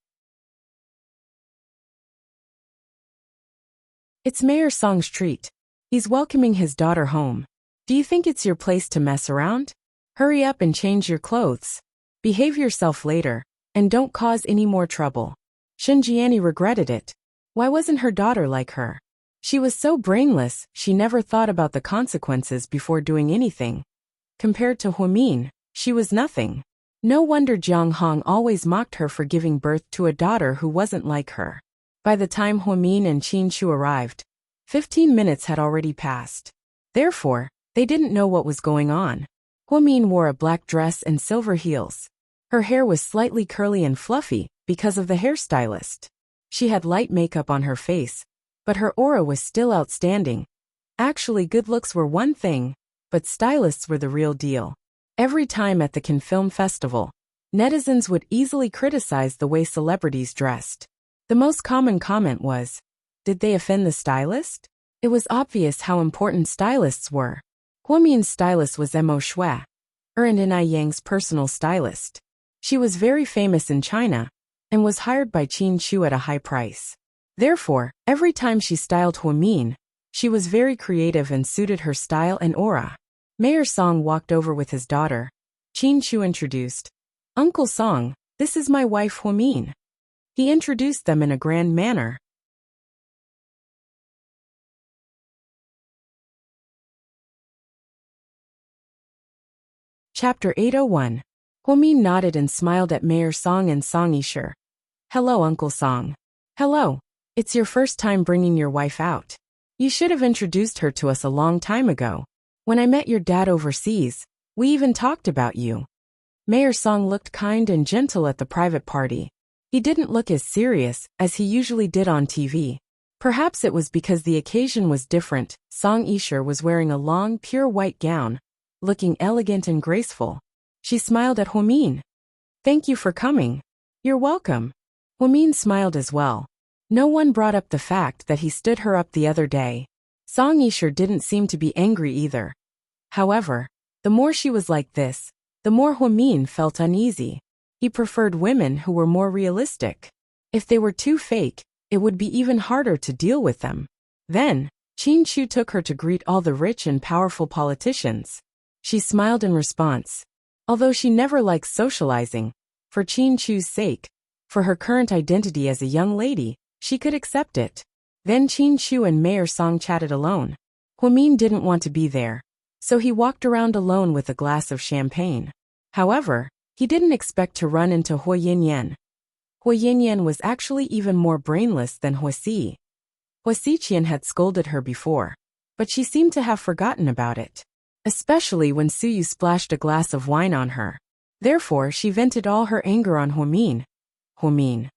It's Mayor Song's treat. He's welcoming his daughter home. Do you think it's your place to mess around? Hurry up and change your clothes. Behave yourself later, and don't cause any more trouble. Shen Jiani regretted it. Why wasn't her daughter like her? She was so brainless, she never thought about the consequences before doing anything. Compared to Huomin, she was nothing. No wonder Jiang Hong always mocked her for giving birth to a daughter who wasn't like her. By the time Huomin and Qin Chu arrived, 15 minutes had already passed. Therefore, they didn't know what was going on. Huomin wore a black dress and silver heels. Her hair was slightly curly and fluffy because of the hairstylist. She had light makeup on her face, but her aura was still outstanding. Actually, good looks were one thing, but stylists were the real deal. Every time at the Cannes Film Festival, netizens would easily criticize the way celebrities dressed. The most common comment was, did they offend the stylist? It was obvious how important stylists were. Huomin's stylist was Mo Shui, and Yang's personal stylist. She was very famous in China and was hired by Qin Chu at a high price. Therefore, every time she styled Huomin, she was very creative and suited her style and aura. Mayor Song walked over with his daughter. Qin Chu introduced, "Uncle Song, This is my wife Huamin. He introduced them in a grand manner. Chapter 801. Huamin nodded and smiled at Mayor Song and Song Yisher. Hello, Uncle Song. Hello. It's your first time bringing your wife out. You should have introduced her to us a long time ago. When I met your dad overseas, we even talked about you. Mayor Song looked kind and gentle at the private party. He didn't look as serious as he usually did on TV. Perhaps it was because the occasion was different. Song Yisher was wearing a long, pure white gown, looking elegant and graceful. She smiled at Huamin. Thank you for coming. You're welcome. Huamin smiled as well. No one brought up the fact that he stood her up the other day. Song Yisher didn't seem to be angry either. However, the more she was like this, the more Huamin felt uneasy. He preferred women who were more realistic. If they were too fake, it would be even harder to deal with them. Then, Qin Chu took her to greet all the rich and powerful politicians. She smiled in response. Although she never liked socializing, for Qin Chu's sake, for her current identity as a young lady, she could accept it. Then Qin Chu and Mayor Song chatted alone. Huamin didn't want to be there, so he walked around alone with a glass of champagne. However, he didn't expect to run into Hua Yinyan. Hua Yinyan was actually even more brainless than Hua Si. Hua Xiqian had scolded her before, but she seemed to have forgotten about it. Especially when Suyu splashed a glass of wine on her. Therefore, she vented all her anger on Huamin. Huamin.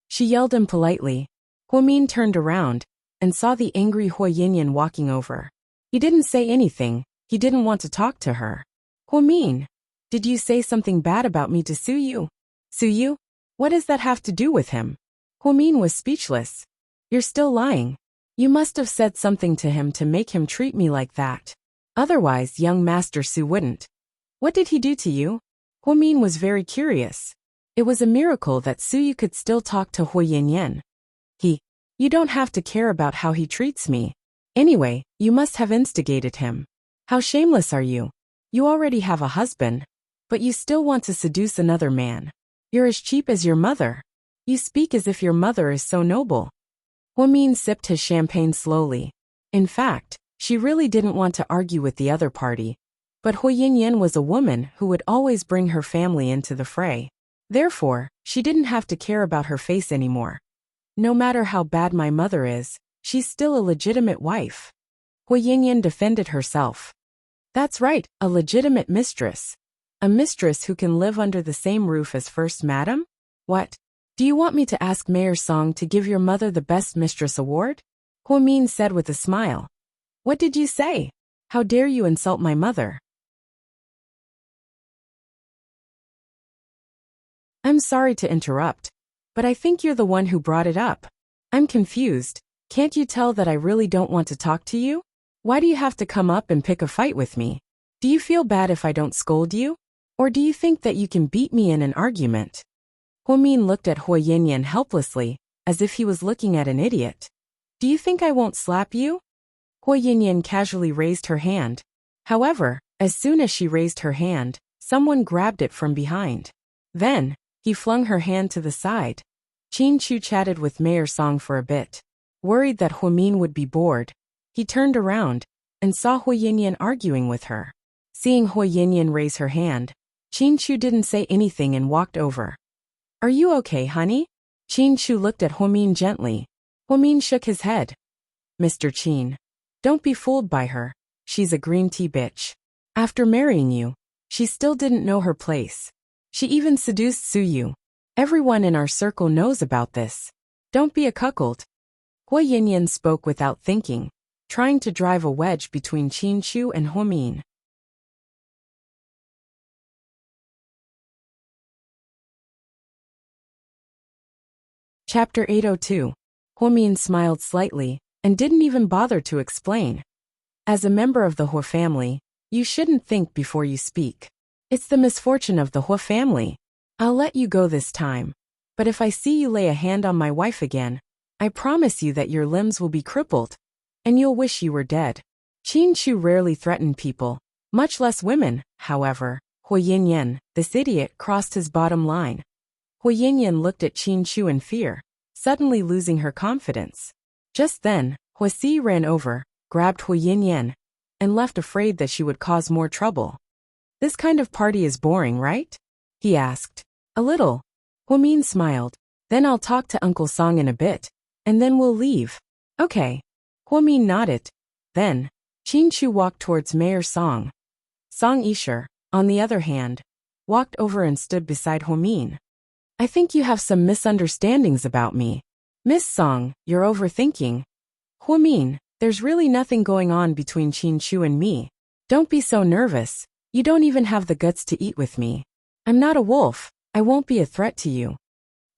She yelled impolitely. Huamin turned around and saw the angry Hua Yinyan walking over. He didn't say anything. He didn't want to talk to her. Huamin, did you say something bad about me to Suyu? Suyu? What does that have to do with him? Huamin was speechless. You're still lying. You must have said something to him to make him treat me like that. Otherwise, young Master Su wouldn't. What did he do to you? Huamin was very curious. It was a miracle that Suyu could still talk to Hua Yinyan. You don't have to care about how he treats me. Anyway, you must have instigated him. How shameless are you? You already have a husband, but you still want to seduce another man. You're as cheap as your mother. You speak as if your mother is so noble. Huamin sipped his champagne slowly. In fact, she really didn't want to argue with the other party. But Hua Yinyan was a woman who would always bring her family into the fray. Therefore, she didn't have to care about her face anymore. No matter how bad my mother is, she's still a legitimate wife. Hua Yinyan defended herself. That's right, a legitimate mistress. A mistress who can live under the same roof as First Madam? What? Do you want me to ask Mayor Song to give your mother the Best Mistress Award? Huamin said with a smile. What did you say? How dare you insult my mother? I'm sorry to interrupt, but I think you're the one who brought it up. I'm confused. Can't you tell that I really don't want to talk to you? Why do you have to come up and pick a fight with me? Do you feel bad if I don't scold you? Or do you think that you can beat me in an argument? Huamin looked at Hua Yinyan helplessly, as if he was looking at an idiot. Do you think I won't slap you? Hua Yinyan casually raised her hand. However, as soon as she raised her hand, someone grabbed it from behind. Then, he flung her hand to the side. Qin Chu chatted with Mayor Song for a bit. Worried that Huamin would be bored, he turned around and saw Hua Yinyan arguing with her. Seeing Hua Yinyan raise her hand, Qin Chu didn't say anything and walked over. Are you okay, honey? Qin Chu looked at Huamin gently. Huamin shook his head. Mr. Qin, don't be fooled by her. She's a green tea bitch. After marrying you, she still didn't know her place. She even seduced Suyu. Everyone in our circle knows about this. Don't be a cuckold. Hua Yinyan spoke without thinking, trying to drive a wedge between Qin Chu and Huamin. Chapter 802. Huamin smiled slightly and didn't even bother to explain. As a member of the Hua family, you shouldn't think before you speak. It's the misfortune of the Hua family. I'll let you go this time. But if I see you lay a hand on my wife again, I promise you that your limbs will be crippled, and you'll wish you were dead. Qin Chu rarely threatened people, much less women. However, Hua Yinyan, this idiot, crossed his bottom line. Hu Yinyan looked at Qin Chu in fear, suddenly losing her confidence. Just then, Hu Si ran over, grabbed Hu Yinyan, and left afraid that she would cause more trouble. This kind of party is boring, right? He asked. A little. Hu Min smiled. Then I'll talk to Uncle Song in a bit, and then we'll leave. Okay. Hu Min nodded. Then, Qin Chu walked towards Mayor Song. Song Yisher, on the other hand, walked over and stood beside Hu Min. I think you have some misunderstandings about me. Miss Song, you're overthinking. Hu Min, there's really nothing going on between Qin Chu and me. Don't be so nervous. You don't even have the guts to eat with me. I'm not a wolf. I won't be a threat to you.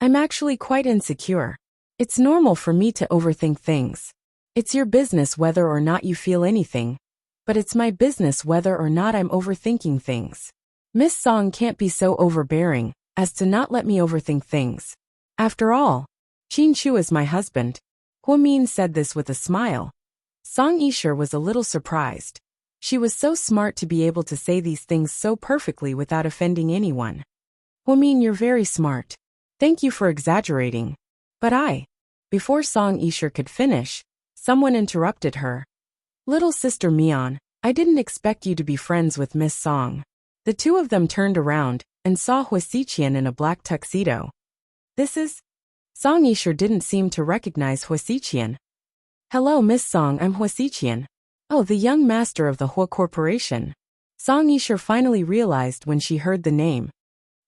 I'm actually quite insecure. It's normal for me to overthink things. It's your business whether or not you feel anything, but it's my business whether or not I'm overthinking things. Miss Song can't be so overbearing as to not let me overthink things. After all, Qin Chu is my husband. Hu Min said this with a smile. Song Yisher was a little surprised. She was so smart to be able to say these things so perfectly without offending anyone. Hu Min, you're very smart. Thank you for exaggerating. But Before Song Yisher could finish, someone interrupted her. Little sister Mian, I didn't expect you to be friends with Miss Song. The two of them turned around and saw Hu Siqian in a black tuxedo. This is? Song Yisher didn't seem to recognize Hu Siqian. Hello Miss Song, I'm Hu Siqian. Oh, the young master of the Hu Corporation. Song Yisher finally realized when she heard the name.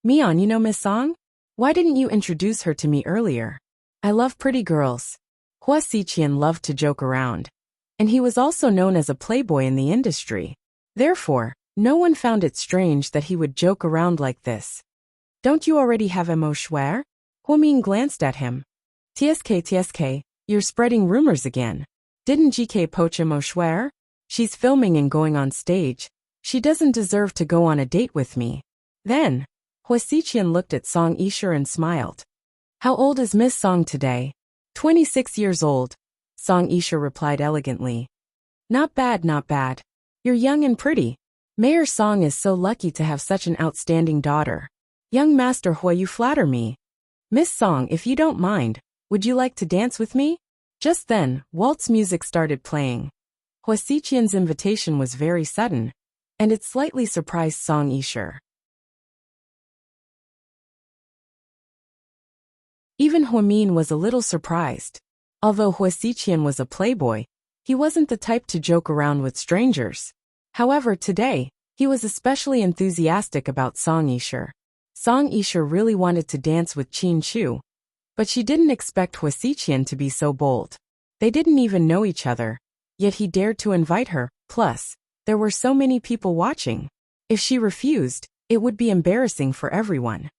Mian, you know Miss Song? Why didn't you introduce her to me earlier? I love pretty girls. Hu Siqian loved to joke around. And he was also known as a playboy in the industry. Therefore, no one found it strange that he would joke around like this. Don't you already have mo schwer? Hu Min glanced at him. TSK, you're spreading rumors again. Didn't GK poach mo schwer? She's filming and going on stage. She doesn't deserve to go on a date with me. Then, Hu Siqian looked at Song Yisher and smiled. How old is Miss Song today? 26 years old. Song Yisher replied elegantly. Not bad, not bad. You're young and pretty. Mayor Song is so lucky to have such an outstanding daughter. Young Master Hui, you flatter me. Miss Song, if you don't mind, would you like to dance with me? Just then, waltz music started playing. Hu Siqian's invitation was very sudden, and it slightly surprised Song Yisher. Even Hu Min was a little surprised. Although Hu Siqian was a playboy, he wasn't the type to joke around with strangers. However, today, he was especially enthusiastic about Song Yisher. Song Yisher really wanted to dance with Qin Chu, but she didn't expect Hu Siqian to be so bold. They didn't even know each other, yet he dared to invite her, plus, there were so many people watching. If she refused, it would be embarrassing for everyone.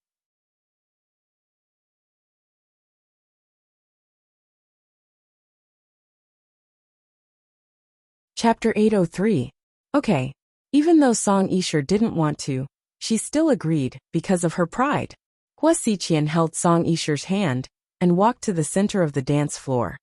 Chapter 803. Okay. Even though Song Yisher didn't want to, she still agreed, because of her pride. Hu Siqian held Song Yisher's hand and walked to the center of the dance floor.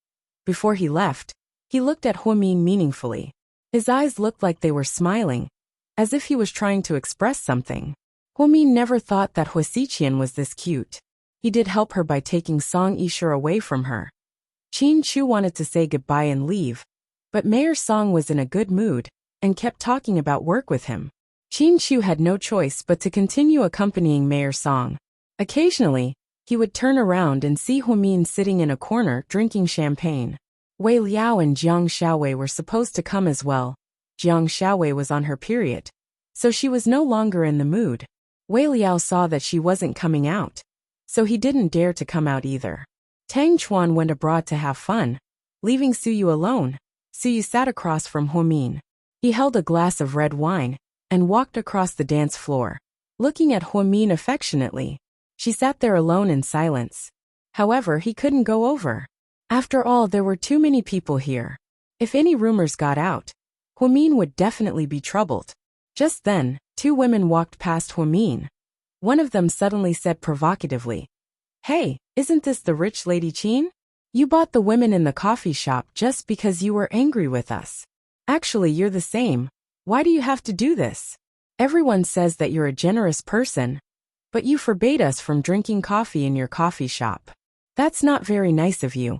Before he left, he looked at Hu Min meaningfully. His eyes looked like they were smiling, as if he was trying to express something. Hu Min never thought that Hu Siqian was this cute. He did help her by taking Song Yisher away from her. Qin Chu wanted to say goodbye and leave, but Mayor Song was in a good mood and kept talking about work with him. Qin Chu had no choice but to continue accompanying Mayor Song. Occasionally, he would turn around and see Hu Min sitting in a corner drinking champagne. Wei Liao and Jiang Xiaowei were supposed to come as well. Jiang Xiaowei was on her period, so she was no longer in the mood. Wei Liao saw that she wasn't coming out, so he didn't dare to come out either. Tang Chuan went abroad to have fun, leaving Suyu alone. Suyu sat across from Hu Min. He held a glass of red wine and walked across the dance floor, looking at Hu Min affectionately. She sat there alone in silence. However, he couldn't go over. After all, there were too many people here. If any rumors got out, Hu Min would definitely be troubled. Just then, two women walked past Hu Min. One of them suddenly said provocatively, Hey, isn't this the rich lady Qin? You bought the women in the coffee shop just because you were angry with us. Actually, you're the same. Why do you have to do this? Everyone says that you're a generous person. But you forbade us from drinking coffee in your coffee shop. That's not very nice of you.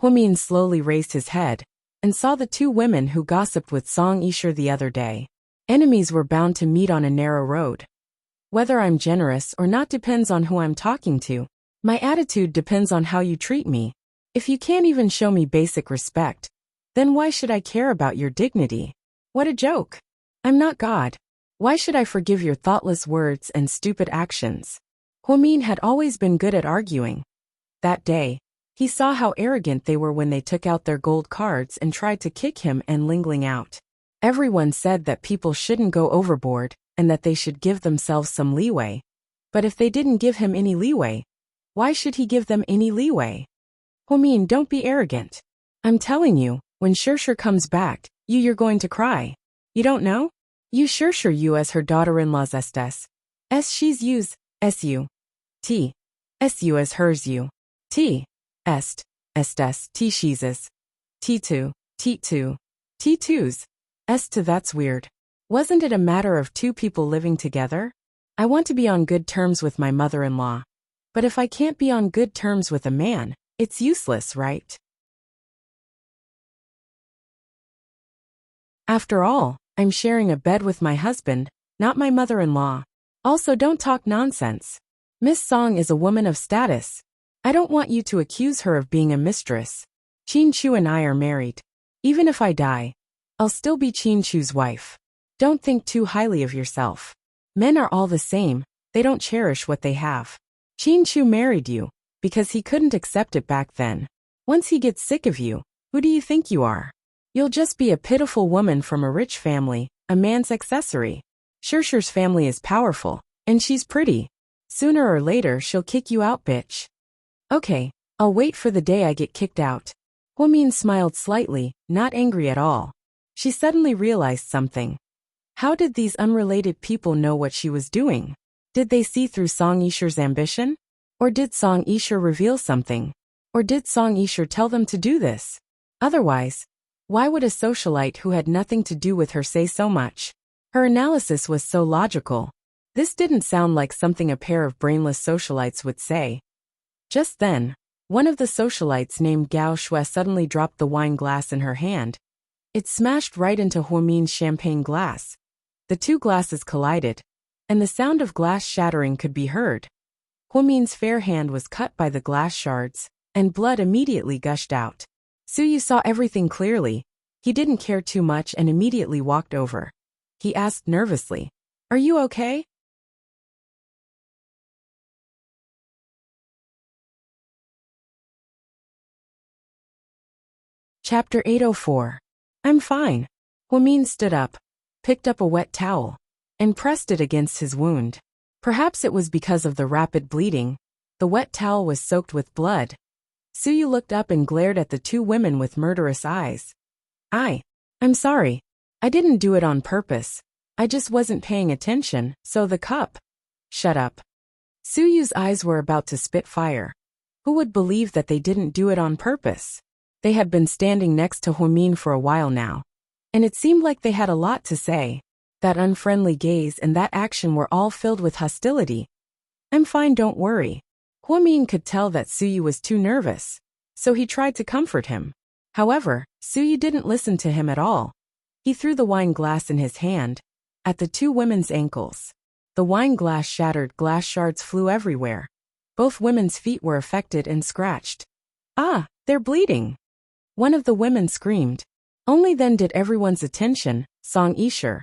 Huamin slowly raised his head and saw the two women who gossiped with Song Yisher the other day. Enemies were bound to meet on a narrow road. Whether I'm generous or not depends on who I'm talking to. My attitude depends on how you treat me. If you can't even show me basic respect, then why should I care about your dignity? What a joke. I'm not God. Why should I forgive your thoughtless words and stupid actions? Huamin had always been good at arguing. That day, he saw how arrogant they were when they took out their gold cards and tried to kick him and Lingling out. Everyone said that people shouldn't go overboard and that they should give themselves some leeway. But if they didn't give him any leeway, why should he give them any leeway? Huamin, don't be arrogant. I'm telling you, when Shirshir comes back, you're going to cry. You don't know? You Shirshir you as her daughter-in-law's estes. She's you's, su. T. Su as hers you. T. Estes, T she's. T2, T2. T2's. To that's weird. Wasn't it a matter of two people living together? I want to be on good terms with my mother-in-law. But if I can't be on good terms with a man, it's useless, right? After all, I'm sharing a bed with my husband, not my mother-in-law. Also, don't talk nonsense. Miss Song is a woman of status. I don't want you to accuse her of being a mistress. Qin Chu and I are married. Even if I die, I'll still be Qin Chu's wife. Don't think too highly of yourself. Men are all the same, they don't cherish what they have. Qin Chu married you because he couldn't accept it back then. Once he gets sick of you, who do you think you are? You'll just be a pitiful woman from a rich family, a man's accessory. Shirshir's family is powerful, and she's pretty. Sooner or later she'll kick you out, bitch. Okay, I'll wait for the day I get kicked out. Huamin smiled slightly, not angry at all. She suddenly realized something. How did these unrelated people know what she was doing? Did they see through Song Yisher's ambition? Or did Song Yisher reveal something? Or did Song Yisher tell them to do this? Otherwise, why would a socialite who had nothing to do with her say so much? Her analysis was so logical. This didn't sound like something a pair of brainless socialites would say. Just then, one of the socialites named Gao Shui suddenly dropped the wine glass in her hand. It smashed right into Huamin's champagne glass. The two glasses collided, and the sound of glass shattering could be heard. Huamin's fair hand was cut by the glass shards, and blood immediately gushed out. Suyu saw everything clearly. He didn't care too much and immediately walked over. He asked nervously, "Are you okay?" Chapter 804. I'm fine. Huamin stood up, picked up a wet towel, and pressed it against his wound. Perhaps it was because of the rapid bleeding. The wet towel was soaked with blood. Suyu looked up and glared at the two women with murderous eyes. I'm sorry. I didn't do it on purpose. I just wasn't paying attention, so the cup. Shut up. Suyu's eyes were about to spit fire. Who would believe that they didn't do it on purpose? They had been standing next to Huamin for a while now, and it seemed like they had a lot to say. That unfriendly gaze and that action were all filled with hostility. I'm fine, don't worry. Huamin could tell that Suyu was too nervous, so he tried to comfort him. However, Suyu didn't listen to him at all. He threw the wine glass in his hand at the two women's ankles. The wine glass shattered, glass shards flew everywhere. Both women's feet were affected and scratched. Ah, they're bleeding. One of the women screamed. Only then did everyone's attention, Song Yisher,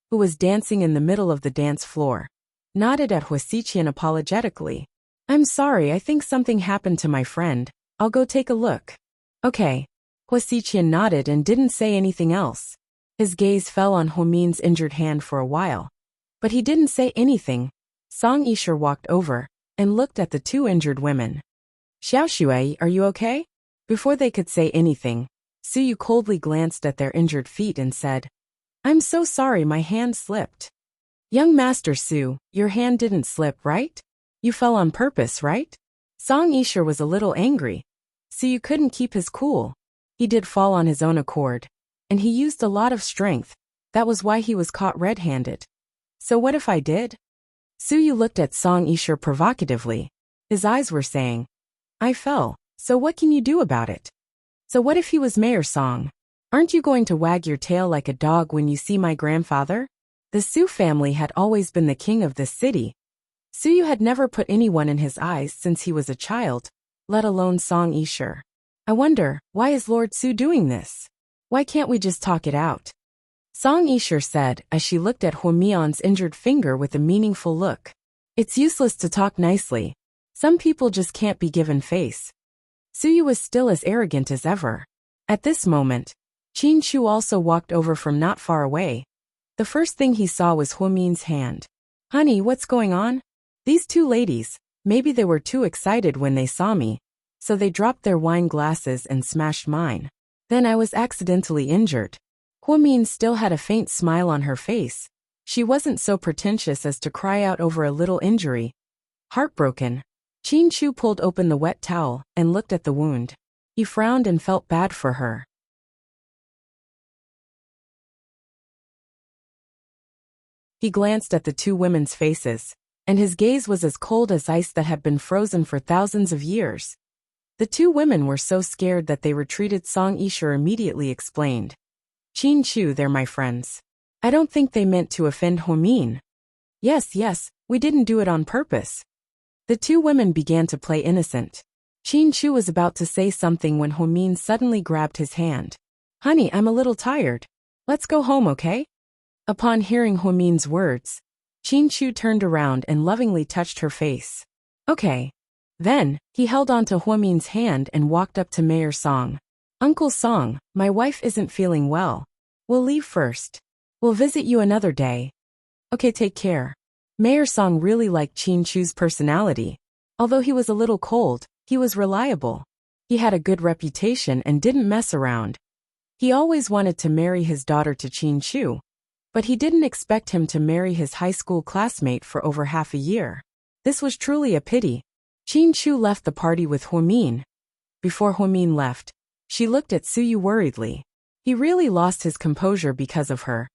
who was dancing in the middle of the dance floor, nodded at Huasiqian apologetically. I'm sorry, I think something happened to my friend. I'll go take a look. Okay. Huasiqian nodded and didn't say anything else. His gaze fell on Huamin's injured hand for a while, but he didn't say anything. Song Yisher walked over and looked at the two injured women. Xiaoshui, are you okay? Before they could say anything, Suyu coldly glanced at their injured feet and said, I'm so sorry, my hand slipped. Young Master Su, your hand didn't slip, right? You fell on purpose, right? Song Yisher was a little angry. Suyu couldn't keep his cool. He did fall on his own accord, and he used a lot of strength. That was why he was caught red-handed. So what if I did? Suyu looked at Song Yisha provocatively. His eyes were saying, I fell, so what can you do about it? So what if he was Mayor Song? Aren't you going to wag your tail like a dog when you see my grandfather? The Su family had always been the king of this city. Suyu had never put anyone in his eyes since he was a child, let alone Song Yisha. I wonder, why is Lord Su doing this? Why can't we just talk it out? Song Yisha said as she looked at Huomion's injured finger with a meaningful look. It's useless to talk nicely. Some people just can't be given face. Suyu was still as arrogant as ever. At this moment, Qin Shu also walked over from not far away. The first thing he saw was Huomion's hand. Honey, what's going on? These two ladies, maybe they were too excited when they saw me, so they dropped their wine glasses and smashed mine. Then I was accidentally injured. Huomian still had a faint smile on her face. She wasn't so pretentious as to cry out over a little injury. Heartbroken, Qin Shu pulled open the wet towel and looked at the wound. He frowned and felt bad for her. He glanced at the two women's faces, and his gaze was as cold as ice that had been frozen for thousands of years. The two women were so scared that they retreated. Song Yisha immediately explained. Qin Shu, they're my friends. I don't think they meant to offend Huomin. Yes, we didn't do it on purpose. The two women began to play innocent. Qin Shu was about to say something when Huomin suddenly grabbed his hand. Honey, I'm a little tired. Let's go home, okay? Upon hearing Huomin's words, Qin Shu turned around and lovingly touched her face. Okay. Then, he held onto Huomin's hand and walked up to Mayor Song. Uncle Song, my wife isn't feeling well. We'll leave first. We'll visit you another day. Okay, take care. Mayor Song really liked Qin Shu's personality. Although he was a little cold, he was reliable. He had a good reputation and didn't mess around. He always wanted to marry his daughter to Qin Shu, but he didn't expect him to marry his high school classmate for over half a year. This was truly a pity. Qin Shu left the party with Huomin. Before Huomin left, she looked at Suyu worriedly. He really lost his composure because of her.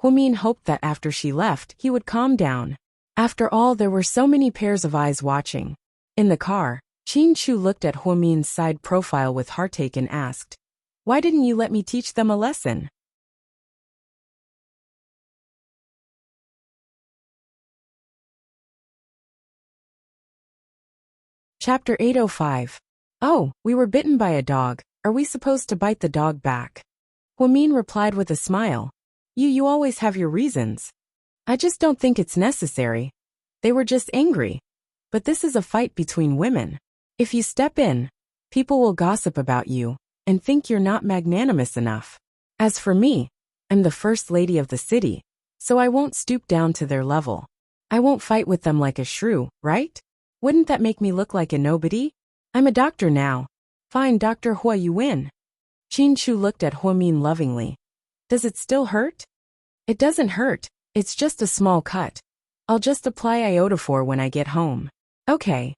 Huomin hoped that after she left, he would calm down. After all, there were so many pairs of eyes watching. In the car, Qin Shu looked at Huomin's side profile with heartache and asked, Why didn't you let me teach them a lesson? Chapter 805. Oh, we were bitten by a dog. Are we supposed to bite the dog back? Huomin replied with a smile. You always have your reasons. I just don't think it's necessary. They were just angry. But this is a fight between women. If you step in, people will gossip about you and think you're not magnanimous enough. As for me, I'm the first lady of the city, so I won't stoop down to their level. I won't fight with them like a shrew, right? Wouldn't that make me look like a nobody? I'm a doctor now. Fine, Dr. Hua, you win. Qin Shu looked at Huomin lovingly. Does it still hurt? It doesn't hurt, it's just a small cut. I'll just apply iodophor when I get home. Okay.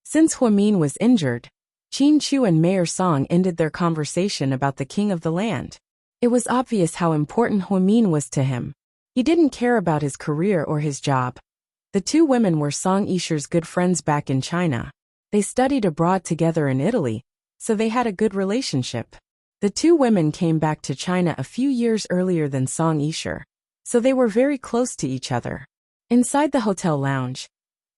Since Huomin was injured, Qin Shu and Mayor Song ended their conversation about the king of the land. It was obvious how important Huomin was to him. He didn't care about his career or his job. The two women were Song Yisha's good friends back in China. They studied abroad together in Italy, so they had a good relationship. The two women came back to China a few years earlier than Song Yisha, so they were very close to each other. Inside the hotel lounge,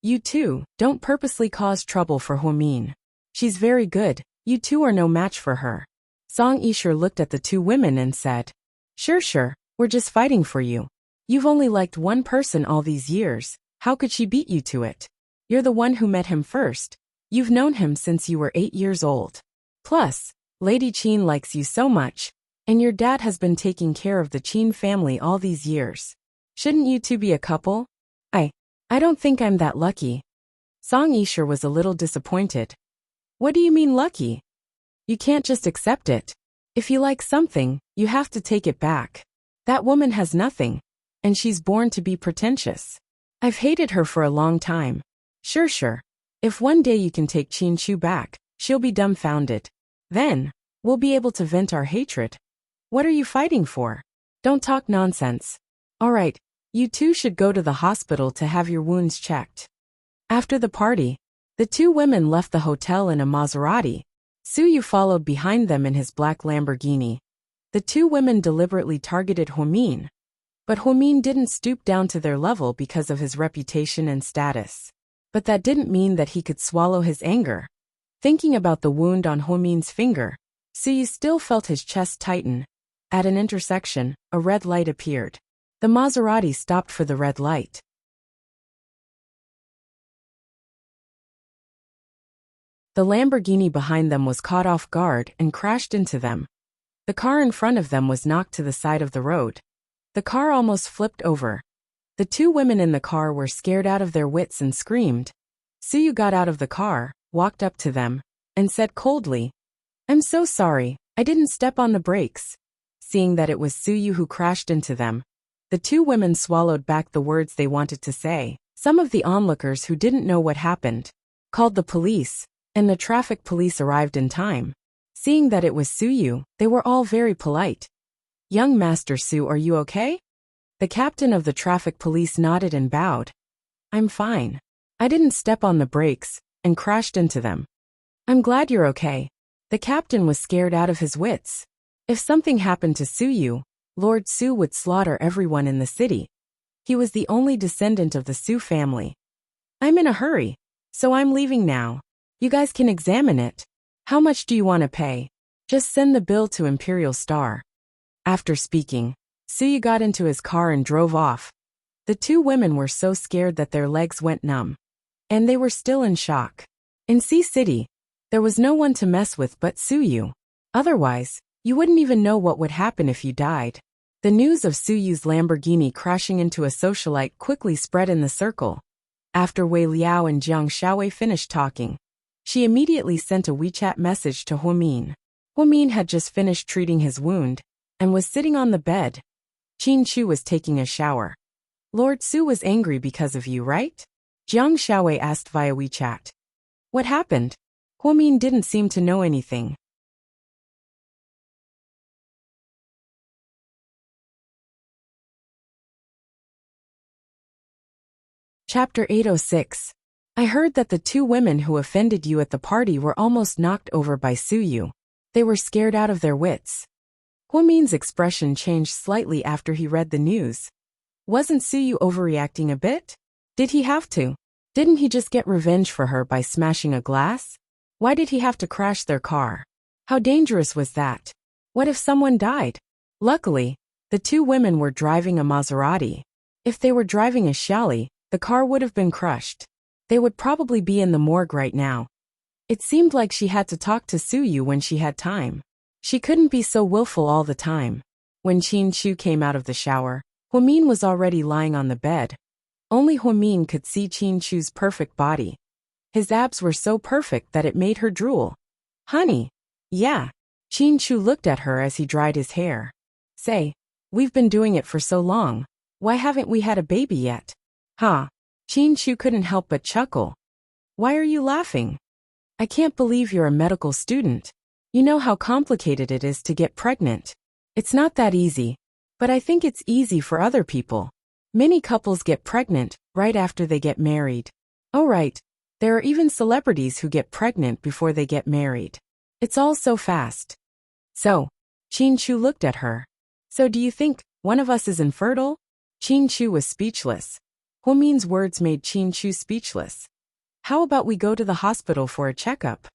you two, don't purposely cause trouble for Huomin. She's very good, you two are no match for her. Song Yisha looked at the two women and said, Sure, we're just fighting for you. You've only liked one person all these years, how could she beat you to it? You're the one who met him first. You've known him since you were 8 years old. Plus, Lady Qin likes you so much, and your dad has been taking care of the Qin family all these years. Shouldn't you two be a couple? I don't think I'm that lucky. Song Yisha was a little disappointed. What do you mean lucky? You can't just accept it. If you like something, you have to take it back. That woman has nothing, and she's born to be pretentious. I've hated her for a long time. Sure. If one day you can take Qin Shu back, she'll be dumbfounded. Then, we'll be able to vent our hatred. What are you fighting for? Don't talk nonsense. All right, You two should go to the hospital to have your wounds checked. After the party, the two women left the hotel in a Maserati. Suyu followed behind them in his black Lamborghini. The two women deliberately targeted Hwamin. But Hwamin didn't stoop down to their level because of his reputation and status. But that didn't mean that he could swallow his anger. Thinking about the wound on Hwamin's finger, Suyu still felt his chest tighten. At an intersection, a red light appeared. The Maserati stopped for the red light. The Lamborghini behind them was caught off guard and crashed into them. The car in front of them was knocked to the side of the road. The car almost flipped over. The two women in the car were scared out of their wits and screamed. Suyu got out of the car, walked up to them, and said coldly, "I'm so sorry, I didn't step on the brakes." Seeing that it was Suyu who crashed into them, the two women swallowed back the words they wanted to say. Some of the onlookers who didn't know what happened called the police, and the traffic police arrived in time. Seeing that it was Suyu, they were all very polite. "Young Master Su, are you okay?" The captain of the traffic police nodded and bowed. "I'm fine. I didn't step on the brakes and crashed into them." "I'm glad you're okay." The captain was scared out of his wits. If something happened to Suyu, Lord Su would slaughter everyone in the city. He was the only descendant of the Su family. "I'm in a hurry, so I'm leaving now. You guys can examine it. How much do you want to pay? Just send the bill to Imperial Star." After speaking, Suyu got into his car and drove off. The two women were so scared that their legs went numb. And they were still in shock. In Sea City, there was no one to mess with but Suyu. Otherwise, you wouldn't even know what would happen if you died. The news of Suyu's Lamborghini crashing into a socialite quickly spread in the circle. After Wei Liao and Jiang Xiaowei finished talking, she immediately sent a WeChat message to Hwamin. Hwamin had just finished treating his wound and was sitting on the bed. Qin Chu was taking a shower. "Lord Su was angry because of you, right?" Jiang Xiaowei asked via WeChat. "What happened?" Hwamin didn't seem to know anything. Chapter 806. I heard that the two women who offended you at the party were almost knocked over by Suyu. They were scared out of their wits. Hwamin's expression changed slightly after he read the news. Wasn't Suyu overreacting a bit? Did he have to? Didn't he just get revenge for her by smashing a glass? Why did he have to crash their car? How dangerous was that? What if someone died? Luckily, the two women were driving a Maserati. If they were driving a Xiaoli, the car would have been crushed. They would probably be in the morgue right now. It seemed like she had to talk to Suyu when she had time. She couldn't be so willful all the time. When Qin Chu came out of the shower, Hwamin was already lying on the bed. Only Hwamin could see Qin Chu's perfect body. His abs were so perfect that it made her drool. "Honey." "Yeah." Qin Chu looked at her as he dried his hair. "Say, we've been doing it for so long. Why haven't we had a baby yet?" "Huh?" Qin Chu couldn't help but chuckle. "Why are you laughing?" "I can't believe you're a medical student. You know how complicated it is to get pregnant. It's not that easy, but I think it's easy for other people. Many couples get pregnant right after they get married. Oh right, there are even celebrities who get pregnant before they get married. It's all so fast." "So," Qin Chu looked at her. "So do you think one of us is infertile?" Qin Chu was speechless. Hwamin's words made Qin Chu speechless. "How about we go to the hospital for a checkup?"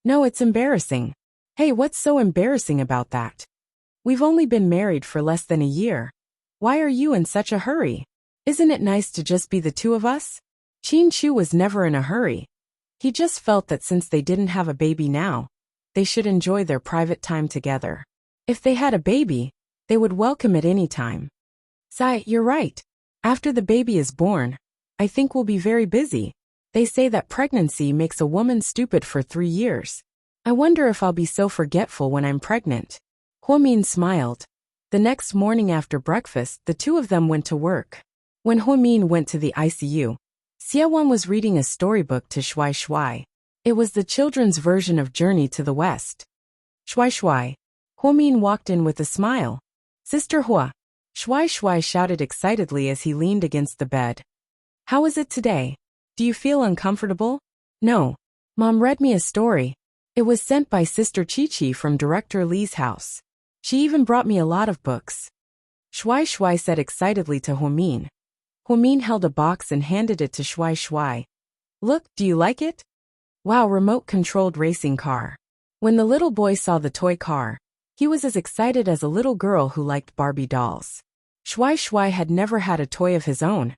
"No, it's embarrassing." "Hey, what's so embarrassing about that? We've only been married for less than a year. Why are you in such a hurry? Isn't it nice to just be the two of us?" Qin Chu was never in a hurry. He just felt that since they didn't have a baby now, they should enjoy their private time together. If they had a baby, they would welcome it any time. "Sai, you're right. After the baby is born, I think we'll be very busy. They say that pregnancy makes a woman stupid for 3 years. I wonder if I'll be so forgetful when I'm pregnant." Hwamin smiled. The next morning after breakfast, the two of them went to work. When Hwamin went to the ICU, Xiewan was reading a storybook to Shui Shui. It was the children's version of Journey to the West. "Shui Shui." Hwamin walked in with a smile. "Sister Hua." Shui Shui shouted excitedly as he leaned against the bed. How is it today? Do you feel uncomfortable? No. Mom read me a story. It was sent by Sister Chi-Chi from Director Li's house. She even brought me a lot of books. Shui Shui said excitedly to Huomin. Huomin held a box and handed it to Shui Shui. Look, do you like it? Wow, remote-controlled racing car. When the little boy saw the toy car, he was as excited as a little girl who liked Barbie dolls. Shui Shui had never had a toy of his own,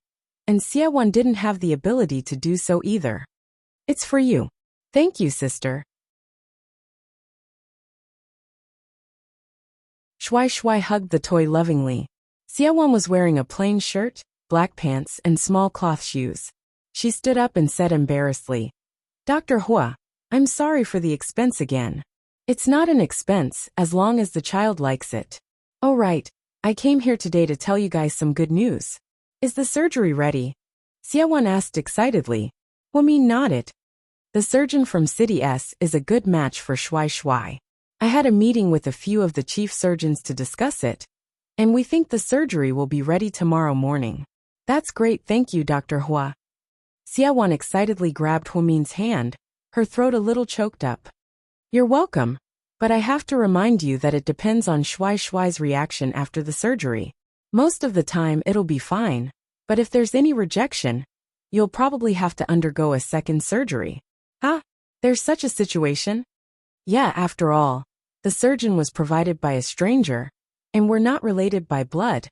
and Xie didn't have the ability to do so either. It's for you. Thank you, sister. Shui Shui hugged the toy lovingly. Xie was wearing a plain shirt, black pants, and small cloth shoes. She stood up and said embarrassedly, Dr. Hua, I'm sorry for the expense again. It's not an expense as long as the child likes it. Oh right, I came here today to tell you guys some good news. Is the surgery ready? Xie asked excitedly. Huomin nodded. The surgeon from City S is a good match for Shui Shui. I had a meeting with a few of the chief surgeons to discuss it, and we think the surgery will be ready tomorrow morning. That's great, thank you, Dr. Hua. Xie excitedly grabbed Huomin's hand, her throat a little choked up. You're welcome, but I have to remind you that it depends on Shui Shui's reaction after the surgery. Most of the time it'll be fine, but if there's any rejection, you'll probably have to undergo a second surgery. Huh? There's such a situation? Yeah, after all, the surgeon was provided by a stranger, and we're not related by blood,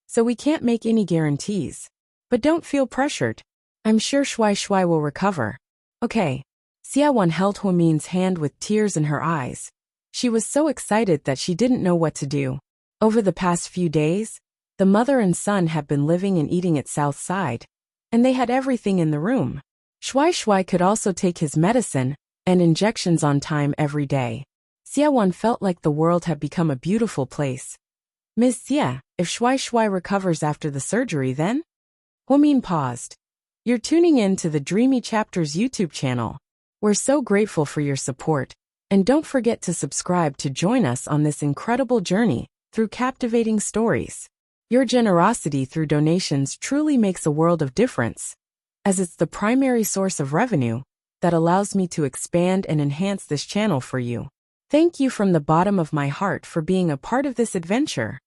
so we can't make any guarantees. But don't feel pressured. I'm sure Shui Shui will recover. Okay. Xie held Huomin's hand with tears in her eyes. She was so excited that she didn't know what to do. Over the past few days, the mother and son had been living and eating at South Side, and they had everything in the room. Shui Shui could also take his medicine and injections on time every day. Xie felt like the world had become a beautiful place. Ms. Xie, if Shui Shui recovers after the surgery then? Huomin paused. You're tuning in to the Dreamy Chapters YouTube channel. We're so grateful for your support, and don't forget to subscribe to join us on this incredible journey through captivating stories. Your generosity through donations truly makes a world of difference, as it's the primary source of revenue that allows me to expand and enhance this channel for you. Thank you from the bottom of my heart for being a part of this adventure.